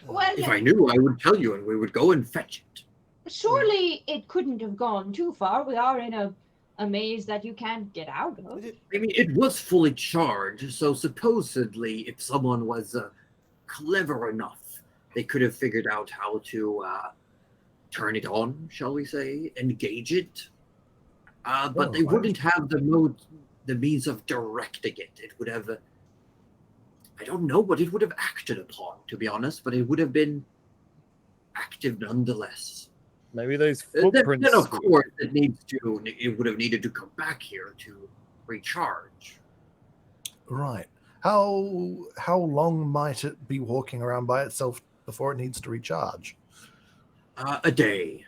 Well,
If I knew, I would tell you, and we would go and fetch it.
surely it couldn't have gone too far. We are in a maze that you can't get out of.
I mean, it was fully charged, so supposedly, if someone was clever enough, they could have figured out how to turn it on, shall we say, engage it. But they wouldn't have the means of directing it. It would have, I don't know what it would have acted upon, to be honest, but it would have been active nonetheless.
Maybe those
Then,
footprints.
of course, it would have needed to come back here to recharge.
Right. How long might it be walking around by itself before it needs to recharge?
A day.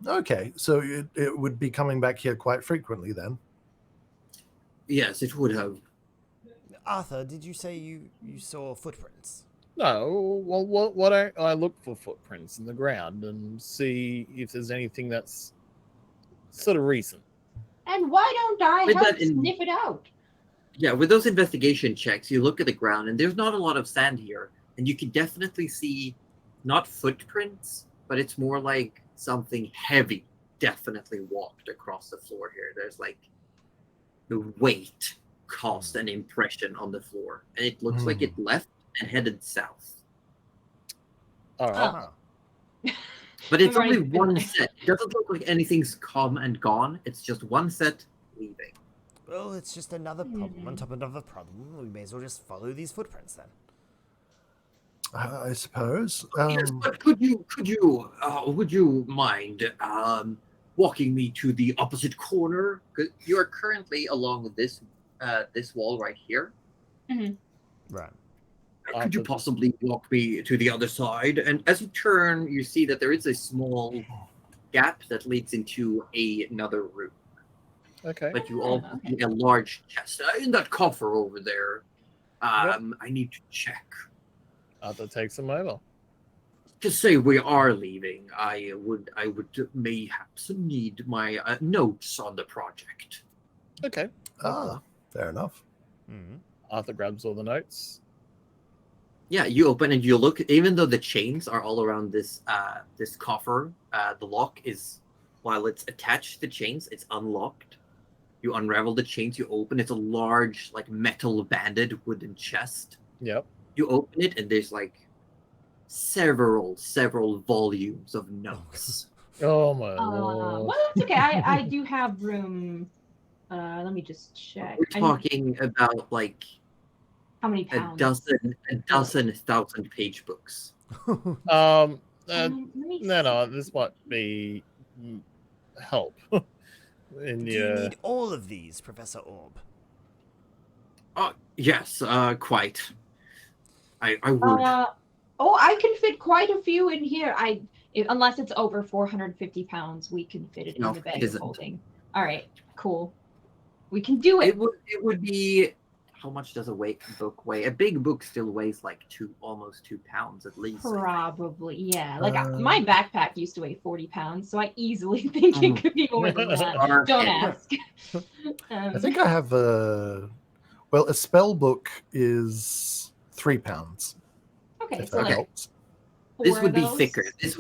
Okay, so it would be coming back here quite frequently then.
Yes, it would have.
Arthur, did you say you saw footprints?
No, well, what I look for footprints in the ground and see if there's anything that's sort of recent.
And why don't I
With
help
that in-
sniff it out?
Yeah, with those investigation checks, you look at the ground, and there's not a lot of sand here, and you can definitely see not footprints, but it's more like something heavy definitely walked across the floor here. There's like the weight caused an impression on the floor, and it looks like it left and headed south.
All right.
Huh.
But it's
Right.
only one set. It doesn't look like anything's come and gone. It's just one set leaving.
Well, it's just another problem on top of another problem. We may as well just follow these footprints then.
I suppose.
Yes, but would you mind walking me to the opposite corner? 'Cause you are currently along this wall right here.
Right.
Could you possibly walk me to the other side? And as you turn, you see that there is a small gap that leads into another room.
Okay.
But you also see a large chest in that coffer over there. I need to check.
Arthur takes them over.
To say we are leaving, I would mayhaps need my notes on the project.
Okay.
Fair enough.
Mm-hmm.
Arthur grabs all the notes.
Yeah, you open and you look. Even though the chains are all around this coffer, the lock is, while it's attached to chains, it's unlocked. You unravel the chains, you open. It's a large, like, metal banded wooden chest.
Yep.
You open it, and there's like several volumes of notes.
Oh my
Well,
lord.
that's okay. I do have room. Let me just check.
We're talking about like
How many
a
pounds?
dozen 1,000-page books.
Let me
No,
see.
this might be help. In
Do you need all of these, Professor Orb?
Yes, quite. I would.
I can fit quite a few in here. Unless it's over 450 pounds, we can fit it
No,
in the
it
bag of
isn't.
holding. All right, cool. We can do it.
It would be. How much does a book weigh? A big book still weighs like almost 2 pounds at least.
Probably, yeah. Like my backpack used to weigh 40 pounds, so I easily think it could be more than that. Don't ask.
I think I have a spell book is 3 pounds.
Okay,
If
so
that
like
helps.
This
4
would
of
be
those.
thicker. This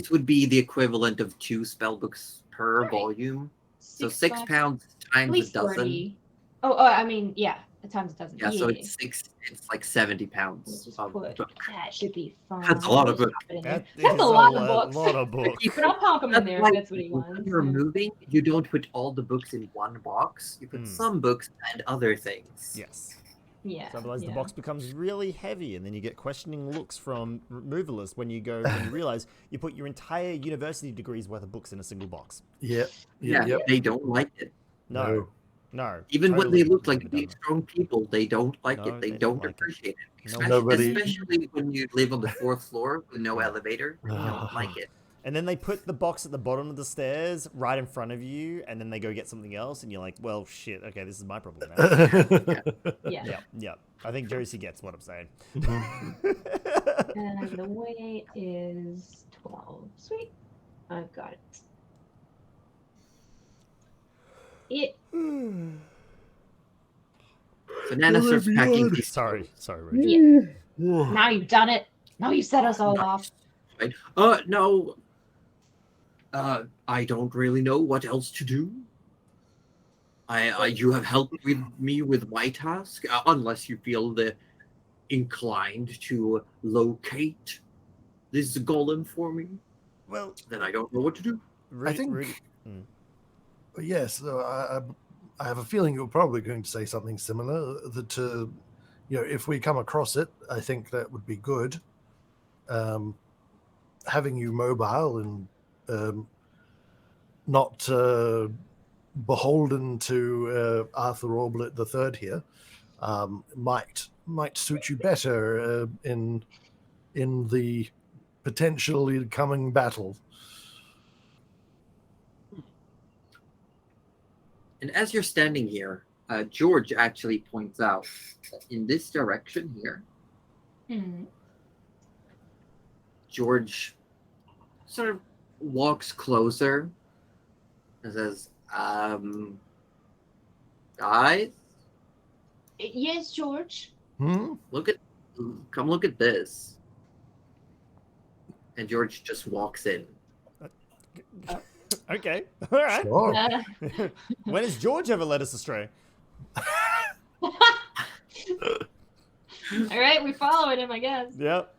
would be the equivalent of 2 spell books per
Alright.
volume. So 6
bucks,
pounds
at
times a
least
dozen.
30. I mean, yeah, times a dozen.
Yeah, so it's like 70
Let's
pounds
just
of
put
book.
that should be fine.
That's a lot of books.
That
That's
is
a lot of books.
lot of books.
But I'll pop them in there if that's what he
When
wants.
you're moving, you don't put all the books in one box. You put some books and other things.
Yes.
Yeah.
So otherwise the
yeah.
box becomes really heavy, and then you get questioning looks from removalists when you realize you put your entire university degree's worth of books in a single box.
Yeah.
They don't like it.
No.
Even when
totally
they look like
redundant.
big, strong people, they don't like
No,
it. They
they
don't
don't like it.
appreciate it.
No,
Especially when you live on the 4th floor with no elevator. They don't like it.
And then they put the box at the bottom of the stairs right in front of you, and then they go get something else, and you're like, well, shit, okay, this is my problem now.
Yeah.
Yeah. I think Josie gets what I'm saying.
And the weight is 12. Sweet. I've got it.
So Nana starts packing these.
Sorry, Rosie.
Yeah. Now you've done it. Now you set us all off.
No. I don't really know what else to do. You have helped me with my task, unless you feel inclined to locate this golem for me.
Well,
then I don't know what to do.
I think. Yes, I have a feeling you're probably going to say something similar. That if we come across it, I think that would be good. Having you mobile and not beholden to Arthur Orblet III here might suit you better in the potentially coming battle.
And as you're standing here, George actually points out that in this direction here, George sort of walks closer and says, guys?
Yes, George?
Hmm?
Come look at this. And George just walks in.
Okay, all right.
Sure.
When has George ever led us astray?
All right, we followed him, I guess.
Yep.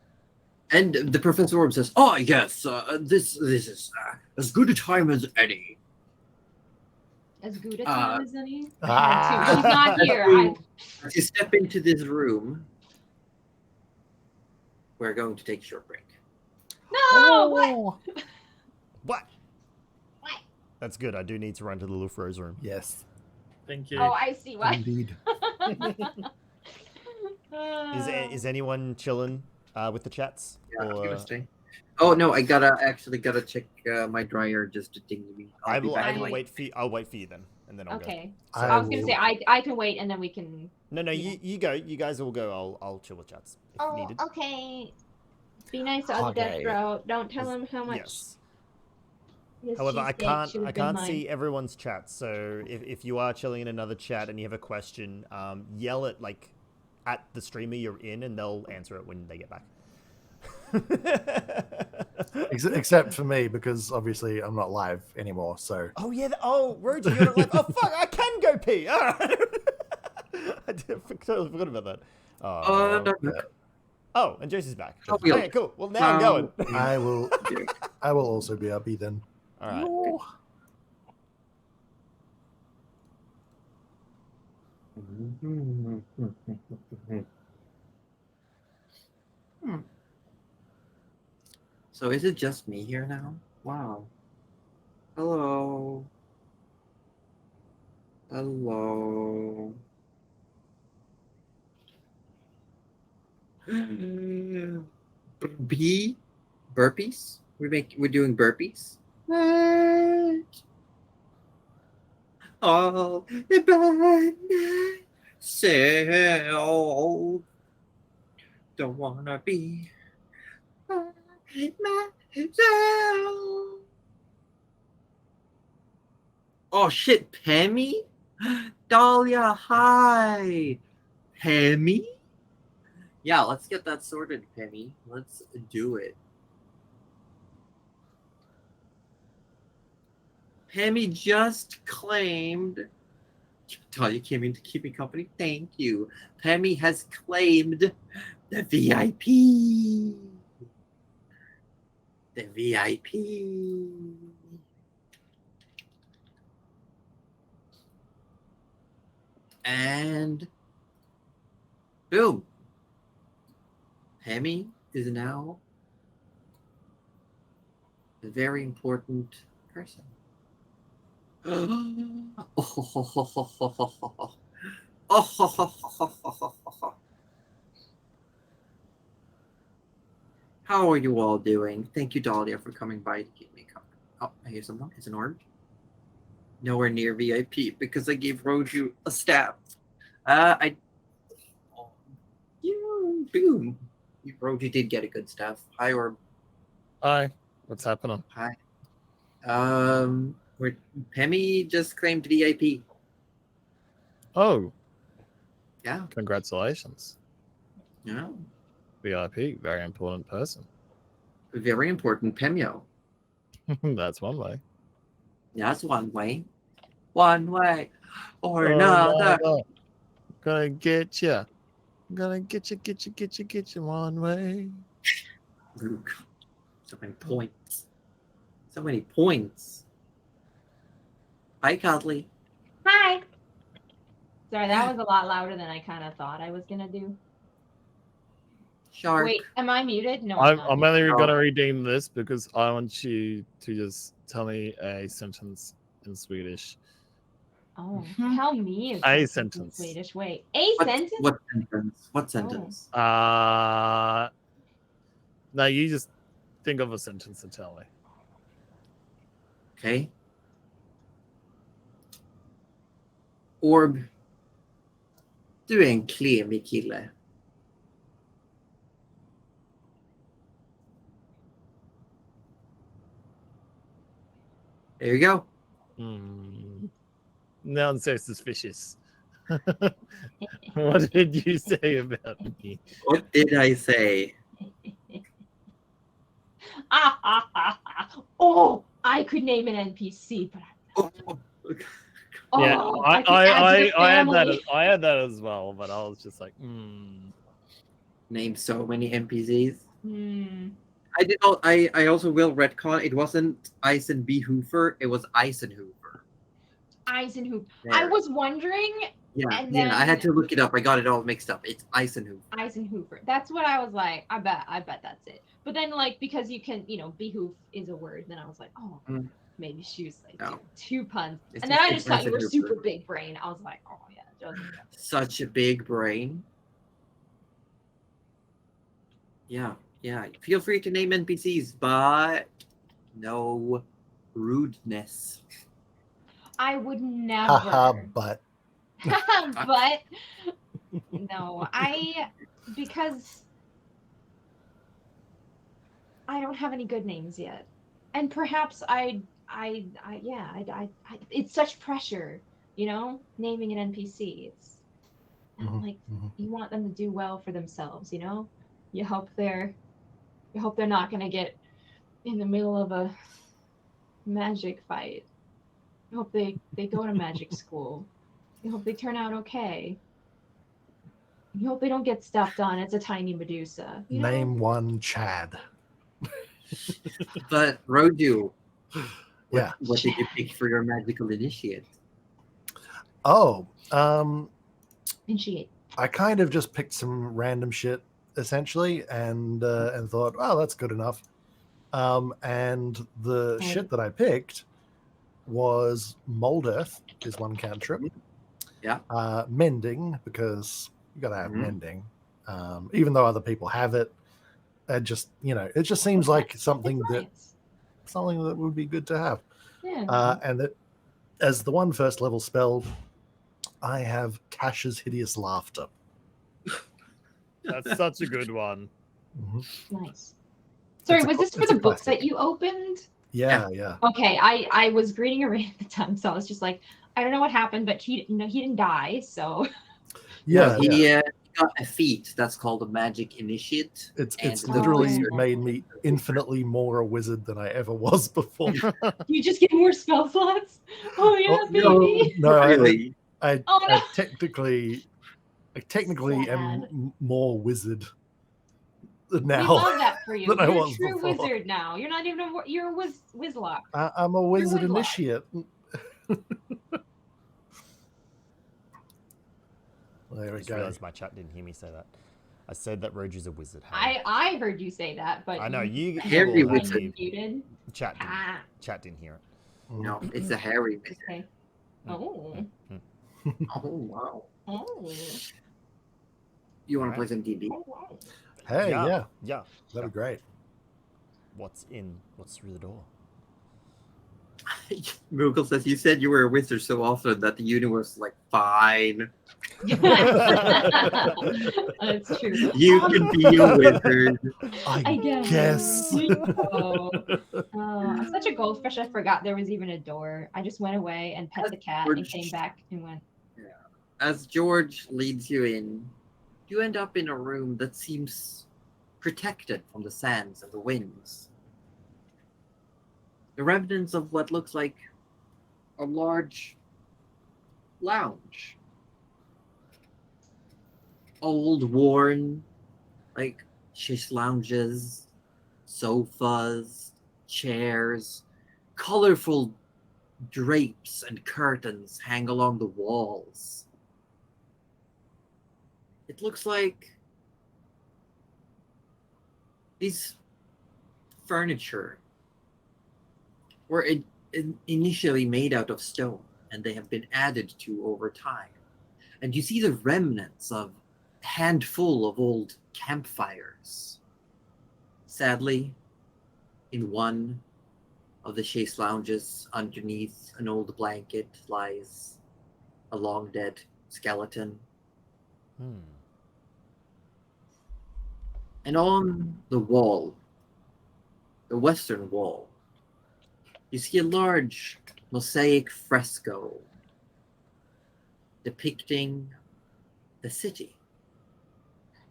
And the Professor Orb says, "Oh yes, this is as good a time as any."
As good a time as any? She's
Ah.
not here.
As you step into this room, we're going to take a short break.
No! What?
What? That's good. I do need to run to the little Rose room.
Yes,
Thank you.
Oh, I see. What?
indeed.
Is anyone chilling with the chats?
Yeah,
Or...
you must stay. Oh no, I gotta check my dryer just to ding me.
I
be
will
back.
wait for you. I'll wait for you then, and then I'll go.
Okay.
I
So I was gonna
will-
say I can wait and then we can.
No, you go. You guys all go. I'll chill with chats if needed.
Okay. Be nice to
Okay.
AussieDevFro. Don't tell him how much.
Yes.
This
However, I
cheesecake should have been
can't
mine.
see everyone's chat. So if you are chilling in another chat and you have a question, yell it at the streamer you're in, and they'll answer it when they get back.
Except for me, because obviously I'm not live anymore. So
Oh yeah. Roji, you're not live. Oh fuck! I can go pee. All right. Totally forgot about that.
No, no.
yeah,
Oh, and Jose's back.
Oh, we'll
Okay,
do.
cool. Well, now I'm going.
I will. I will also be RP then.
All right.
No.
So is it just me here now? Wow. Hello. Hello. Burpees? We're doing burpees? What? All about myself. Don't wanna be by myself. Oh shit, Pammy? Dahlia, hi. Pammy? Yeah, let's get that sorted, Pammy. Let's do it. Pammy just claimed. Dahlia came in to keep me company. Thank you. Pammy has claimed the VIP. The VIP. And boom. Pammy is now a very important person. How are you all doing? Thank you, Dahlia, for coming by to keep me company. Oh, I hear someone. It's an orb. Nowhere near VIP because I gave Roju a staff. Boom. Roju did get a good staff. Hi, orb.
Hi. What's happening?
Hi. Where Pemmy just claimed VIP.
Oh,
Yeah.
congratulations.
Yeah.
VIP, very important person.
Very important, Pemyo.
That's one way.
Yeah, that's one way. One way or another.
Gonna get you. Gonna get you one way.
Luke. So many points. So many points. Hi, Cuddly.
Hi. Sorry, that was a lot louder than I kind of thought I was gonna do.
Shark.
Wait, am I muted? No,
I'm
not
only
No.
gonna redeem this because I want you to just tell me a sentence in Swedish.
Oh, tell me
A
in
sentence.
Swedish. Wait, a sentence?
What sentence? What sentence?
No, you just think of a sentence and tell me.
Okay. Orb. Du är en klemig kille. There you go.
Now I'm so suspicious. What did you say about me?
What did I say?
Oh, I could name an NPC, but
Yeah,
I could add to the family.
I had that as well, but I was just like,
Name so many NPCs.
Hmm.
I also will retcon. It wasn't Eisenbehofer. It was Eisenhower.
Eisenhower.
There.
I was wondering.
Yeah,
and
yeah.
then
I had to look it up. I got it all mixed up. It's Eisenhower.
Eisenhower. That's what I was like. I bet that's it. But then, like, because you can, behoof is a word. Then I was like, oh, maybe she was like two puns.
It's
and then I
just
just thought you were
Eisenhower.
super big brain. I was like, oh yeah,
Such a big brain. Yeah, yeah. Feel free to name NPCs, but no rudeness.
I would never.
Haha, but.
But no, because I don't have any good names yet, and perhaps it's such pressure, naming an NPC. It's like you want them to do well for themselves, you help their I hope they're not gonna get in the middle of a magic fight. I hope they go to magic school. I hope they turn out okay. I hope they don't get stepped on. It's a tiny Medusa. You know?
Name one Chad.
But Roju,
Yeah.
what did you pick for your magical initiate?
Oh,
Initiate.
I kind of just picked some random shit essentially, and thought, oh, that's good enough. And the
Okay.
shit that I picked was Mold Earth is one cantrip.
Yeah.
Mending, because you gotta have
Mhm.
mending. Even though other people have it, it just it just seems like something
It's nice.
that would be good to have.
Yeah.
And that as the one first level spell, I have Cash's Hideous Laughter.
That's such a good one.
Mhm.
Nice. Sorry,
It's a
was this for
it's a
the book
classic.
that you opened?
Yeah.
Okay, I was reading a random time, so I was just like, I don't know what happened, but he didn't die, so
Yeah,
No, he got a feat that's called a magic initiate.
It's
and the
literally
wizard-
made me infinitely more a wizard than I ever was before.
you just get more spell slots. Oh yeah,
Oh,
baby.
no,
really.
I
Oh, no.
technically
Sad.
am more wizard
We
now.
love that for you.
than I
You're a
was
true
before.
wizard now. You're not even you're a wizlock.
I'm a wizard
Wizard.
initiate. There
I
we
just
go.
realized my chat didn't hear me say that. I said that Roju's a wizard. Harry.
I heard you say that, but
I know you.
Hairy
all heard
wizard.
me.
muted.
Chat didn't.
Ah,
Chat didn't hear it.
No, it's a hairy wizard.
okay. Oh.
Oh wow!
Oh.
You want to
Alright.
play some D&D?
Hey, yeah,
Yeah.
that'd be great.
What's through the door?
Moogle says you said you were a wizard so often that the universe was like, fine,
That's true.
you can be a wizard.
I guess.
guess.
Oh. I'm such a goldfish. I forgot there was even a door. I just went away and pet the cat and came back and went.
As George leads you in, you end up in a room that seems protected from the sands and the winds. The remnants of what looks like a large lounge. Old, worn, like shish lounges, sofas, chairs, colorful drapes and curtains hang along the walls. It looks like these furniture were initially made out of stone, and they have been added to over time. And you see the remnants of a handful of old campfires. Sadly, in one of the chaise lounges, underneath an old blanket, lies a long dead skeleton. And on the wall, the western wall, you see a large mosaic fresco depicting the city.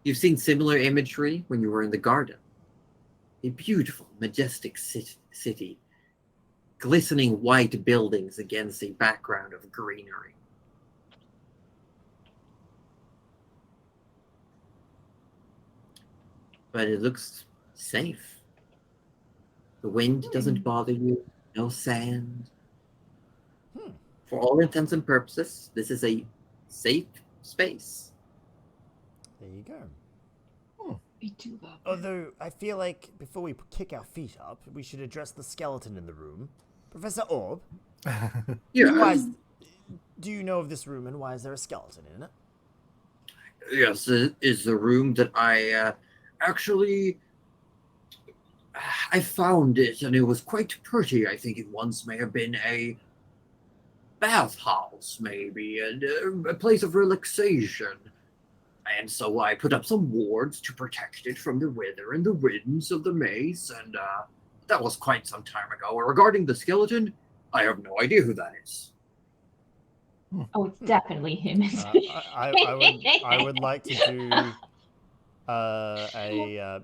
You've seen similar imagery when you were in the garden. A beautiful, majestic city, glistening white buildings against a background of greenery. But it looks safe. The wind doesn't bother you, no sand. For all intents and purposes, this is a safe space.
There you go.
I do love.
Although I feel like before we kick our feet up, we should address the skeleton in the room. Professor Orb,
Yeah,
do you know of this room and why is there a skeleton in it?
yes, it is the room that I actually I found it, and it was quite pretty. I think it once may have been a bathhouse, maybe, and a place of relaxation. And so I put up some wards to protect it from the weather and the winds of the maze, and that was quite some time ago. Regarding the skeleton, I have no idea who that is.
Oh, it's definitely him.
I would like to do a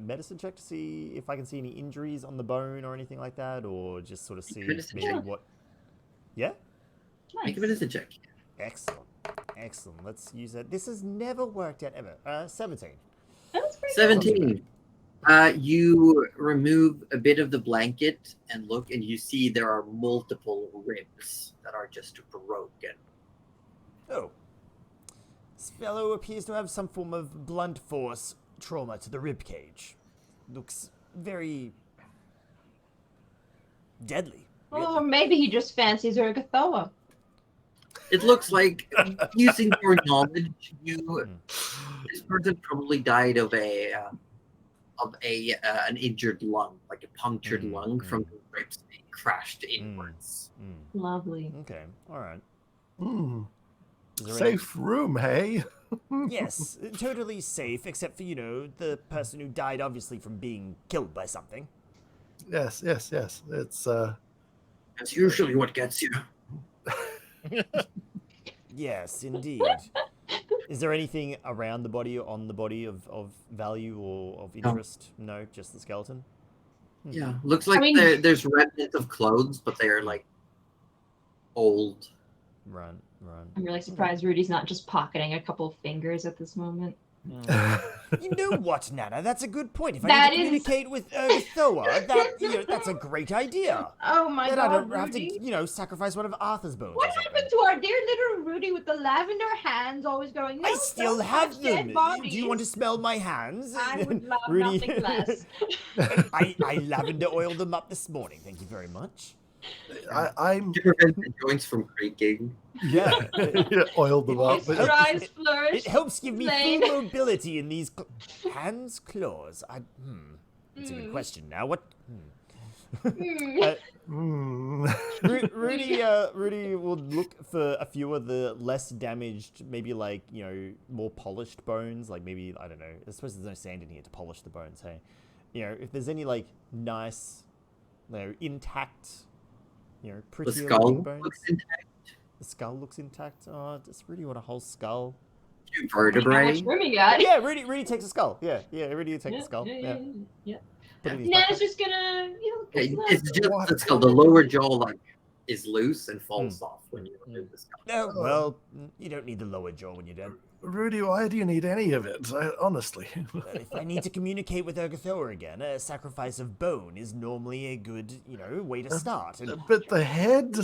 medicine check to see if I can see any injuries on the bone or anything like that, or just sort of see
Medicine
maybe
check.
what. Yeah.
Make a
Nice.
medicine check.
Excellent. Excellent. Let's use that. This has never worked out ever. 17.
That was pretty
17. You remove a bit of the blanket and look, and you see there are multiple ribs that are just broken.
Oh. This fellow appears to have some form of blunt force trauma to the rib cage. Looks very deadly.
good.
Really.
Or maybe he just fancies Urgathoa.
It looks like, using your knowledge, this person probably died of an injured lung, like a punctured lung from the ribs being crashed inwards.
Lovely.
Okay. All right.
Mm.
Is there
Safe room, hey?
Yes, totally safe, except for, the person who died obviously from being killed by something.
Yes. It's
That's usually what gets you.
Yes, indeed. Is there anything around the body or on the body of value or of interest? No, just the skeleton?
Yeah, looks like there's remnants of clothes, but they're like old.
Right.
I'm really surprised Rudy's not just pocketing a couple of fingers at this moment.
You know what, Nana? That's a good point. If I
That
need to
is-
communicate with Thoa, that's a great idea.
Oh my
Then I
god,
don't have
Rudy.
to, sacrifice one of Arthur's bones.
What
or something.
happened to our dear little Rudy with the lavender hands always going, no,
I still
don't
have
touch dead
them.
bodies.
Do you want to smell my hands?
I would love
Rudy-
nothing less.
I lavender oiled them up this morning. Thank you very much.
I'm
To prevent the joints from creaking.
Yeah.
oiled them up.
His eyes flourish.
It helps give me
Plain.
full mobility in these hands, claws. That's a good question. Now, what? Rudy will look for a few of the less damaged, maybe like more polished bones. Like maybe I don't know. I suppose there's no sand in here to polish the bones. Hey, if there's any like nice, intact, pretty
The skull
bones.
looks intact.
The skull looks intact. Oh, does Rudy want a whole skull?
Two
How much
vertebrae.
room you got?
Yeah, Rudy takes a skull. Yeah, Rudy takes a skull. Yeah. Put it in his
Nana's
backpack.
just gonna,
It's just the skull. The lower jaw is loose and falls off when you remove the skull.
Oh, well, you don't need the lower jaw when you're dead.
Rudy, why do you need any of it? Honestly.
Well, if I need to communicate with Urgathoa again, a sacrifice of bone is normally a good, way to start. And
But the head?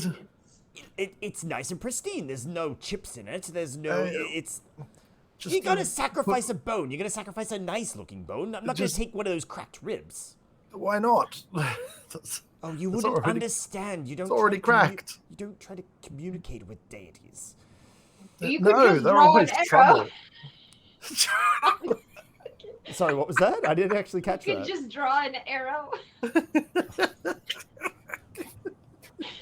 it's nice and pristine. There's no chips in it. There's no. It's.
Just
You gotta sacrifice a bone. You're gonna sacrifice a nice-looking bone. I'm not
Just-
gonna take one of those cracked ribs.
Why not?
Oh, you
It's
wouldn't
already-
understand. You don't.
it's already
try to
cracked.
You don't try to communicate with deities.
You could
No,
just
they're
draw
always
an arrow.
trouble.
Sorry, what was that? I didn't actually
You
catch
could
that.
just draw an arrow.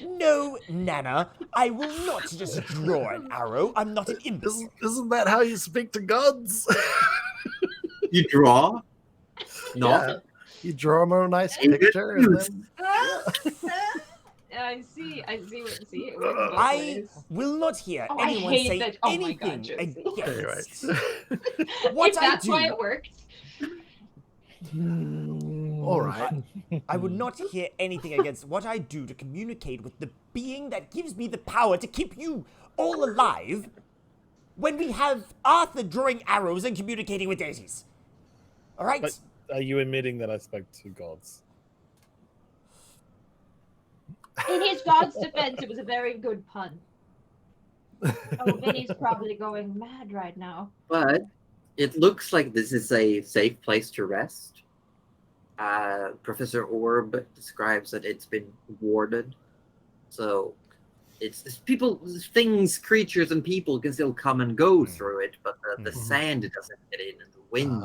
No, Nana, I will not just draw an arrow. I'm not an imbecile.
Isn't that how you speak to gods?
You draw? Not.
Yeah. You draw them a nice
And
picture and
good
then
I see it works both
I
ways.
will not hear
Oh, I
anyone
hate
say
that. Oh my
anything
God, Josie.
against
Anyway.
what
If
I
that's
do.
why it worked.
All right.
I would not hear anything against what I do to communicate with the being that gives me the power to keep you all alive when we have Arthur drawing arrows and communicating with deities. All right?
But are you admitting that I spoke to gods?
In his god's defense, it was a very good pun. Oh, Vinny's probably going mad right now.
But it looks like this is a safe place to rest. Professor Orb describes that it's been warded. So it's people, things, creatures, and people can still come and go through it, but the sand doesn't get in and the wind.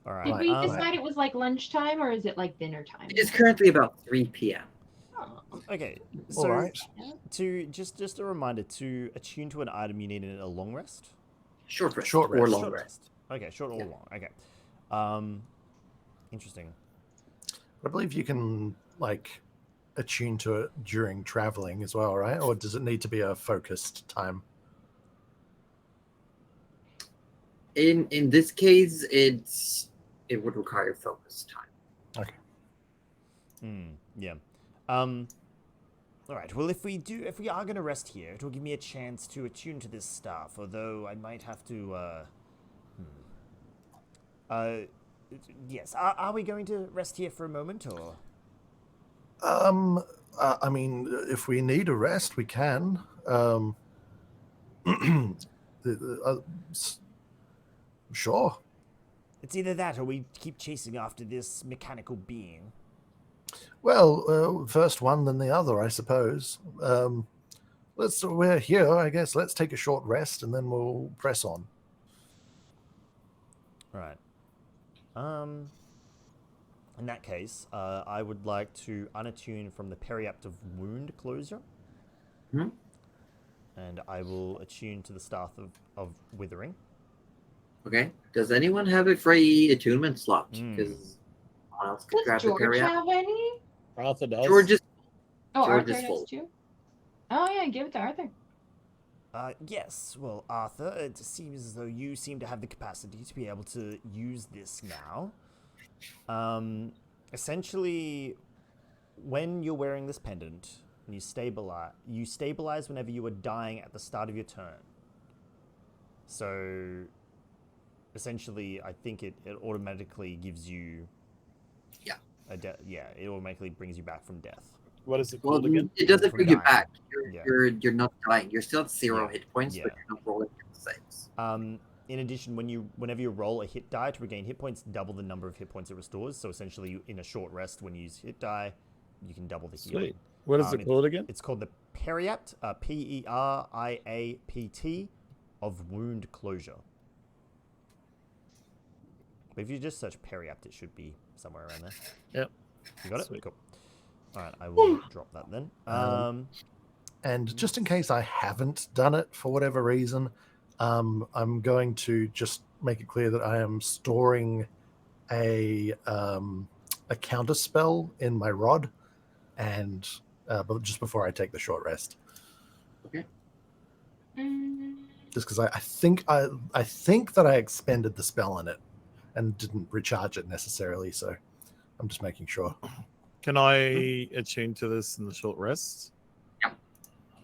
All right.
Did we
um,
decide it was like lunchtime or is it like dinner time?
It is currently about 3 p.m.
Oh,
Okay,
All
so
right.
to just a reminder, to attune to an item, you need a long rest.
Short rest
Short
or
rest.
long
Short
rest.
Okay, short or
Yeah.
long. Okay. Interesting.
I believe you can like attune to it during traveling as well, right? Or does it need to be a focused time?
In this case, it's it would require focus time.
Yeah. All right. Well, if we are going to rest here, it will give me a chance to attune to this stuff. Although I might have to. Yes. Are we going to rest here for a moment, or?
I mean, if we need a rest, we can. Sure.
It's either that, or we keep chasing after this mechanical being.
Well, first one, then the other, I suppose. We're here, I guess. Let's take a short rest, and then we'll press on.
Right. In that case, I would like to unattune from the periaptive wound closure. And I will attune to the staff of withering.
Okay. Does anyone have a free attunement slot? Because someone else could grab
Does
the
George
periapt.
have any?
Arthur does.
George is
Oh,
George
Arthur
is full.
does too. Oh yeah, give it to Arthur.
Yes. Well, Arthur, it seems as though you seem to have the capacity to be able to use this now. Essentially, when you're wearing this pendant, and you stabilize whenever you are dying at the start of your turn. So, essentially, I think it automatically gives you.
Yeah.
It automatically brings you back from death.
What is it
Well,
called again?
it doesn't
From
bring you
dying.
back.
Yeah.
You're not dying. You're still at 0
Yeah.
hit points,
Yeah.
but you're not rolling the saves.
In addition, whenever you roll a hit die to regain hit points, double the number of hit points it restores. So essentially, in a short rest, when you use hit die, you can double the healing.
Sweet. What is it called again?
It's called the Periapt, Periapt of wound closure. But if you just search Periapt, it should be somewhere around there.
Yep.
You got it?
Sweet.
Cool. All right, I will drop that then.
And just in case I haven't done it for whatever reason, I'm going to just make it clear that I am storing a counter spell in my rod, and but just before I take the short rest.
Okay.
Just because I think that I expended the spell on it and didn't recharge it necessarily, so I'm just making sure.
Can I attune to this in the short rest?
Yeah.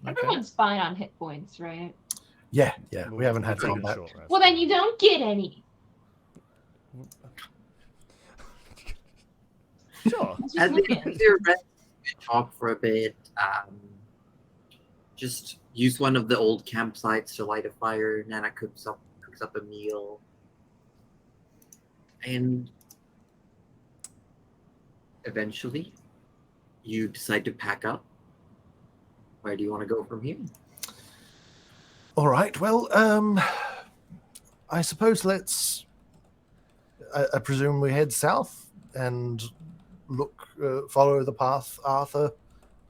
Okay.
Everyone's fine on hit points, right?
Yeah, we haven't
We'll
had
take a
combat.
short rest.
Well, then you don't get any.
Sure.
That's
As
just
you
looking.
your rest, you talk for a bit. Just use one of the old campsites to light a fire. Nana cooks up a meal, and eventually, you decide to pack up. Where do you want to go from here?
All right. Well, I suppose let's. I presume we head south and follow the path Arthur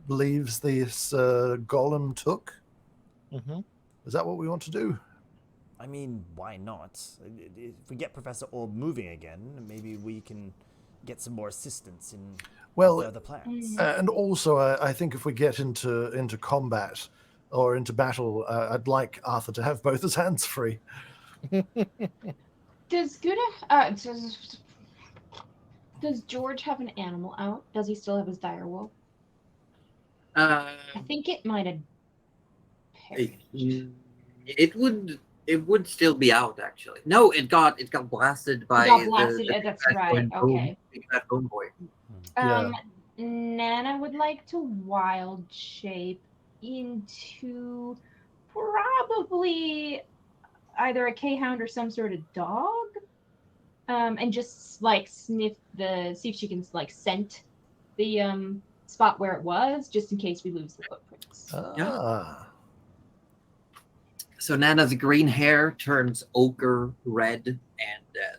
believes this golem took.
Mm-hmm.
Is that what we want to do?
I mean, why not? If we get Professor Orb moving again, maybe we can get some more assistance in further plans.
And also, I think if we get into combat or into battle, I'd like Arthur to have both his hands free.
Does George have an animal out? Does he still have his direwolf? I think it might have perished.
It would still be out actually. No, it got blasted by
That's right. Okay.
That bone boy.
Yeah.
Nana would like to wild shape into probably either a K-hound or some sort of dog, and just like see if she can like scent the spot where it was, just in case we lose the footprints.
So Nana's green hair turns ochre red, and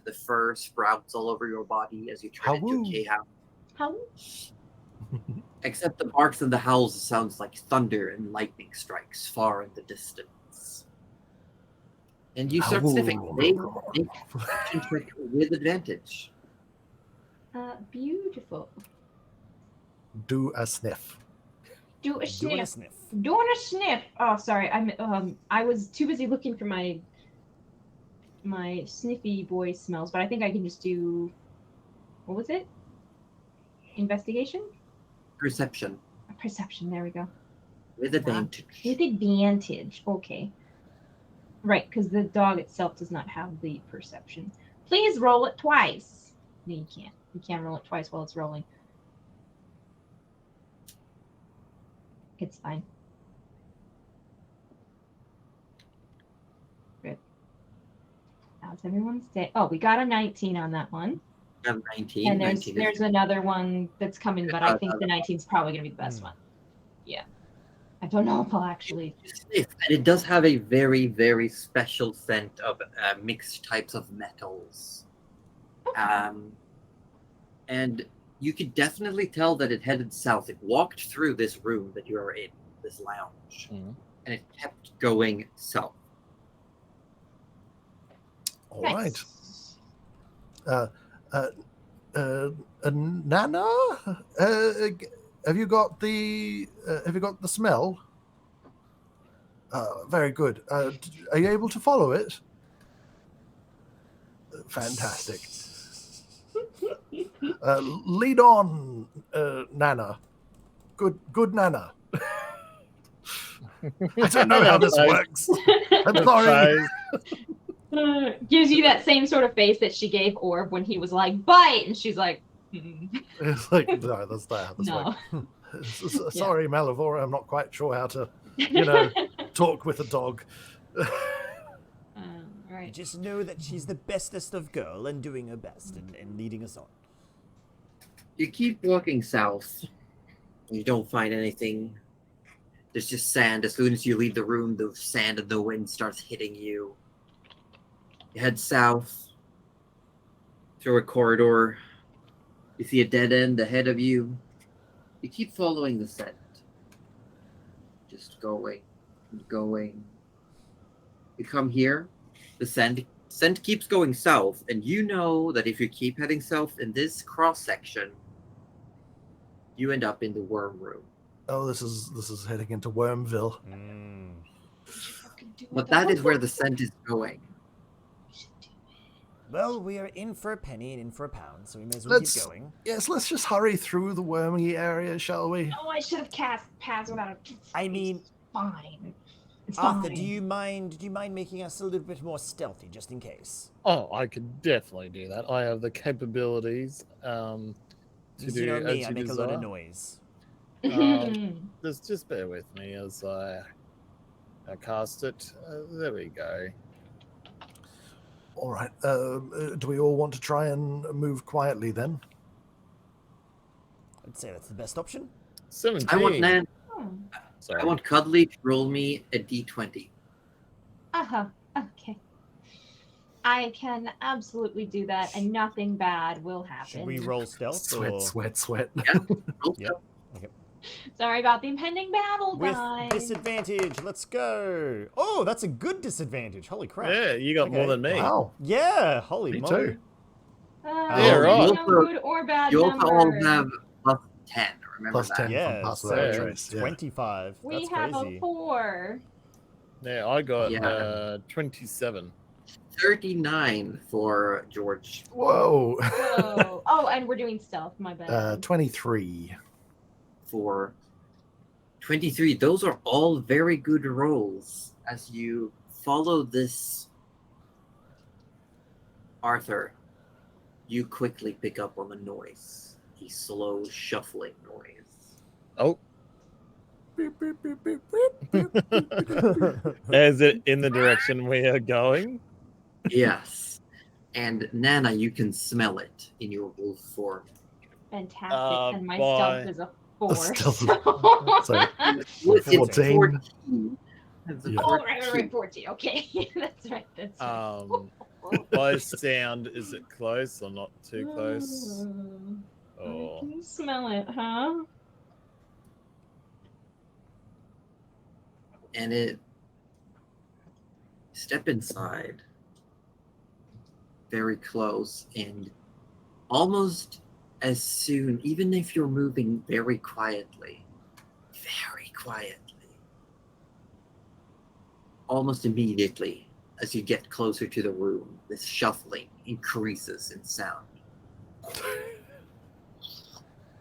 the fur sprouts all over your body as you turn into a K-hound.
How?
Except the barks and the howls sounds like thunder and lightning strikes far in the distance. And you start sniffing. Make a check with advantage.
Beautiful.
Do a sniff.
Do a
Doing a
sniff.
sniff.
Doing a sniff. Oh, sorry. I was too busy looking for my sniffy boy smells, but I think I can just do What was it? Investigation?
Perception.
Perception. There we go.
With advantage.
With advantage. Okay. Right, because the dog itself does not have the perception. Please roll it twice. No, you can't. You can't roll it twice while it's rolling. It's fine. Good. How's everyone's day? Oh, we got a 19 on that one.
I have 19.
And there's
19
there's another one that's coming, but I think the 19 is probably going to be the best one. Yeah. I don't know if I'll actually.
And it does have a very, very special scent of mixed types of metals. And you could definitely tell that it headed south. It walked through this room that you are in, this lounge, and it kept going south.
All
Nice.
right. Nana, have you got the smell? Very good. Are you able to follow it? Fantastic. Lead on, Nana. Good Nana. I don't know how this works. I'm sorry.
Gives you that same sort of face that she gave Orb when he was like, bite! And she's like,
It's like, no, that's not how this
no.
works. Sorry, Malivora, I'm not quite sure how to, talk with a dog.
Right.
Just know that she's the bestest of girl and doing her best and leading us on.
You keep walking south. You don't find anything. There's just sand. As soon as you leave the room, the sand and the wind starts hitting you. You head south through a corridor. You see a dead end ahead of you. You keep following the scent. Just going and going. You come here. The scent keeps going south, and you know that if you keep heading south in this cross section, you end up in the worm room.
Oh, this is heading into Wormville.
But that is where the scent is going.
Well, we are in for a penny and in for a pound, so we may as well keep going.
Yes, let's just hurry through the wormy area, shall we?
Oh, I should have cast pass without a.
I mean,
it's fine. It's
Arthur,
fine.
do you mind making us a little bit more stealthy, just in case?
Oh, I could definitely do that. I have the capabilities to
Because
do
you know
as
me,
you
I make
desire.
a lot of noise.
Just bear with me as I cast it. There we go.
All right. Do we all want to try and move quietly then?
I'd say that's the best option.
17.
I want Nan.
Sorry.
I want Cuddly to roll me a d20.
Okay. I can absolutely do that, and nothing bad will happen.
Should we roll stealth? or...
Sweat.
Yeah. Roll
Yep. Okay.
Sorry about the impending battle,
With
guys.
disadvantage, let's go. Oh, that's a good disadvantage. Holy crap.
Yeah, you got more
Okay.
than me.
Wow.
Yeah, holy
Me
moly.
too.
Yeah, right.
No good or bad
You also all
number.
have plus 10. Remember
Plus
that.
10
Yeah,
from Pass
so
Without a Trace. Yeah.
25.
We
That's
have
crazy.
a 4.
Yeah, I got
Yeah.
27.
39 for George.
Whoa.
Whoa. Oh, and we're doing stealth. My bad.
23.
For 23. Those are all very good rolls as you follow this Arthur. You quickly pick up on the noise, a slow shuffling noise.
Oh,
Beep, beep, beep, beep, beep, beep.
is it in the direction we are going?
Yes, and Nana, you can smell it in your wolf form.
Fantastic. And my
bye.
stealth is a 4.
Stealth is-
So...
So,
It's
14.
14. It's a
Yeah.
Oh, right,
14.
14. Okay. That's right. That's right.
By sound, is it close or not too close?
I
Oh,
can smell it, huh?
And it step inside very close, and almost as soon, even if you're moving very quietly, almost immediately as you get closer to the room, this shuffling increases in sound.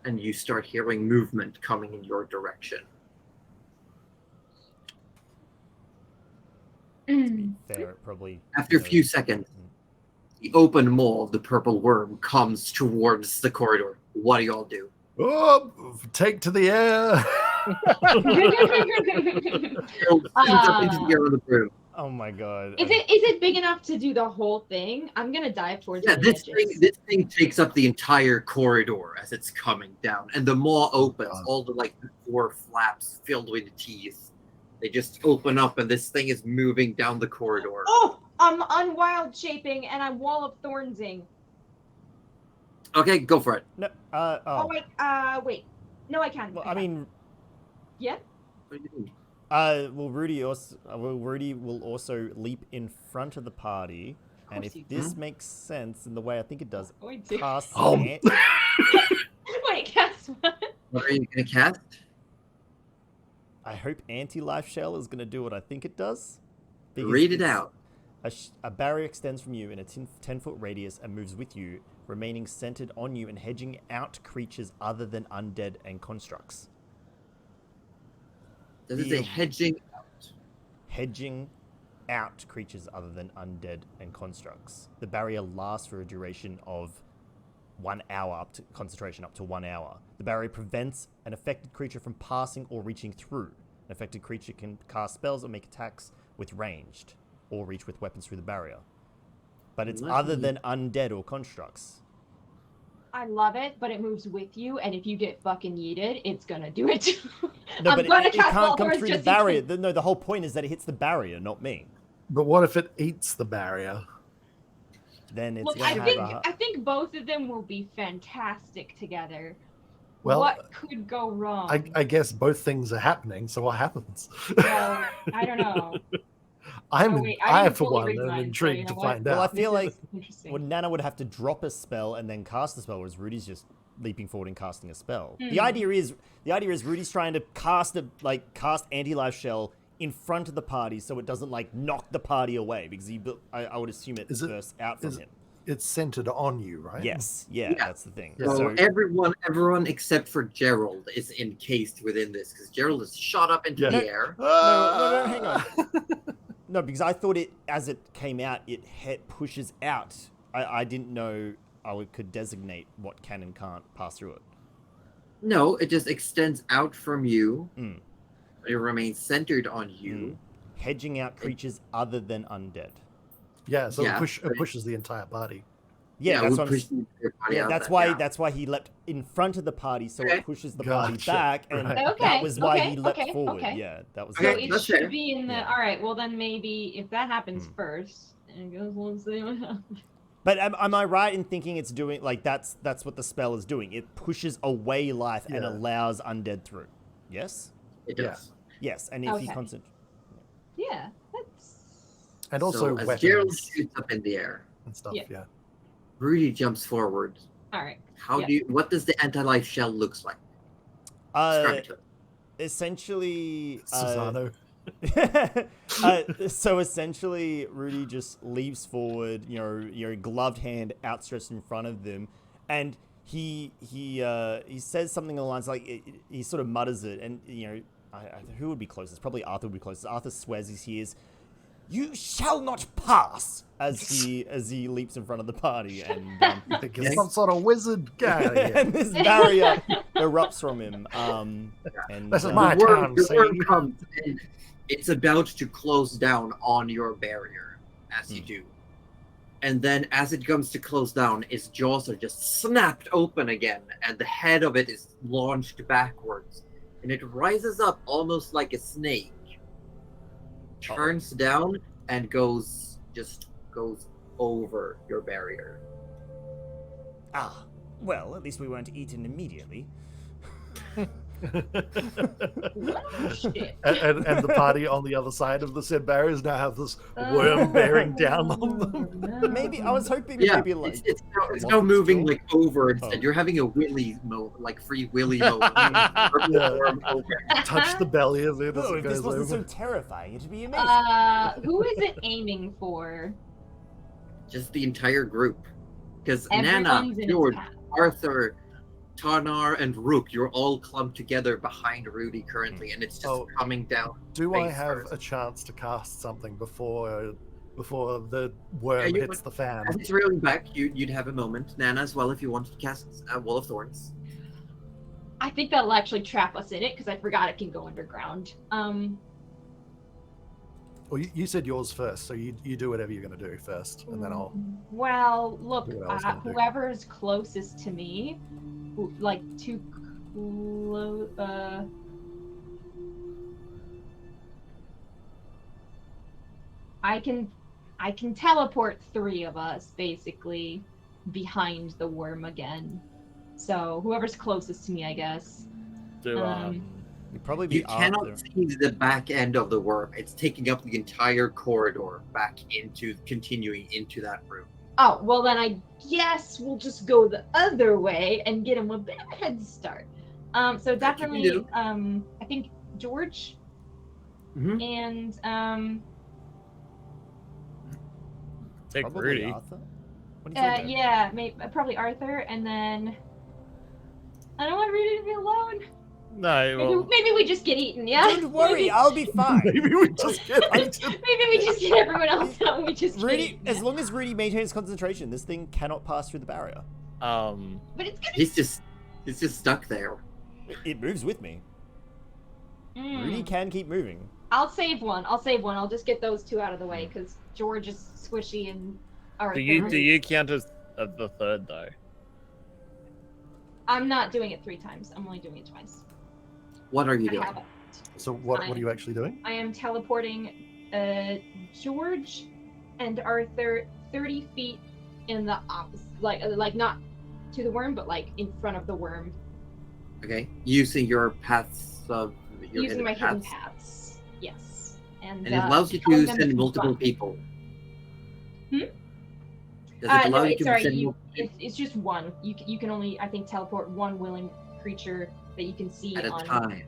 and you start hearing movement coming in your direction.
Fair, it probably.
After a few seconds, the open maw of the purple worm comes towards the corridor. What do y'all do?
Oh, take to the air.
Gerald spins up into the air on the broom.
Oh my god.
Is it big enough to do the whole thing? I'm gonna dive towards
Yeah,
the
this
edges.
thing takes up the entire corridor as it's coming down, and the maw opens. All the four flaps filled with teeth, they just open up, and this thing is moving down the corridor.
Oh, I'm unwild shaping and I'm wall of thornsing.
Okay, go for it.
No.
Oh wait, wait. No, I can't.
Well, I mean.
Yeah.
What do you mean?
Well, Rudy will also leap in front of the party, and if this makes sense in the way I think it does, cast.
Wait, guess what?
What are you gonna cast?
I hope anti-life shell is going to do what I think it does. because
Read it
it's-
out.
A barrier extends from you in a 10-foot radius and moves with you, remaining centered on you and hedging out creatures other than undead and constructs.
Does it say hedging out?
Hedging out creatures other than undead and constructs. The barrier lasts for a duration of 1 hour, up to concentration up to 1 hour. The barrier prevents an affected creature from passing or reaching through. An affected creature can cast spells or make attacks with ranged, or reach with weapons through the barrier. But it's other than undead or constructs.
I love it, but it moves with you, and if you get fucking yeeted, it's gonna do it too.
No, but it
cast
can't come
Balthorns
through the
just in
barrier.
case.
No, the whole point is that it hits the barrier, not me.
But what if it eats the barrier?
Then it's
Look,
gonna
I think both of them will be fantastic together.
Well,
what could go wrong?
I guess both things are happening. So what happens?
Well, I don't know.
I
didn't
for
fully
one
read
am
mine, so
intrigued
you know
to
what?
find
Well, I
out.
feel like
Interesting.
well, Nana would have to drop a spell and then cast a spell, whereas Rudy's just leaping forward and casting a spell. The idea is Rudy's trying to cast anti-life shell in front of the party so it doesn't knock the party away, because I would assume it bursts out from him.
It's centered on you, right?
Yes, yeah, that's the thing.
So everyone except for Gerald is encased within this, because Gerald is shot up into the air.
No, hang on. No, because I thought as it came out, it pushes out. I didn't know I could designate what can and can't pass through it.
No, it just extends out from you. It remains centered on you.
Hedging out creatures other than undead.
Yeah, so it pushes the entire party.
Yeah, that's what
I'm
that's why he leapt in front of the party, so it pushes the party
Gotcha.
back, and that was why he leapt forward. Yeah, that was.
So it should be in the.
Yeah.
All right. Well, then maybe if that happens first, and it goes, let's see what happens.
But am I right in thinking it's doing that's what the spell is doing? It pushes away life and allows undead through. Yes.
It does.
Yes, and if you concentrate.
Yeah, that's.
And also
as
weapons
Gerald shoots up in the air
and stuff. Yeah.
Rudy jumps forward.
All right.
What does the anti-life shell looks like? Describe it to us.
Essentially,
Susano.
so essentially, Rudy just leaps forward, your gloved hand outstretched in front of them, and he says something along the lines he sort of mutters it, and who would be closest? Probably Arthur would be closest. Arthur swears as he is, "You shall not pass!" as he leaps in front of the party, and
He's some sort of wizard guy.
and this barrier erupts from him. And
this is my
the
time.
worm comes and it's about to close down on your barrier as you do. And then as it comes to close down, its jaws are just snapped open again, and the head of it is launched backwards. And it rises up almost like a snake, turns down, and goes over your barrier.
Ah, well, at least we weren't eaten immediately.
Shit.
and the party on the other side of the said barriers now have this worm bearing down on them.
Maybe I was hoping maybe
it's now moving over instead. You're having a willy free willy moment.
Touch the belly of it as
Oh,
it
if
goes
this wasn't
over.
so terrifying, it'd be amazing.
Who is it aiming for?
Just the entire group, because Nana,
Everyone's in its
George,
path.
Arthur, Tarnar and Rook, you're all clumped together behind Rudy currently, and it's just coming down.
Do I
face
have
first.
a chance to cast something before the worm
you
hits
would-
the fan?
As it's reeling back, you'd have a moment. Nana as well, if you wanted to cast Wall of Thorns.
I think that'll actually trap us in it because I forgot it can go underground.
Well, you said yours first, so you do whatever you're going to do first, and then I'll.
Well, look,
Do what I was gonna do.
whoever's closest to me, like too close. I can teleport 3 of us basically behind the worm again. So whoever's closest to me, I guess.
Do
You'd probably be
You cannot
after.
see the back end of the worm. It's taking up the entire corridor back continuing into that room.
Oh, well then I guess we'll just go the other way and get him a bit of a head start. So definitely,
do.
I think George
Mhm.
and
take
Probably
Rudy.
Arthur. What do you think?
yeah, probably Arthur, and then I don't want Rudy to be alone.
No, well,
Maybe we just get eaten, yeah.
Don't worry, I'll be fine.
Maybe we just get.
Maybe we just get everyone else out and we just get
Rudy,
eaten.
as long as Rudy maintains concentration, this thing cannot pass through the barrier.
But it's gonna.
He's just stuck there.
It moves with me.
Mm.
Rudy can keep moving.
I'll save one. I'll just get those 2 out of the way because George is squishy and Arthur.
do you count as the third though?
I'm not doing it 3 times. I'm only doing it twice.
What are you
I
doing?
have it.
So what are you actually doing?
I am teleporting George and Arthur 30 feet in the opposite, like not to the worm, but like in front of the worm,
Okay, using your paths of your
using my hidden
paths.
paths. Yes, and
And it allows you
telling
to
them
send
be
multiple
fun.
people.
Hmm?
Does it allow
No,
you
it's
to
sorry.
send
It's just one. You can only, I think, teleport one willing creature that you can see
at a
on
time?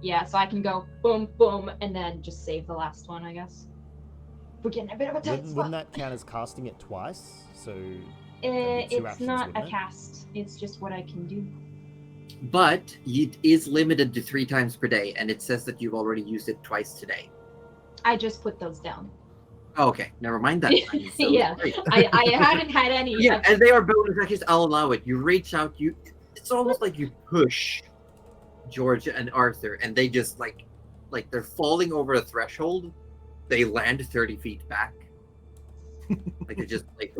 Yeah, so I can go boom, boom, and then just save the last one, I guess. We're getting a bit of a tight
Wouldn't
spot.
that count as casting it twice? So be 2
It's
actions,
not a
wouldn't it?
cast. It's just what I can do.
But it is limited to 3 times per day, and it says that you've already used it twice today.
I just put those down.
Oh, okay, never mind that. So
Yeah.
great.
I haven't had any.
Yeah, and they are bonus actions. I'll allow it. You reach out. It's almost like you push George and Arthur, and they just like they're falling over a threshold. They land 30 feet back. Like they're just like.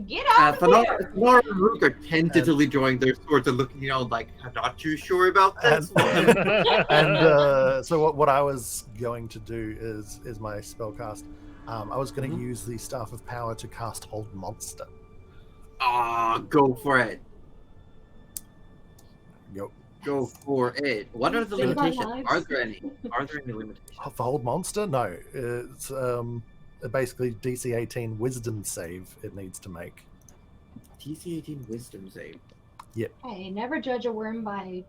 Get out of there!
Fanora and Rook are tentatively drawing their swords and looking, like, I'm not too sure about this one.
And so what I was going to do is my spellcast. I was going to
Mhm.
use the Staff of Power to cast Hold Monster.
Go for it.
Yep.
Go for it. What are the
Save our
limitations?
lives.
Are there any? Are there any limitations?
For Hold Monster? No. It's basically DC 18 Wisdom save it needs to make.
DC 18 Wisdom save.
Hey, never judge a worm by.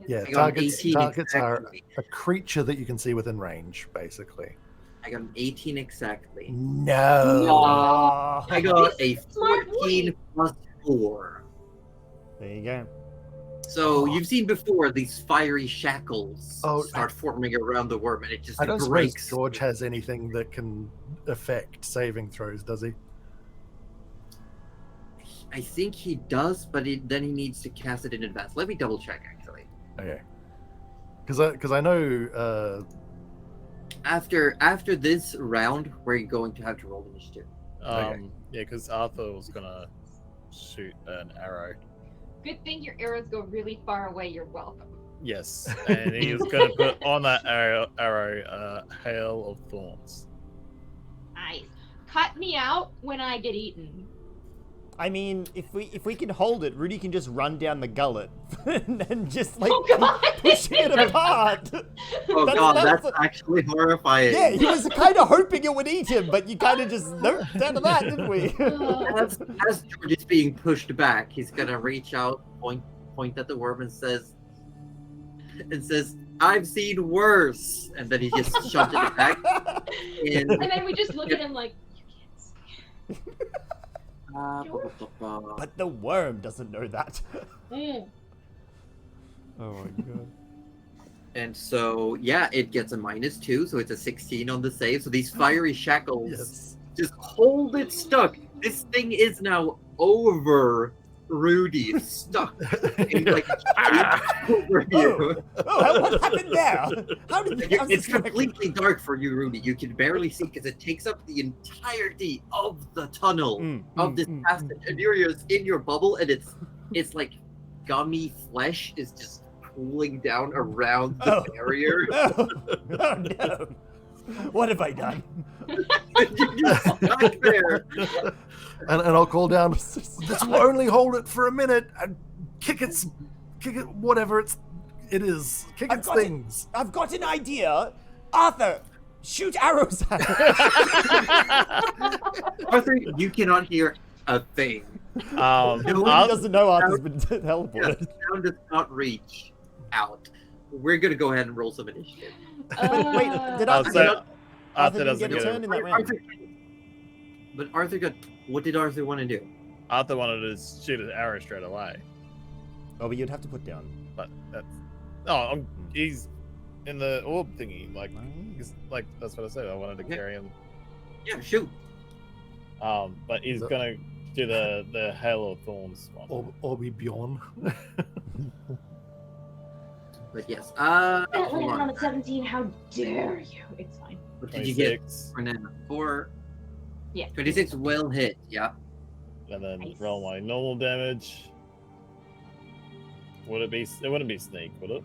Yeah,
I got an
targets
18
are
exactly.
a creature that you can see within range, basically.
I got an 18 exactly.
No.
Ah,
I got a
Smart
14 plus 4.
there you go.
So you've seen before these fiery shackles
Oh,
start forming around the worm, and it just
I don't suppose
breaks.
George has anything that can affect saving throws, does he?
I think he does, but then he needs to cast it in advance. Let me double check, actually.
Okay. Because I know
After this round, we're going to have to roll initiative.
Okay.
Yeah, because Arthur was gonna shoot an arrow.
Good thing your arrows go really far away. You're welcome.
Yes, and he was gonna put on that arrow hail of thorns.
Nice. Cut me out when I get eaten.
I mean, if we can hold it, Rudy can just run down the gullet and just like
Oh God!
pushing it apart.
Oh
That's-
god,
that's
that's actually horrifying.
Yeah, he was kind of hoping it would eat him, but you kind of just nope down to that, didn't we?
As George is being pushed back, he's gonna reach out, point at the worm, and says, "I've seen worse," and then he just shoves it back.
And then we just look at him like, you can't see.
But the worm doesn't know that.
Mm.
Oh my god.
And so, yeah, it gets a -2, so it's a 16 on the save. So these fiery shackles
Yes.
just hold it stuck. This thing is now over Rudy. It's stuck. And, like, over you.
Oh, what happened there? How did
It's
this work?
completely dark for you, Rudy. You can barely see because it takes up the entirety of the tunnel of this passage. And you're in your bubble, and it's like gummy flesh is just cooling down around the barrier.
Oh no. What have I done?
You're stuck there.
And I'll call down. This will only hold it for a minute. And kick it, whatever it is. Kick its things.
I've got an idea. Arthur, shoot arrows at it.
Arthur, you cannot hear a thing.
He doesn't know Arthur's been teleported.
The sound does not reach out. We're gonna go ahead and roll some initiative.
Wait, did
Arthur
Arthur
doesn't
get a
get
turn in that round?
But Arthur got. What did Arthur want to do?
Arthur wanted to shoot an arrow straight away,
Oh, but you'd have to put down.
but he's in the orb thingy. Like, he's like that's what I said. I wanted to carry him.
Yeah, shoot.
But he's gonna do the Hail of Thorns one.
Orby Bjorn.
But yes.
That
Hold
landed on
on.
a 17. How dare you? It's fine.
What did you get?
26,
Fernando? 4.
Yeah.
26 will hit. Yeah.
and then
Nice.
roll my normal damage. Would it be? It wouldn't be sneak, would it?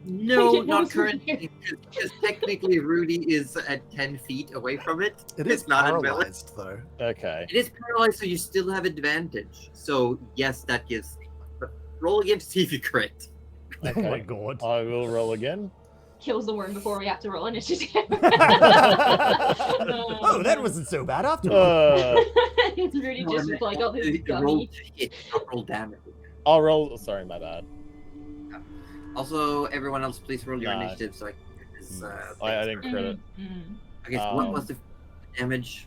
No,
It
not
wasn't
currently, because technically Rudy is at 10 feet away from it.
It
It's
is
not in melee.
paralyzed, though.
Okay.
It is paralyzed, so you still have advantage. So yes, that gives. But roll again to see if you crit.
Oh my
Okay.
god.
I will roll again.
Kills the worm before we have to roll initiative.
Oh, that wasn't so bad after all.
It's really just with, like all this
Roll
gummy.
to hit, not roll damage.
I'll roll. Sorry, my bad.
Also, everyone else, please roll your
Nah.
initiative so I can get this.
I didn't crit it.
Okay, so what
Um,
was the damage?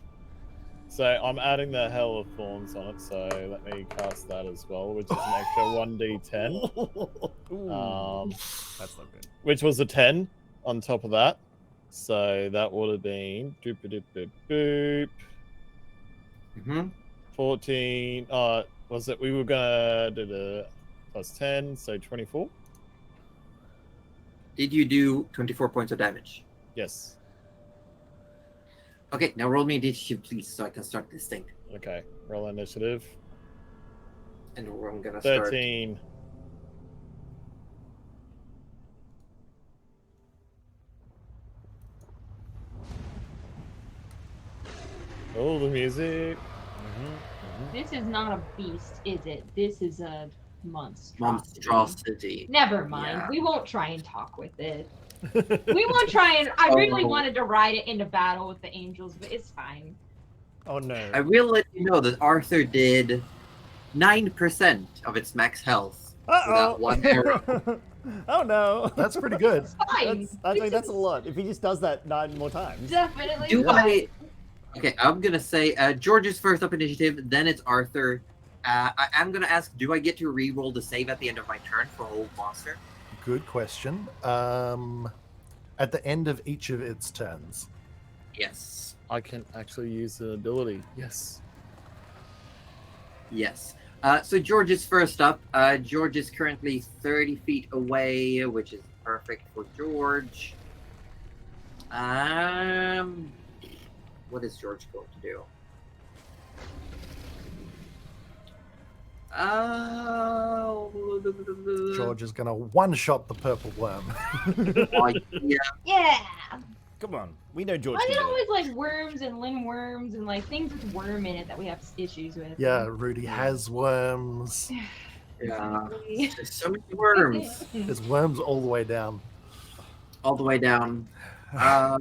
So I'm adding the Hell of Thorns on it. So let me cast that as well, which is an extra 1d10.
Ooh, that's not good.
Which was a 10 on top of that. So that would have been doop doop doop boop.
Mm-hmm.
14. Was it? We were gonna do the plus 10, so 24.
Did you do 24 points of damage?
Yes.
Okay, now roll me a d2, please, so I can start this thing.
Okay. Roll initiative.
And I'm gonna start.
13. Oh, the music.
This is not a beast, is it? This is a monstrosity.
Monstrosity.
Never mind.
Yeah.
We won't try and talk with it. We won't try and. I really
Oh.
wanted to ride it into battle with the angels, but it's fine.
Oh no.
I will let you know that Arthur did 9% of its max health without one arrow.
Oh no.
That's pretty good.
It's fine.
That's a lot. If he just does that 9 more times.
Definitely.
Do
fine.
I? Okay, I'm gonna say George is first up initiative, then it's Arthur. I'm gonna ask, do I get to re-roll the save at the end of my turn for old monster?
Good question. At the end of each of its turns.
Yes.
I can actually use the ability. Yes.
Yes. So George is first up. George is currently 30 feet away, which is perfect for George. What is George going to do?
George is going to one-shot the purple worm.
Yeah.
Yeah.
Come on. We know George
Why
can
is it
do it.
always like worms and lingworms and like things with worm in it that we have issues with?
Yeah, Rudy has worms.
Yeah.
Exactly.
There's so many worms
There's worms all the way down.
all the way down.
I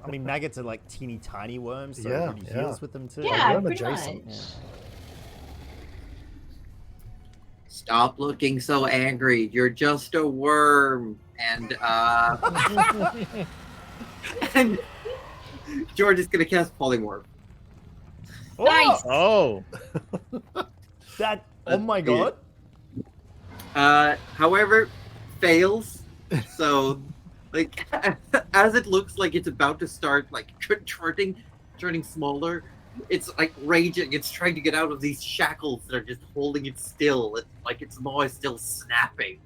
mean, maggots are like teeny tiny worms, so
Yeah,
everybody
yeah.
heals with them too.
Yeah,
worm
pretty
adjacent.
much.
Stop looking so angry. You're just a worm. And and George is gonna cast polymorph.
Nice.
Oh,
That. Oh my god.
However, fails. So, like, as it looks like it's about to start, like, turning smaller, it's like raging. It's trying to get out of these shackles that are just holding it still. It's like its maw is still snapping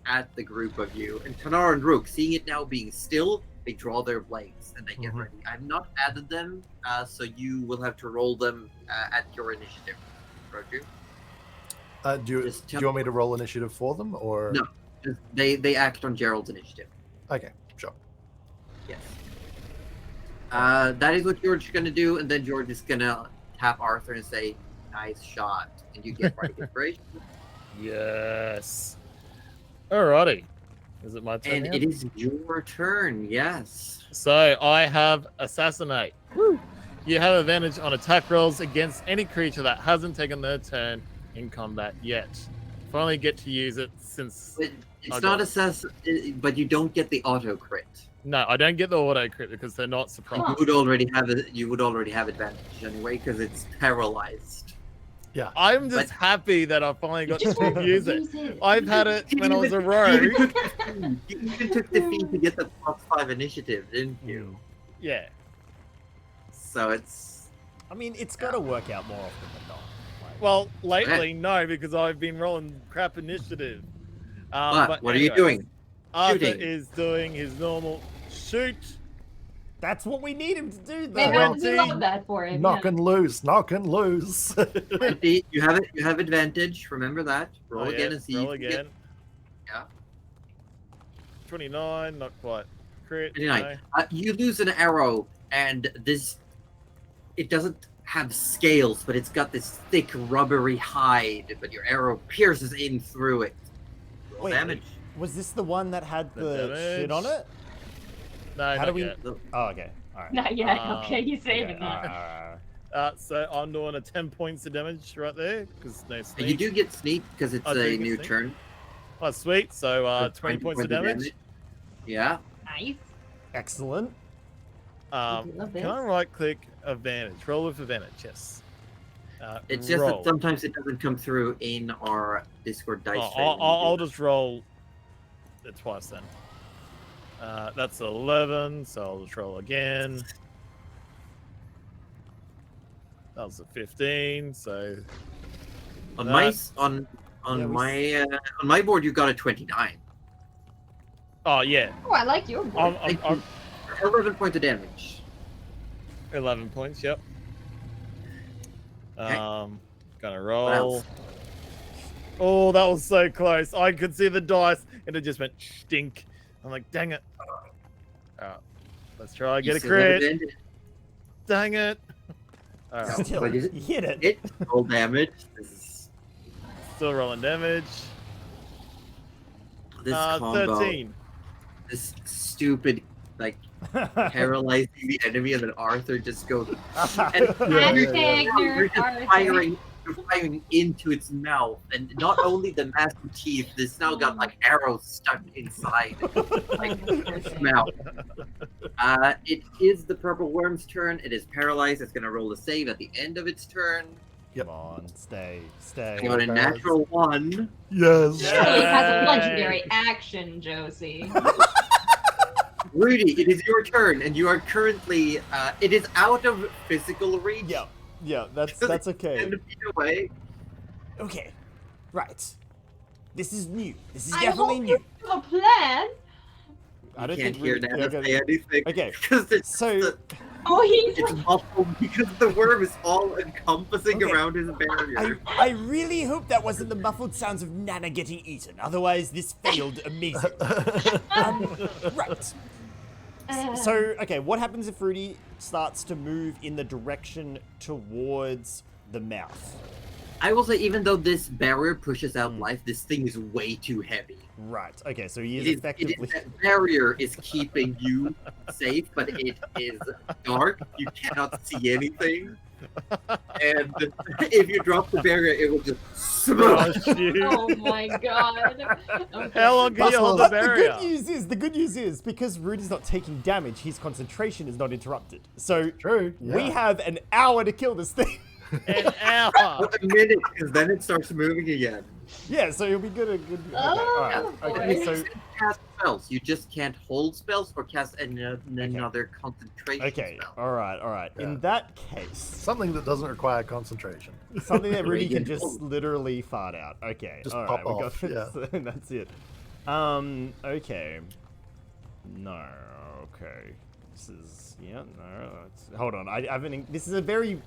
at the group of you. And Tanar and Rook, seeing it now being still, they draw their blades and they get ready. I've not added them, so you will have to roll them at your initiative. Roger?
Do you want me to roll initiative for them, or
No. They act on Gerald's initiative.
Okay, sure.
Yes. That is what George is going to do, and then George is going to tap Arthur and say, "Nice shot," and you get right inspiration.
yes. Alrighty. Is it my turn?
And
now?
it is your turn. Yes.
So I have assassinate. You have advantage on attack rolls against any creature that hasn't taken their turn in combat yet. Finally get to use it since.
But it's not but you don't get the auto crit.
No, I don't get the auto crit because they're not surprised.
You would already have it. You would already have advantage anyway because it's paralyzed.
Yeah.
I'm just happy that I finally got to use it. I've had it when I was a
You
rogue.
even took the feat to get the +5 initiative, didn't you?
Yeah.
So it's.
I mean, it's got to work out more often than not. Like,
Well, lately, no, because I've been rolling crap initiative.
But what are you
anyways,
doing?
Arthur
Shooting.
is doing his normal shoot.
that's what we need him to do, though.
Maybe
Well,
we love that for him.
Knock and lose, knock and lose.
20, you have it. You have advantage. Remember that. Roll
Oh,
again
yeah,
and see.
roll
if you get-
again.
Yeah.
29, not quite. Crit.
29.
No.
You lose an arrow, and this. It doesn't have scales, but it's got this thick rubbery hide. But your arrow pierces in through it. Roll
Wait,
damage.
Was this the one that had
The
the shit on
damage.
it?
No,
How
not
do we?
yet.
Oh, okay. All right.
Not yet.
Uh,
Okay, he's saving
Okay, all
that.
right, all right.
So I'm doing a 10 points of damage right there because no
And
sneak.
you do get sneak because it's
I do
a
get
new
sneak.
turn.
Oh, sweet. So
So
20 points of damage.
Yeah.
Nice.
Excellent.
love
Can
this.
I right click advantage? Roll with advantage, yes.
It's just
roll.
that sometimes it doesn't come through in our Discord dice.
Oh,
tray when you
I'll
do
just roll it twice then. That's 11, so I'll just roll again. That was a 15, so
that. On my
Yeah,
on my board you got a 29.
oh yeah,
Oh, I like your board.
I'm
11 points of damage.
11 points. Yep.
Okay.
Gonna
What
roll.
else?
Oh, that was so close. I could see the dice, and it just went stink. I'm like, dang it. Let's try get
You
a
still have
crit.
advantage.
Dang it. All
No.
right,
Still,
What is it?
you hit it.
Hit, roll damage.
still rolling damage.
This combo,
13.
this stupid like paralyzing the enemy, and then Arthur just goes and
Hashtag
you're
nerd
just
Arthur.
firing into its mouth, and not only the massive teeth, this now got like arrows stuck inside its mouth. It is the purple worm's turn. It is paralyzed. It's gonna roll a save at the end of its turn.
Yep.
Come on, stay.
I got a natural 1.
Yes.
Surely it has a legendary action, Josie.
Rudy, it is your turn, and you are currently. It is out of physical reach.
Yeah, that's okay.
10 feet away.
Okay, right. This is new. This is
I
definitely
hope
new.
you have a plan.
I don't
Can't
think
hear
we-
Nana
okay.
say anything.
Okay,
Because it's
so
Oh, he's
it's muffled because the worm is all encompassing
Okay.
around his barrier.
I really hope that wasn't the muffled sounds of Nana getting eaten. Otherwise, this failed amazing. Right. So, okay, what happens if Rudy starts to move in the direction towards the mouth?
I will say, even though this barrier pushes out life, this thing is way too heavy.
Right. Okay, so he is
It is,
effectively.
that barrier is keeping you safe, but it is dark. You cannot see anything. And if you drop the barrier, it will just smash.
Oh, shoot.
Oh my god. Okay.
How long can you hold the
But
barrier?
the good news is, because Rudy's not taking damage, his concentration is not interrupted. So
True.
we
yeah.
have an hour to kill this thing.
An hour.
A minute, because then it starts moving again.
Yeah, so you'll be good. Okay,
Oh,
all right. Okay,
boy.
so
You can cast spells. You just can't hold spells or cast another concentration
okay,
spell.
all right.
Yeah.
In that case,
Something that doesn't require concentration.
something that Rudy can
Radiant
just
bolt.
literally fart out. Okay,
Just
all
pop
right, we got
off,
this. That's it. Okay. No. Okay. This is no. Hold on. I haven't. This is a very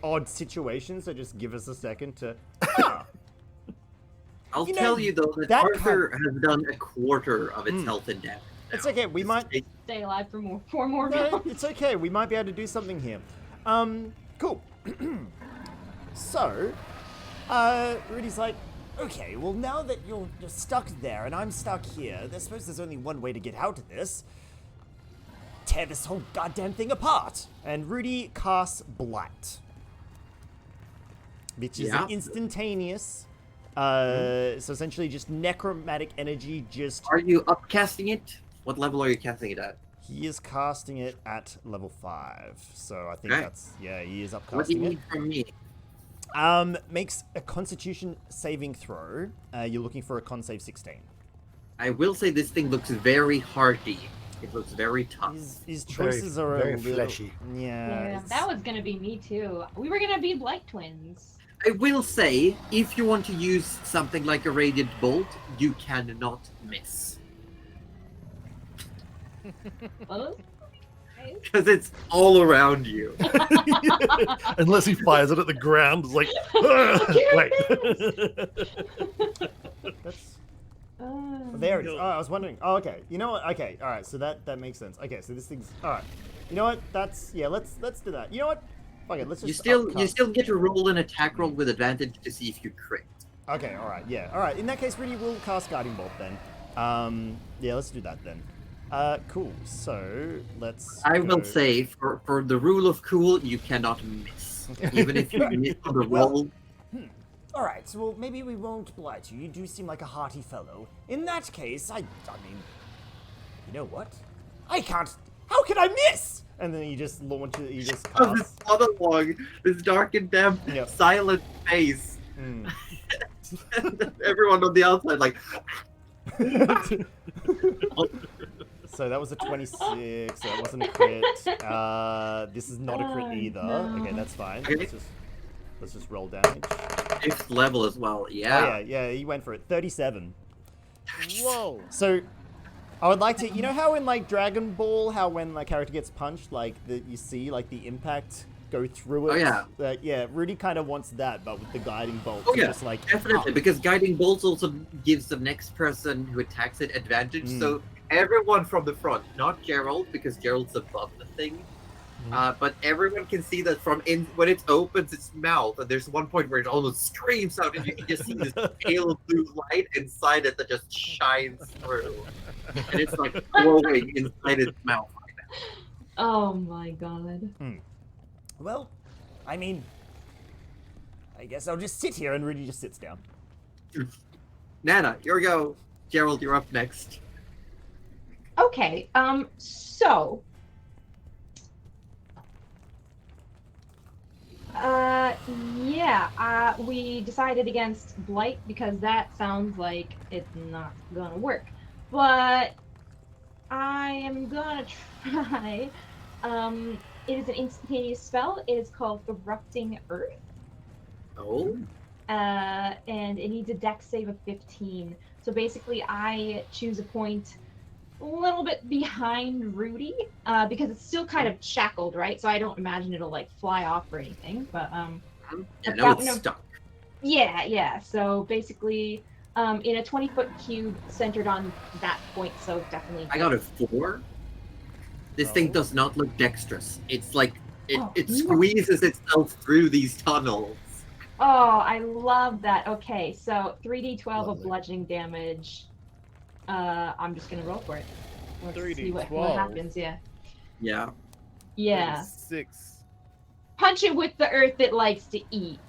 odd situation, so just give us a second to.
I'll
You know,
tell you though that
that
Arthur has done a quarter of its health and damage.
It's
now.
okay. We might.
Stay alive for four more
No,
rounds.
it's okay. We might be able to do something here. Cool. So, Rudy's like, okay, well now that you're stuck there and I'm stuck here, I suppose there's only one way to get out of this. Tear this whole goddamn thing apart. And Rudy casts Blight, which is
Yeah.
an instantaneous. So essentially just necromantic energy. Just
Are you upcasting it? What level are you casting it at?
he is casting it at level 5. So I think
Okay.
that's he is
What do you
upcasting it.
need from me?
Makes a Constitution saving throw. You're looking for a con save 16.
I will say this thing looks very hardy. It looks very tough.
His
Very-
choices are
very
a little
fleshy.
Yeah,
Yeah,
it's-
that was gonna be me too. We were gonna be Blight twins.
I will say, if you want to use something like a Radiant Bolt, you cannot miss.
Oh,
Because it's all around you.
Unless he fires it at the ground, it's like, wait.
that's
oh,
there it is. Oh, I was wondering. Oh, okay. You know what? Okay. All right. So that makes sense. Okay. So this thing's all right. You know what? That's let's do that. You know what? Fuck it. Let's just
You
upcast.
still get to roll an attack roll with advantage to see if you crit.
Okay. All right. Yeah. All right. In that case, Rudy will cast Guiding Bolt then. Yeah. Let's do that then. Cool. So let's.
I will
go-
say, for the rule of cool, you cannot miss. Even if you miss on the roll.
All right, so well, maybe we won't blight you. You do seem like a hearty fellow. In that case, I mean, you know what? I can't. How can I miss? And then you just launch it. You just
Oh, this
cast.
monologue, this dark and damp,
Yep.
silent face.
Mm.
Everyone on the outside, like,
So that was a 26. So that wasn't a crit. This is not a crit
Oh,
either.
no.
Okay, that's fine.
Okay.
Let's just roll damage.
5th level as well.
Oh
Yeah.
yeah, he went for it. 37.
Whoa.
So, I would like to, you know how in like Dragon Ball, how when a character gets punched, like you see like the impact go through it.
Oh, yeah.
Yeah. Rudy kind of wants that, but with the guiding bolt.
Oh
to
yeah,
just like
definitely. Because guiding bolts also gives the next person who attacks it advantage.
Mm.
So everyone from the front, not Gerald, because Gerald's above the thing. But everyone can see that from when it opens its mouth, and there's one point where it almost screams out, and you can just see this pale blue light inside it that just shines through, and it's like glowing inside its mouth.
oh my god.
Well, I mean, I guess I'll just sit here, and Rudy just sits down.
Nana, here we go. Gerald, you're up next.
Okay, so we decided against Blight because that sounds like it's not gonna work. But I am gonna try. It is an instantaneous spell. It is called Erupting Earth.
Oh,
And it needs a dex save of 15. So basically, I choose a point a little bit behind Rudy because it's still kind of shackled, right? So I don't imagine it'll like fly off or anything. But
yeah, no, it's
no-
stuck.
yeah. So basically, in a 20-foot cube centered on that point. So definitely.
I got a 4. This thing does not look dexterous. It's like it
Oh,
squeezes itself through these tunnels.
Oh, I love that. Okay, so 3d12 of
Lovely.
bludgeoning damage. I'm just gonna roll for it. Let's see what
3d12.
happens. Yeah.
Yeah.
Yeah.
6.
punch it with the earth it likes to eat.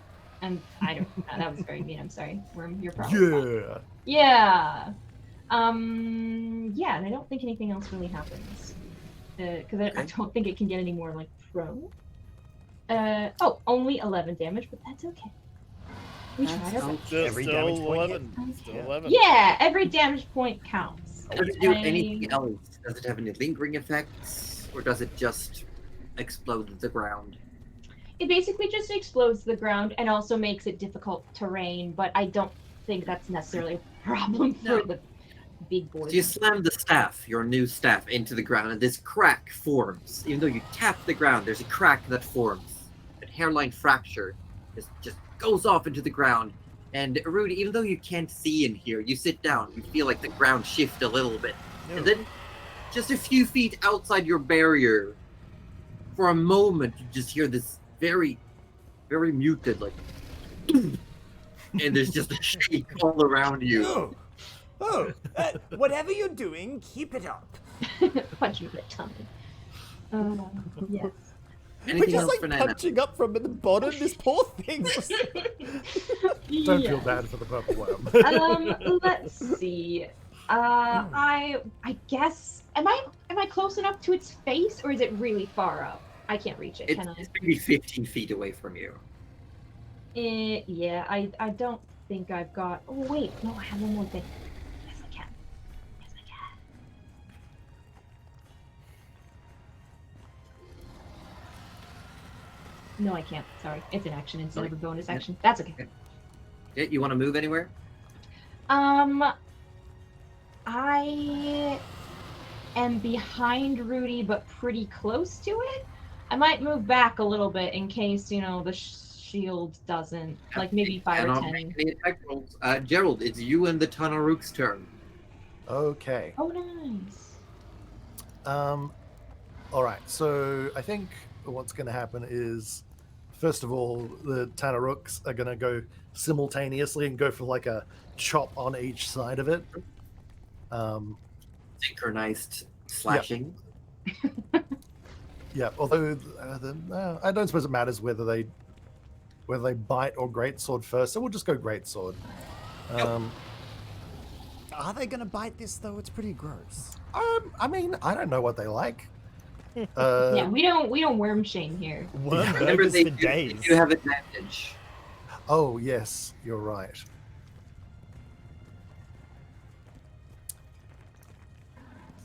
And I don't. That was very mean. I'm sorry. Worm, you're probably fine. Yeah. Yeah, and I don't think anything else really happens. Because I don't think it can get any more, like, prone. Oh, only 11 damage, but that's okay. We tried our best.
Every damage point
11. Still 11.
Yeah, every damage point counts.
Does it do anything else? Does it have any lingering effects? Or does it just explode to the ground?
It basically just explodes the ground and also makes it difficult terrain, but I don't think that's necessarily a problem for the big boys.
So you slam the staff, your new staff, into the ground, and this crack forms. Even though you tap the ground, there's a crack that forms. A hairline fracture just goes off into the ground. And Rudy, even though you can't see in here, you sit down, you feel like the ground shift a little bit.
Ew.
And then, just a few feet outside your barrier, for a moment, you just hear this very, very muted, like, and there's just a shake all around you.
Whatever you're doing, keep it up.
Punch him in the tummy. Yes.
We're
Anything
just
else
like
for Nana?
punching up from the bottom. This poor thing.
Don't feel bad for the purple worm.
Let's see. I guess am I close enough to its face, or is it really far up? I can't reach it. Can I?
It's maybe 15 feet away from you.
Yeah. I don't think I've got. Oh wait, no, I have one more thing. Yes, I can. Yes, I can. No, I can't. Sorry, it's an action instead of a bonus action. That's okay.
Yeah, you want to move anywhere?
I am behind Rudy, but pretty close to it. I might move back a little bit in case, the shield doesn't, like maybe 5 or 10.
Make any attack rolls. Gerald, it's you and the Tanarook's turn.
Okay.
Oh, nice.
All right. So I think what's going to happen is, first of all, the Tanarooks are going to go simultaneously and go for like a chop on each side of it.
Synchronized slashing.
Yeah. Although I don't suppose it matters whether they bite or greatsword first, so we'll just go greatsword.
Are they gonna bite this though? It's pretty gross.
I mean, I don't know what they like.
Yeah, we don't worm shame here.
Worm
Remember,
burgers
they
for
do,
days.
they do have advantage.
Oh yes, you're right.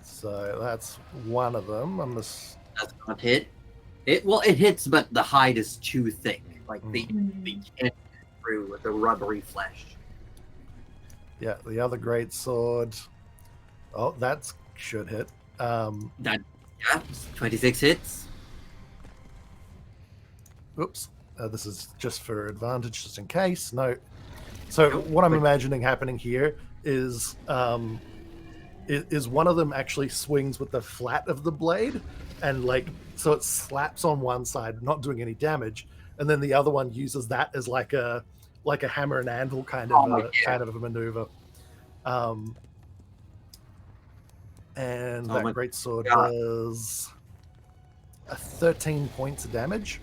So that's one of them.
That's not hit. It hits, but the hide is too thick. Like they can't get through with the rubbery flesh.
Yeah, the other great sword. Oh, that should hit.
That 26 hits.
Oops. This is just for advantage, just in case. No. So what I'm imagining happening here is one of them actually swings with the flat of the blade, and so it slaps on one side, not doing any damage, and then the other one uses that as like a hammer and anvil kind of a maneuver. And that great sword does 13 points of damage.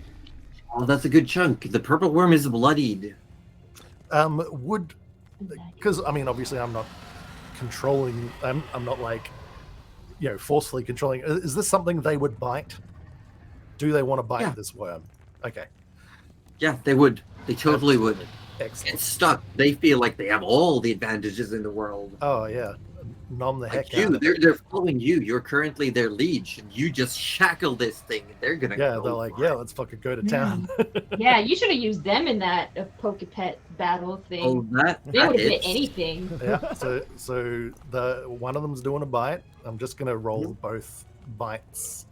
Oh, that's a good chunk. The purple worm is bloodied.
Because I mean, obviously, I'm not controlling. I'm not forcefully controlling. Is this something they would bite? Do they want to bite this worm? Okay.
Yeah, they would. They totally would.
Excellent.
It's stuck. They feel like they have all the advantages in the world.
Oh yeah, nom the heck out.
They're following you. You're currently their leech, and you just shackle this thing. And they're gonna.
Yeah, they're like, yeah, let's fucking go to town.
Yeah, you should have used them in that Pokepet battle thing.
Oh,
they would have hit anything.
Yeah. So the one of them's doing a bite. I'm just gonna roll both bites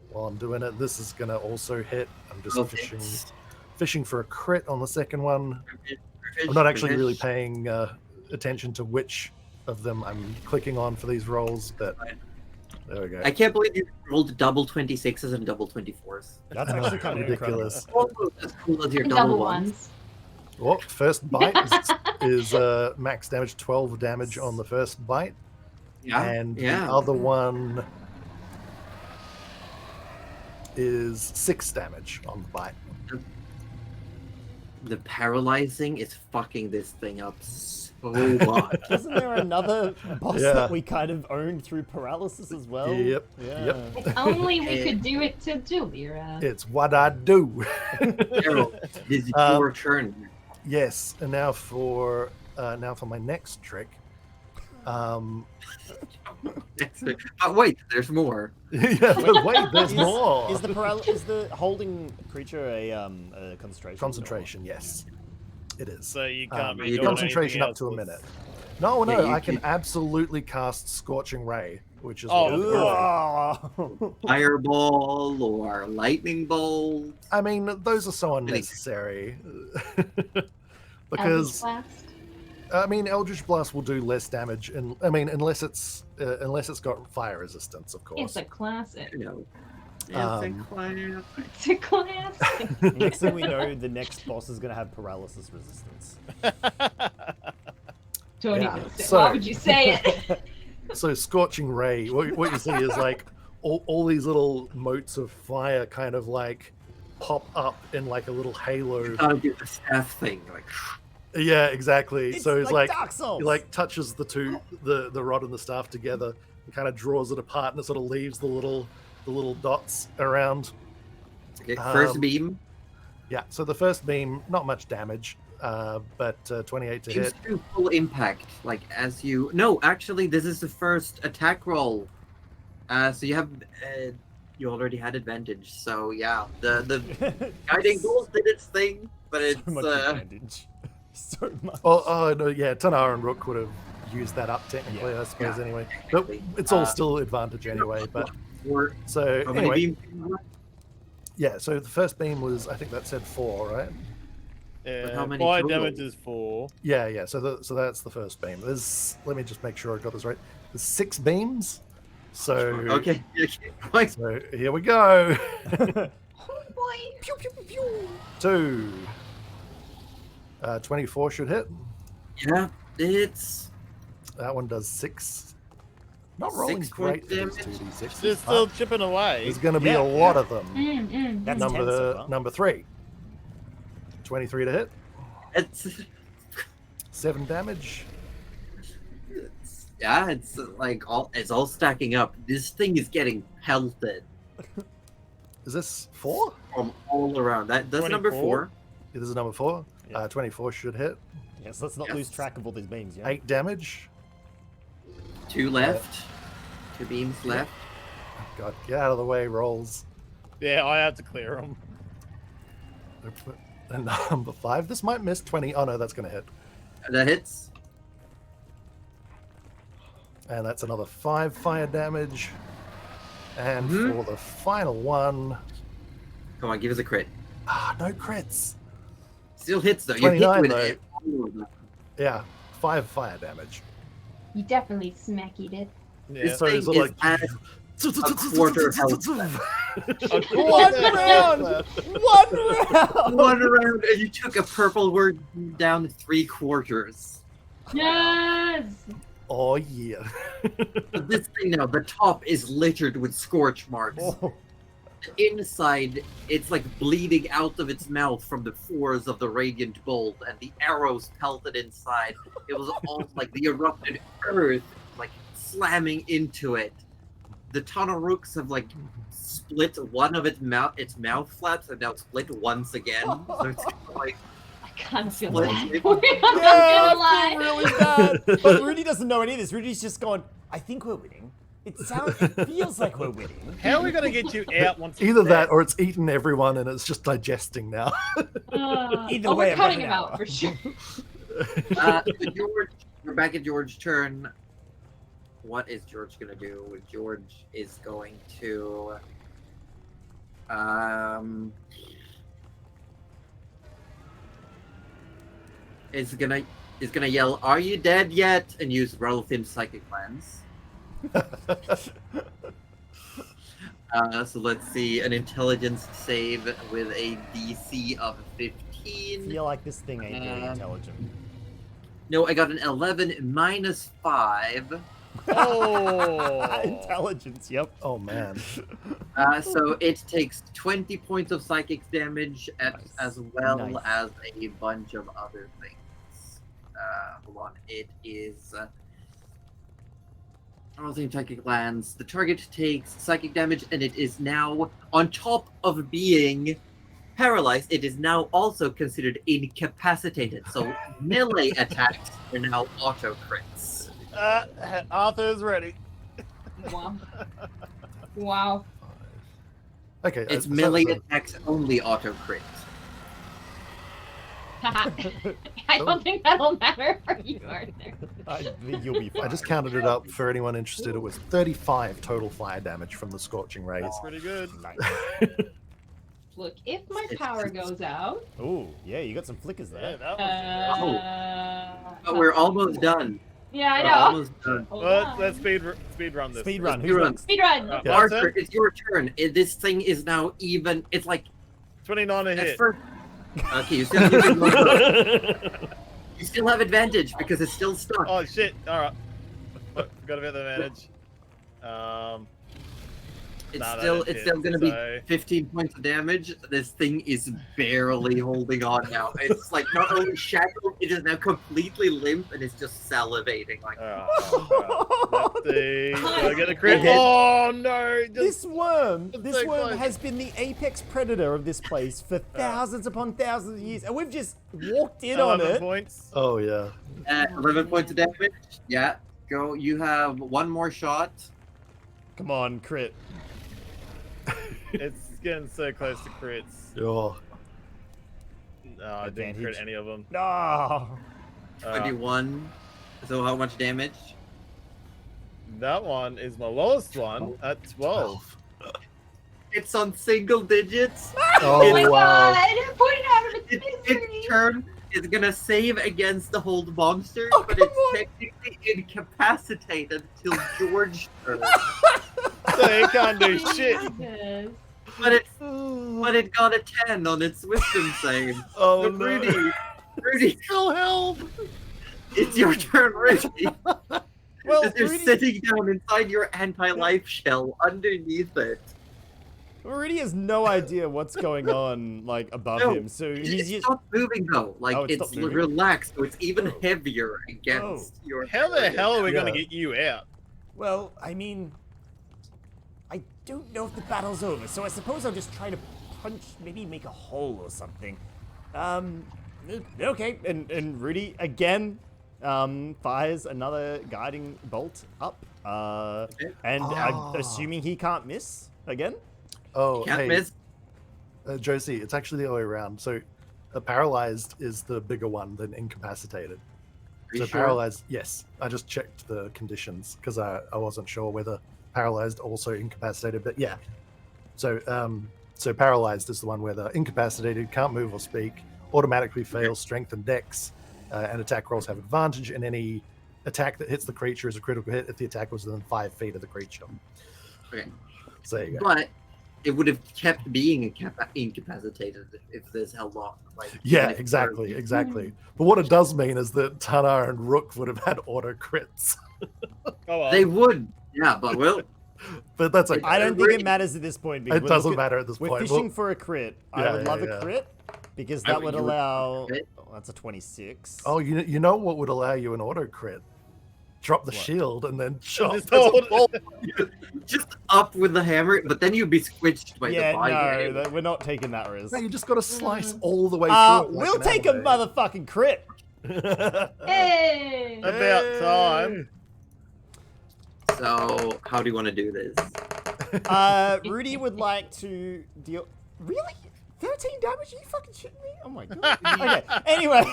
while I'm doing it. This is gonna also hit. I'm just fishing for a crit on the second one. I'm not actually really paying attention to which of them I'm clicking on for these rolls, but there we go.
I can't believe you rolled double 26s and double 24s.
That's actually kind of
ridiculous.
Almost as cool as your
And
double ones.
Well, first bite is max damage, 12 damage on the first bite.
Yeah.
And the other one is 6 damage on the bite.
The paralyzing is fucking this thing up so much.
Isn't there another boss
Yeah.
that we kind of owned through paralysis as well?
Yep,
Yeah.
yep.
If only we could do it to Julia.
It's what I do.
Gerald, this is your turn.
Yes, and now for my next trick.
But wait, there's more.
Yeah, but wait, there's
Is-
more.
Is the holding creature a concentration?
Concentration, yes, it is.
So you can't be
you
doing
Concentration
anything
up
else
to a
with-
minute. No,
Yeah, you
I can
can-
absolutely cast Scorching Ray, which is
Oh,
what I'm doing.
Oh.
Fireball or lightning bolt.
I mean, those are so unnecessary. Because
Blast.
I mean, Eldritch Blast will do less damage, and I mean, unless it's got fire resistance, of course.
It's a classic.
You know.
Um,
It's a classic.
Next thing we know, the next boss is going to have paralysis resistance.
Don't
Yeah,
even say.
so-
Why would you say it?
So Scorching Ray, what you see is like all these little motes of fire kind of like pop up in like a little halo.
Gotta do the staff thing. Like,
Yeah, exactly.
It's
So it's like
Dark Souls.
he like touches the rod and the staff together and kind of draws it apart, and it sort of leaves the little dots around.
okay, first
Um,
beam.
Yeah. So the first beam, not much damage, but 28 to
Seems
hit.
to do full impact. Like as you. No, actually, this is the first attack roll. So you have. You already had advantage. So yeah, the guiding bolt did its thing, but it's
so much advantage. So much.
Oh no, yeah. Tanar and Rook would have used that up technically, I suppose.
Yeah,
Anyway, but
technically.
it's all still advantage anyway. But
Or
so
how many
anyway,
beams?
yeah. So the first beam was, I think that said 4, right?
Yeah,
how many
fire
total?
damage is 4.
Yeah. So that's the first beam. Let me just make sure I got this right. There's 6 beams. So
Okay. Like,
So here we go.
Oh boy.
Pew, pew, pew, pew.
2. 24 should hit.
yeah, it's
That one does 6. Not rolling
6
great
points
for these
damage.
2d6s.
They're still chipping away.
There's going to be
Yeah,
a lot
yeah.
of them.
That's 10 so far.
Number 3. 23 to hit.
it's
7 damage.
yeah, it's like it's all stacking up. This thing is getting pelted
Is this 4?
from all around. That's number
24?
4.
This is number 4.
Yeah.
24 should hit.
Yes, let's not
Yes.
lose track of all these beams. Yeah.
8 damage.
2 left. 2 beams left.
God, get out of the way, rolls.
Yeah, I had to clear them.
And number 5. This might miss 20. Oh no, that's going to hit.
That hits.
And that's another 5 fire damage. And
Mhm.
for the final one,
Come on, give us a crit.
no crits.
Still hits though. You hit
29
with
though.
it.
Yeah, 5 fire damage.
You definitely smackied it.
Yeah.
This
So
thing
it's
is
like
at a quarter health.
One round! One round!
One round, and you took a purple word down 3/4.
Yes.
Oh yeah.
But this thing now, the top is littered with scorch marks.
Oh,
Inside, it's like bleeding out of its mouth from the force of the radiant bolt, and the arrows pelted inside. It was almost like the erupted earth, like slamming into it. The Tanarooks have like split one of its mouth flaps, and now split once again. So it's like
I kind of feel
Split.
bad for you. I'm
yeah,
not
I
gonna lie.
feel really bad. But Rudy doesn't know any of this. Rudy's just going, I think we're winning. It feels like we're winning.
How are we going to get you out once it's
Either that
dead?
or it's eaten everyone and it's just digesting now.
Either
Oh,
way,
we're
I'm
cutting
running
him out
out.
for sure.
so George, we're back at George's turn. What is George gonna do? George is going to is gonna yell, "Are you dead yet?" and use Relative's Psychic Lens. So let's see, an intelligence save with a DC of
I
15.
feel like this thing ain't really intelligent.
No, I got an 11 minus 5.
Oh.
Intelligence, yep.
Oh man.
So it takes 20 points of psychic damage
Nice.
as well
Nice.
as a bunch of other things. Hold on. It is. I don't think psychic lands. The target takes psychic damage, and it is now, on top of being paralyzed, it is now also considered incapacitated. So melee attacks are now auto crits.
Arthur's ready.
Wow. Wow.
Okay.
It's
so-
melee
so-
attacks only auto crit.
I don't think that'll matter for you, Arthur.
I think you'll be fine.
I just counted it up for anyone interested. It was 35 total fire damage from the scorching rays.
That's pretty good.
Nice.
Look, if my power goes out,
Oh, yeah, you got some flickers
Yeah,
there.
that was
But we're almost done.
Yeah, I
We're
know.
almost done.
Hold
Let's
on.
speed run this.
Speed run.
Speed
Who's
run.
next?
Speed run.
Yeah.
Arthur, it's your turn. This thing is now even. It's like
29 a
at
hit.
first. Okay, you still have you still have advantage because it's still stuck.
Oh shit! All right, got a bit of advantage.
It's
Nah, that
still
didn't
it's still
hit,
gonna be
so-
15 points of damage. This thing is barely holding on now. It's like not only shackled, it is now completely limp and it's just salivating. Like
Let's see. Do I get a crit?
Okay.
Oh no!
This worm,
It's
this
so
worm
close.
has been the apex predator of this place for thousands upon thousands of years, and we've just walked in on
11
it.
points.
Oh yeah.
11 points of damage. Yeah, go. You have one more shot.
Come on, crit.
It's getting so close to crits.
Oh.
No, I didn't crit
Advantage.
any of them.
No.
21. So how much damage?
That one is my lowest one at 12.
It's on single digits.
Oh,
Oh my
wow.
god! Point it out of its misery.
Its turn is gonna save against the hold monster,
Oh,
but
come
it's
on.
technically incapacitated till George's turn.
So it can't do shit.
Jesus.
But it got a 10 on its wisdom save.
Oh
So
no.
Rudy,
Still help.
it's your turn, Rudy.
Well,
As you're
Rudy,
sitting down inside your anti-life shell underneath it.
Rudy has no idea what's going on, like, above
No,
him, so
It
he's just...
stopped moving though. Like
Oh, it
it's
stopped moving?
relaxed, so it's even
Oh.
heavier against your.
How the hell are we gonna
Yeah.
get you out?
Well, I mean... I don't know if the battle's over, so I suppose I'll just try to punch, maybe make a hole or something. Okay, and Rudy, again, fires another guiding bolt up. And
Ah.
I'm assuming he can't miss again?
Oh,
Can't
hey,
miss.
Josie, it's actually the other way around. So, paralyzed is the bigger one than incapacitated.
Are you
So
sure?
paralyzed, yes. I just checked the conditions because I wasn't sure whether paralyzed also incapacitated, but yeah. So paralyzed is the one where the incapacitated can't move or speak, automatically fails strength and dex, and attack rolls have advantage, and any attack that hits the creature is a critical hit if the attack was within 5 feet of the creature.
Okay.
So there you go.
But it would have kept being incapacitated if this held on. Like
Yeah,
if-
exactly. But what it does mean is that Tanar and Rook would have had auto crits.
Oh well.
They would. Yeah, but well,
But that's okay.
I don't think it matters at this point. because
It
we're
doesn't
looking-
matter at this
We're
point.
fishing
Well,
for a crit. I
Yeah,
would
yeah,
love
yeah.
a crit because
I
that
would-
would
you would
allow.
crit?
Oh, that's a 26.
oh, you know what would allow you an auto crit? Drop the
What?
shield and then shot.
Just
There's a
hold-
bolt.
just up with the hammer, but then you'd be squished by
yeah,
the fire.
no, we're not taking that risk.
No, you just got to slice all the way through. it like
We'll
an
take a
anime.
motherfucking crit.
Hey!
About time.
So how do you want to do this?
Rudy would like to deal. Really? 13 damage? Are you fucking shitting me? Oh my god. Okay. Anyway,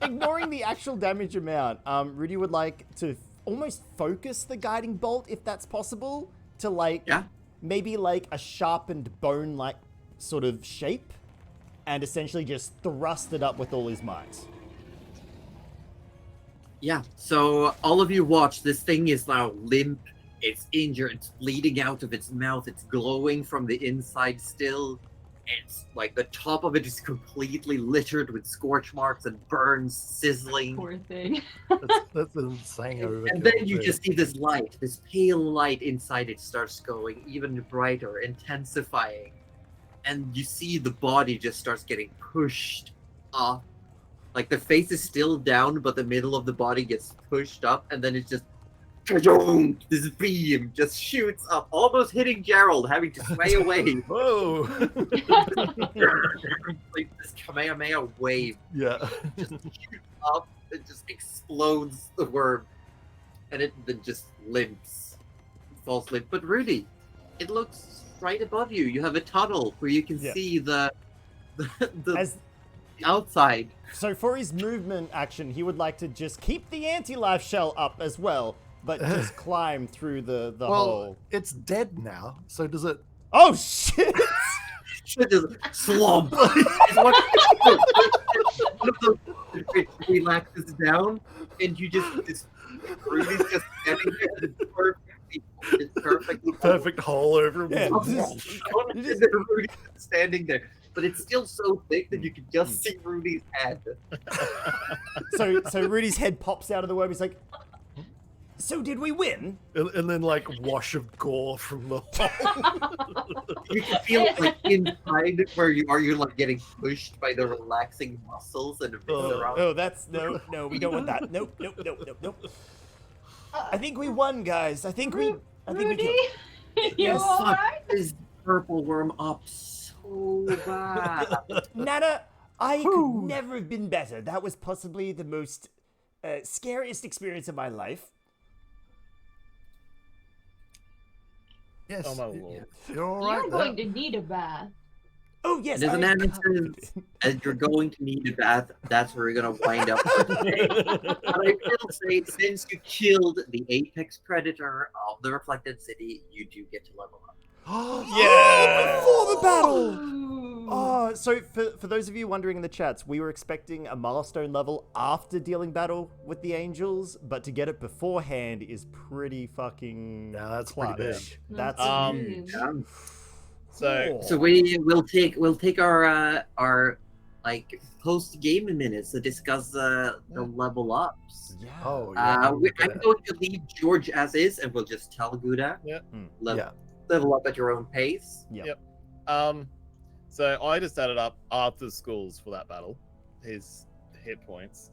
ignoring the actual damage amount, Rudy would like to almost focus the guiding bolt, if that's possible, to like
Yeah.
maybe like a sharpened bone-like sort of shape, and essentially just thrust it up with all his might.
Yeah. So all of you watch. This thing is now limp. It's injured. It's bleeding out of its mouth. It's glowing from the inside still. It's like the top of it is completely littered with scorch marks and burns, sizzling.
Poor thing.
That's insane.
And then you just see this light, this pale light inside it starts going even brighter, intensifying. And you see the body just starts getting pushed up. Like the face is still down, but the middle of the body gets pushed up, and then it's just this beam just shoots up, almost hitting Gerald, having to sway away.
Whoa!
Like this Kamehameha wave
Yeah.
just shoots up, it just explodes the worm, and it then just limps, falls limp. But Rudy, it looks right above you. You have a tunnel where you can see the outside.
So for his movement action, he would like to just keep the anti-life shell up as well, but just climb through the hole.
It's dead now. So does it?
Oh shit!
Shit just slump. One of those it relaxes down, and you just Rudy's just standing there. It's perfectly
Perfect hole over him.
Yeah,
Rudy's standing there. But it's still so thick that you can just see Rudy's head.
So Rudy's head pops out of the worm. He's like, "So did we win?"
And then like wash of gore from the hole.
You can feel like inside where you are, you're like getting pushed by the relaxing muscles and around.
Oh, that's no, we don't want that. Nope. I think we won, guys. I think we
Rudy,
killed.
you alright?
This purple worm up so bad.
Nana, I could never have been better. That was possibly the most scariest experience of my life.
Yes.
Oh my lord.
You're all right
You're
there.
going to need a bath.
Oh yes,
There's an
I-
answer as you're going to need a bath. That's where you're gonna wind up for today. But I will say, since you killed the apex predator of the Reflected City, you do get to level up.
Yeah! Before the battle!
Ooh.
Oh, so for those of you wondering in the chats, we were expecting a milestone level after dealing battle with the angels, but to get it beforehand is pretty fucking
Yeah, that's pretty
clutch.
big.
That's
huge.
So
So we'll take our like post game minutes to discuss the level ups.
yeah.
Oh yeah.
I'm going to leave George as is, and we'll just tell Gouda
Yeah.
level up at your own pace.
Yep.
So I just added up Arthur's schools for that battle. His hit points.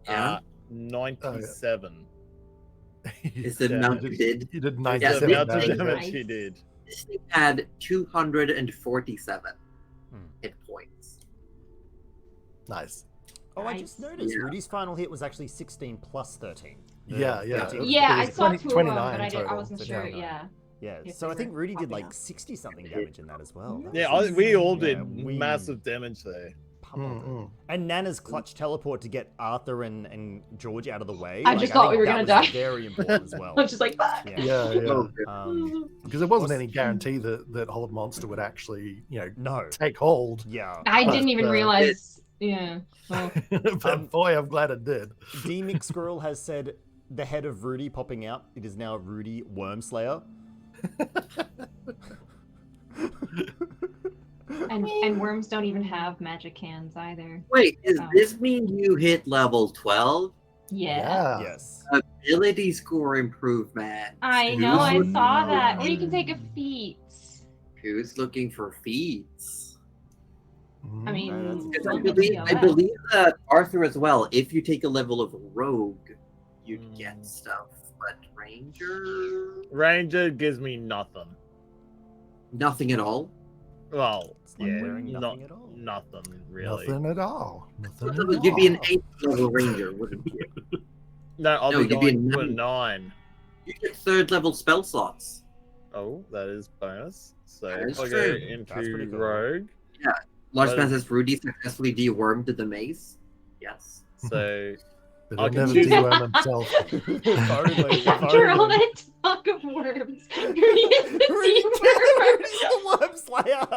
Yeah.
97.
Is the
Yeah,
amount you did?
You did
That's
97
the amount of
Nice.
damage he did.
This thing had 247
Hmm.
hit points.
Nice.
Oh, I just noticed
Yeah.
Rudy's final hit was actually 16 plus 13.
Yeah.
Yeah, I
It was
saw
20
two of them, but
29
I
total.
wasn't
So
sure.
29.
Yeah.
Yeah,
If
so
they
I think
were
Rudy did
popping
like
up.
60 something damage in that as well. That
Yeah,
was
we all
insane.
did
Yeah, we
massive damage there.
pummeled it.
Mm-mm.
And Nana's clutch teleport to get Arthur and George out of the way.
I just thought
think
we were
that
gonna
was
die.
very important as well.
I was just like, "Ah."
Yeah.
Um,
Because there wasn't any guarantee that Hold Monster would actually,
no.
take hold.
Yeah.
I
But,
didn't even realize. Yeah. Well,
But boy, I'm glad it did.
D-Mix Squirrel has said the head of Rudy popping out. It is now Rudy Wormslayer.
and worms don't even have magic hands either.
Wait, does
Oh.
this mean you hit level 12?
Yeah.
Yes.
Ability score improvement.
I know, I
Who's-
saw that. Or you can take a feat.
Who's looking for feats?
I mean,
that's-
Because I
don't
believe,
feel
I
that.
believe that Arthur as well, if you take a level of rogue, you'd
Mm.
get stuff. But ranger?
Ranger gives me nothing.
Nothing at all.
Well,
It's like
yeah,
wearing
not
nothing at all.
nothing really.
Nothing at all. Nothing at
You'd be an
all.
8th level ranger, wouldn't you?
No, I'll
No,
be
you'd be
going to a
a
9.
You get 3rd level spell slots.
Oh, that is bonus. So
That is
if I
true.
go
That's pretty
into
cool.
rogue,
Large
But-
man says Rudy successfully dewormed the maze. Yes.
so
But
I
he'll
can
never
choose-
deworm himself.
If only,
After all that talk of worms, Rudy is the
Rudy's
dewormer.
the Worm Slayer.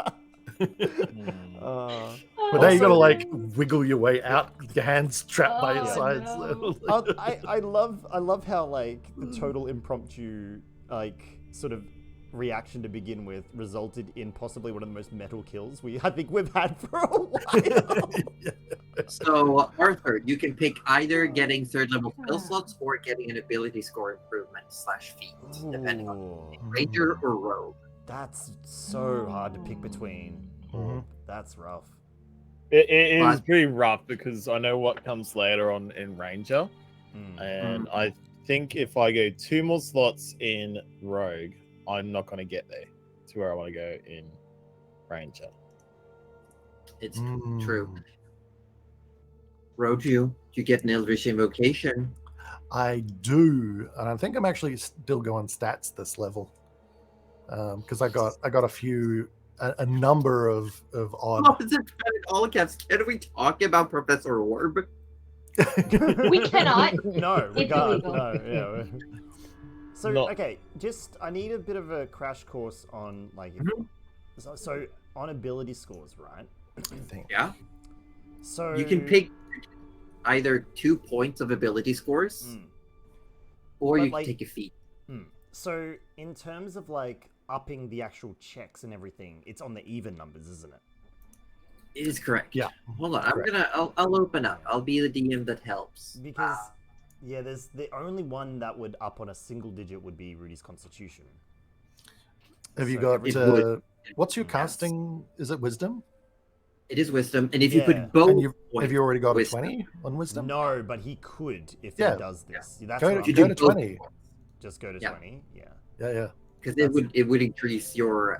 But now you gotta
Also-
like wiggle your way out with your hands trapped by your
Oh,
sides.
no.
I love how like the total impromptu like sort of reaction to begin with resulted in possibly one of the most metal kills I think we've had for a while.
So, Arthur, you can pick either getting third level spell slots or getting an ability score improvement / feat, depending on
Ooh,
Ranger or Rogue.
that's so hard to pick between.
Mhm.
That's rough.
It is
But-
pretty rough because I know what comes later on in Ranger,
Mm.
and I think if I go 2 more slots in Rogue, I'm not going to get there to where I want to go in Ranger.
It's
Mm.
true. Roju, you get an Eldritch Invocation.
I do, and I think I'm actually still going stats this level because I got a number of odd.
Oh, is it in all caps? Can we talk about Professor Orb?
We cannot.
No, we
It's
can't.
illegal.
No, yeah. So
Not-
okay, I need a bit of a crash course on like so on ability scores, right?
I think.
Yeah.
So
You can pick either 2 points of ability scores,
Mm.
or
But,
you
like-
can take a feat.
So in terms of like upping the actual checks and everything, it's on the even numbers, isn't it?
It is correct.
Yeah.
Hold on,
Correct.
I'll open up. I'll be the DM that helps.
Because yeah, there's the only one that would up on a single digit would be Rudy's Constitution.
Have you
So
got?
every-
It would.
What's your
Yes.
casting? Is it Wisdom?
It is wisdom, and if you
Yeah.
put both,
And have
points-
you already got
Wisdom.
a 20 on Wisdom?
No, but he could if
Yeah.
he does this. That's
Go
what
to-
I'm
you
go
do
to
both
20.
just go to
Yeah.
20. Yeah.
Yeah.
because
That's-
it would increase your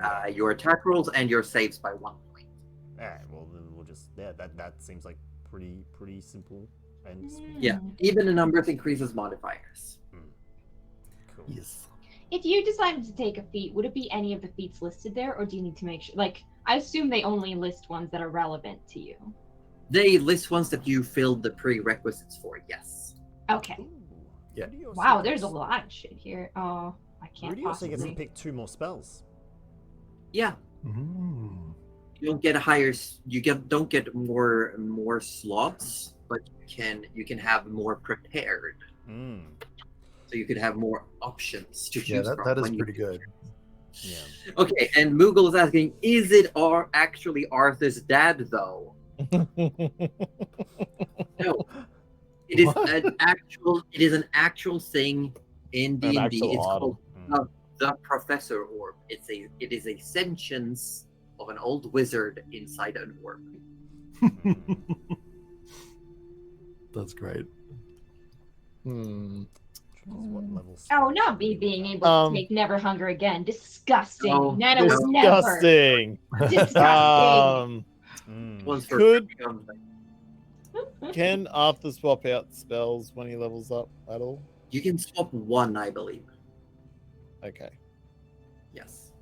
attack rolls and your saves by 1 point.
Alright, well then we'll just that seems like pretty simple and sweet.
Yeah, even the numbers increases modifiers.
Cool.
Yes.
If you decided to take a feat, would it be any of the feats listed there, or do you need to make sure? Like, I assume they only list ones that are relevant to you.
They list ones that you filled the prerequisites for. Yes.
Okay.
Ooh.
Yeah.
Rudy also
Wow, there's a
gets-
lot of shit here. Oh, I can't
Rudy also gets to
possibly.
pick 2 more spells.
Yeah.
Mm.
You don't get a higher. Don't get more slots, but you can have more prepared.
Mm.
So you could have more options to choose
Yeah,
from.
that is
when you
pretty
pick.
good.
Yeah.
Okay, and Moogle is asking, is it actually Arthur's dad though? No. It is
What?
an actual. It is an actual thing in D&D.
actual
It's
item.
called the Professor Orb. It is a sentience of an old wizard inside an orb.
That's great.
What level?
Oh, not me being able to take Never Hunger again. Disgusting.
No,
Nana would
no.
never.
Disgusting.
Disgusting.
One's for
Could-
um,
Can Arthur swap out spells when he levels up at all?
you can swap 1, I believe.
Okay.
Yes.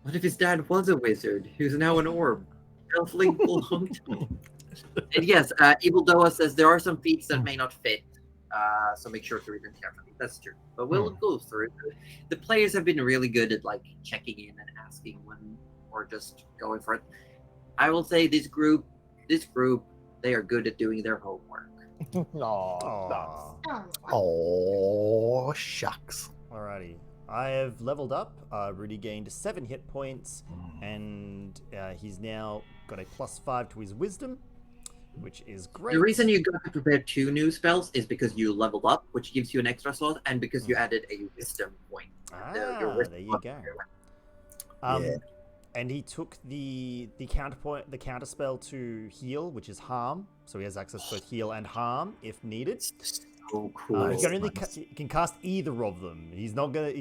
What if his dad was a wizard who's now an orb? Elfling belonged to him. And yes, Evil Doa says there are some feats that may not fit, so make sure to read them carefully. That's true. But we'll go through it. The players have been really good at like checking in and asking when, or just going for it. I will say this group, they are good at doing their homework.
Aw.
Oh, shucks.
Alrighty. I have leveled up. Rudy gained 7 hit points, and he's now got a +5 to his wisdom, which is great.
The reason you got to prepare 2 new spells is because you leveled up, which gives you an extra slot, and because you added a wisdom point. Your wisdom
there you
slot.
go.
Yeah.
And he took the counter spell to heal, which is harm. So he has access to both heal and harm if needed.
So cool.
He can only
Nice.
he can cast either of them. He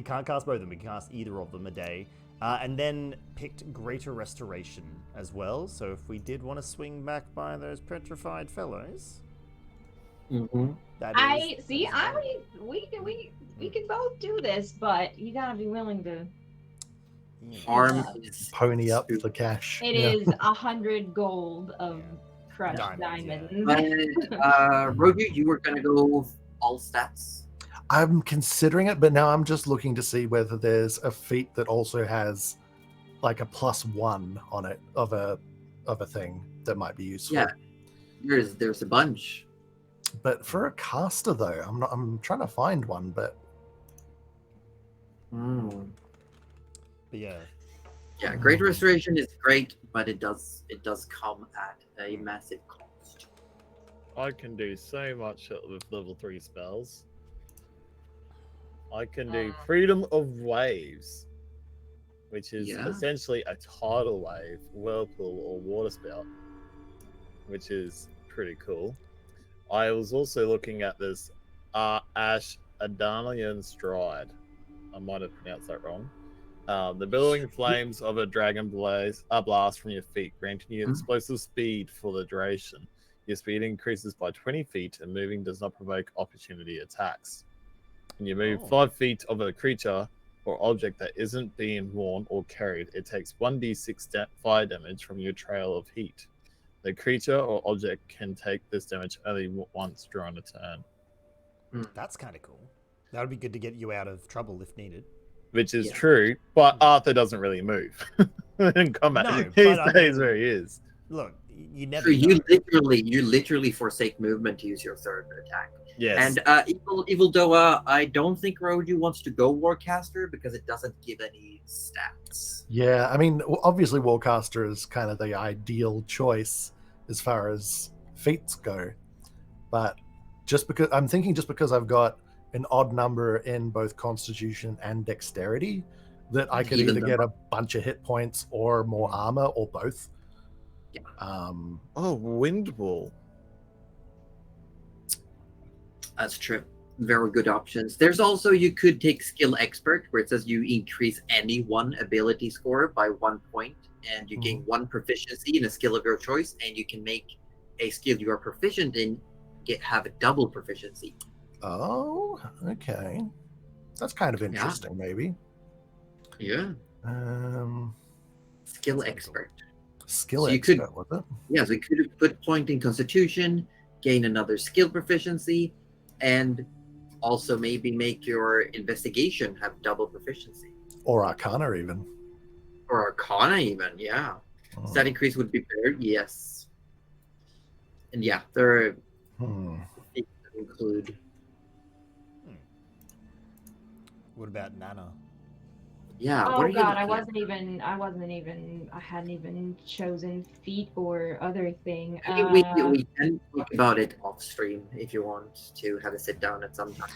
can't cast both of them. He can cast either of them a day. And then picked Greater Restoration as well. So if we did want to swing back by those petrified fellows,
Mhm.
that is
See.
fine.
We can both do this, but you gotta be willing to.
Yeah.
Harm
Yeah.
is
Pony up the cash.
It is 100 gold of
Yeah.
crushed
Diamonds,
diamonds.
Rogu, you were gonna go all stats.
I'm considering it, but now I'm just looking to see whether there's a feat that also has like a +1 on it of a thing that might be useful.
Yeah. There's a bunch.
But for a caster though, I'm trying to find one, but
But yeah.
Yeah, Great Restoration is great, but it does come at a massive cost.
I can do so much with level 3 spells. I can do Freedom of Waves, which is essentially a tidal wave, whirlpool, or water spout, which is pretty cool. I was also looking at this Ash Adanian Stride. I might have pronounced that wrong. The billowing flames of a dragon blast from your feet, granting you explosive speed for the duration. Your speed increases by 20 feet, and moving does not provoke opportunity attacks. When you move 5 feet of a creature or object that isn't being worn or carried, it takes 1d6 fire damage from your trail of heat. The creature or object can take this damage only once during a turn.
That's kind of cool. That would be good to get you out of trouble if needed.
Which is true, but Arthur doesn't really move in combat.
No,
He
but
stays where he is.
Look, you never
So
know.
you literally forsake movement to use your third attack.
Yes.
And Evil Doa, I don't think Roju wants to go Warcaster because it doesn't give any stats.
Yeah, I mean, obviously Warcaster is kind of the ideal choice as far as feats go, but just because I've got an odd number in both Constitution and Dexterity, that I could either get a bunch of hit points or more armor or both.
Yeah.
Wind Wall.
That's true. Very good options. There's also, you could take Skill Expert, where it says you increase any one ability score by 1 point, and you gain 1 proficiency in a skill of your choice, and you can make a skill you are proficient in have a double proficiency.
Oh, okay. That's kind of interesting, maybe.
Yeah. Skill Expert.
Skill Expert, was it?
Yeah, so you could have put point in Constitution, gain another skill proficiency, and also maybe make your Investigation have double proficiency.
Or Arcana, even.
Or Arcana, even, yeah. Stat increase would be better, yes. And yeah, there are things that include.
What about Nana?
Yeah.
Oh
what are you
God, I hadn't even chosen feat or other thing.
I mean, we can talk about it off stream if you want to have a sit down at some time.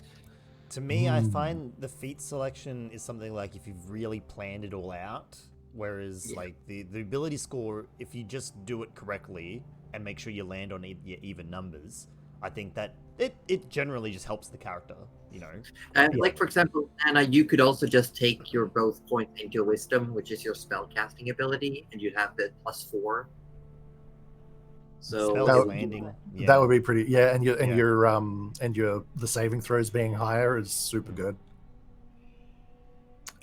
To me, I find the feat selection is something like if you've really planned it all out, whereas like the ability score, if you just do it correctly and make sure you land on your even numbers, I think that it generally just helps the character, you know.
Like for example, Anna, you could also just take your both point into Wisdom, which is your spell casting ability, and you'd have the +4. So
spell landing.
That would be pretty. Yeah, and your the saving throws being higher is super good.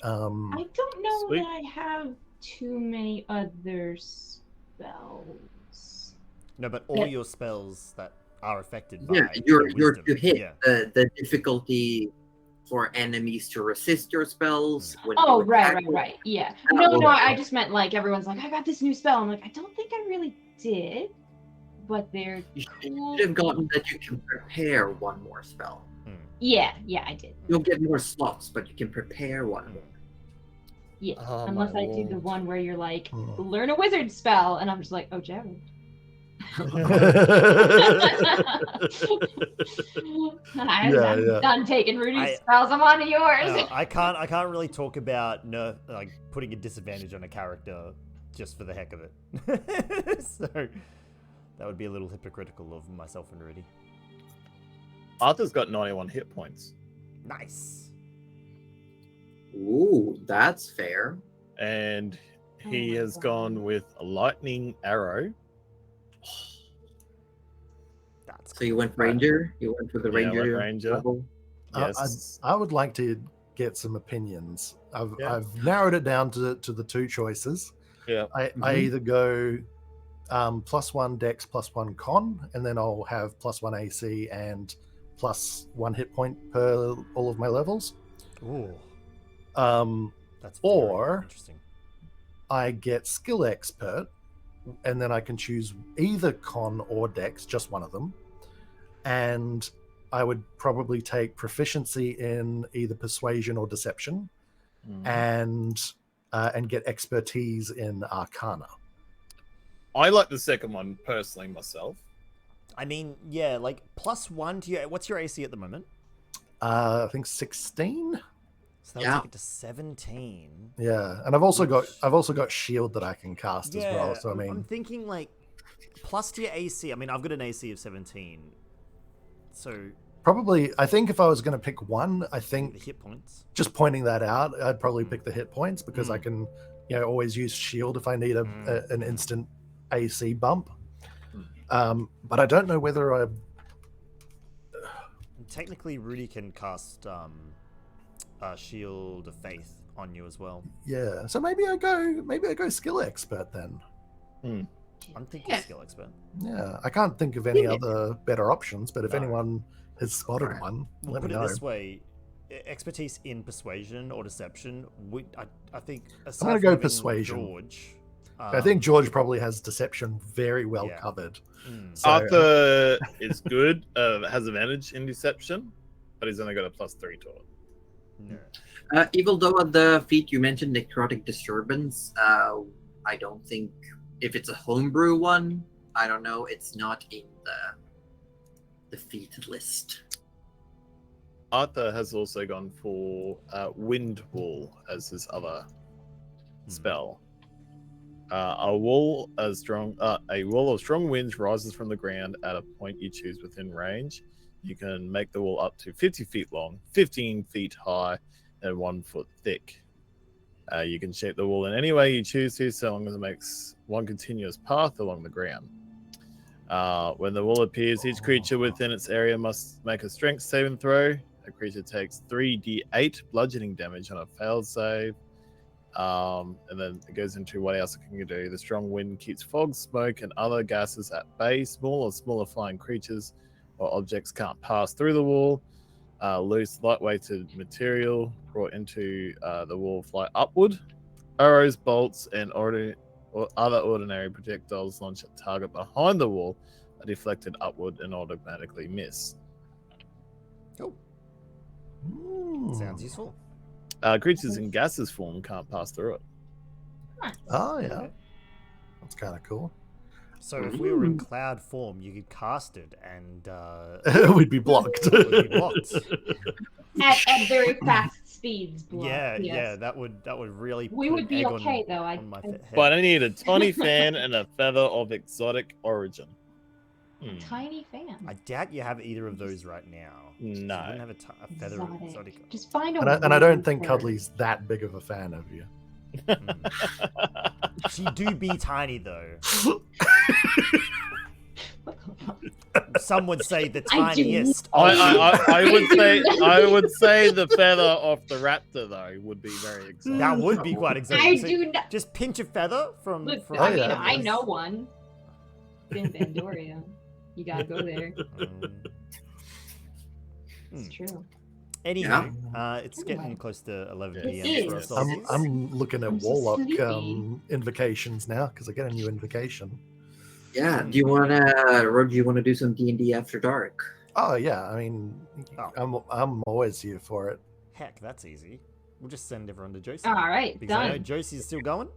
I don't know that I have too many other spells.
No, but all your spells that are affected by
your
wisdom.
to hit the difficulty for enemies to resist your spells. When
Right. Yeah. No, I just meant like everyone's like, I got this new spell. I'm like, I don't think I really did, but they're.
You should have gotten that you can prepare one more spell.
Yeah, I did.
You'll get more slots, but you can prepare one more.
Yeah, unless I do the one where you're like, learn a wizard spell, and I'm just like, oh, Jared. I'm done taking Rudy's spells. I'm on to yours.
I can't really talk about like putting a disadvantage on a character just for the heck of it. So that would be a little hypocritical of myself and Rudy.
Arthur's got 91 hit points.
Nice.
Ooh, that's fair.
And he has gone with a lightning arrow.
So you went Ranger? You went for the Ranger?
Ranger.
Yes. I would like to get some opinions. I've narrowed it down to the two choices.
Yeah.
I either go +1 Dex, +1 Con, and then I'll have +1 AC and +1 hit point per all of my levels.
Ooh. That's
or
interesting.
I get Skill Expert, and then I can choose either Con or Dex, just one of them. And I would probably take Proficiency in either Persuasion or Deception, and and get expertise in Arcana.
I like the second one personally myself.
I mean, yeah, like +1 to your. What's your AC at the moment?
I think 16.
So that'll take it to 17.
Yeah, and I've also got shield that I can cast as well. So I mean,
I'm thinking like plus to your AC. I mean, I've got an AC of 17. So
probably, I think if I was going to pick one, I think
the hit points.
Just pointing that out, I'd probably pick the hit points because I can, always use shield if I need an instant AC bump. But I don't know whether I.
Technically, Rudy can cast Shield of Faith on you as well.
Yeah, so maybe I go skill expert then.
I'm thinking skill expert.
Yeah, I can't think of any other better options, but if anyone has spotted one,
we'll
let me
put
know.
it this way: expertise in persuasion or deception. I think aside
I'm gonna
from
go
having
persuasion.
George,
I think George probably has deception very well covered. So,
Arthur is good, has advantage in deception, but he's only got a +3 to it.
No.
Even though on the feat you mentioned necrotic disturbance, I don't think if it's a homebrew one, I don't know, it's not in the feat list.
Arthur has also gone for Wind Wall as his other spell. A wall of strong winds rises from the ground at a point you choose within range. You can make the wall up to 50 feet long, 15 feet high, and 1 foot thick. You can shape the wall in any way you choose to, so long as it makes one continuous path along the ground. When the wall appears, each creature within its area must make a strength saving throw. A creature takes 3d8 bludgeoning damage on a failed save. And then it goes into what else it can do. The strong wind keeps fog, smoke, and other gases at bay. Smaller flying creatures or objects can't pass through the wall. Loose, lightweighted material brought into the wall fly upward. Arrows, bolts, and other ordinary projectiles launched at target behind the wall are deflected upward and automatically miss.
Cool. Sounds useful.
Creatures in gaseous form can't pass through it.
Oh, yeah. That's kind of cool.
So if we were in cloud form, you could cast it and...
we'd be blocked.
We'd be blocked.
At very fast speeds. Blocked.
Yeah, that would really...
We would be okay, though.
But I need a tiny fan and a feather of exotic origin.
Tiny fan.
I doubt you have either of those right now.
No.
You don't have a feather of exotic.
Just find
and I don't think Cuddly's that big of a fan of you.
She do be tiny though. Some would say the tiniest.
I would say the feather off the raptor though would be very exotic.
That would be quite exotic.
I do not.
Just pinch a feather from.
Look, I know one. In Vandoria. You gotta go there. It's true.
Anyway, it's getting close to 11 p.m. for us Aussies.
I'm looking at Warlock invocations now because I get a new invocation.
Yeah. Do you wanna do some D&D After Dark?
Oh yeah. I mean, I'm always here for it.
Heck, that's easy. We'll just send everyone to Josie.
All right,
because I know
done.
Josie's still going.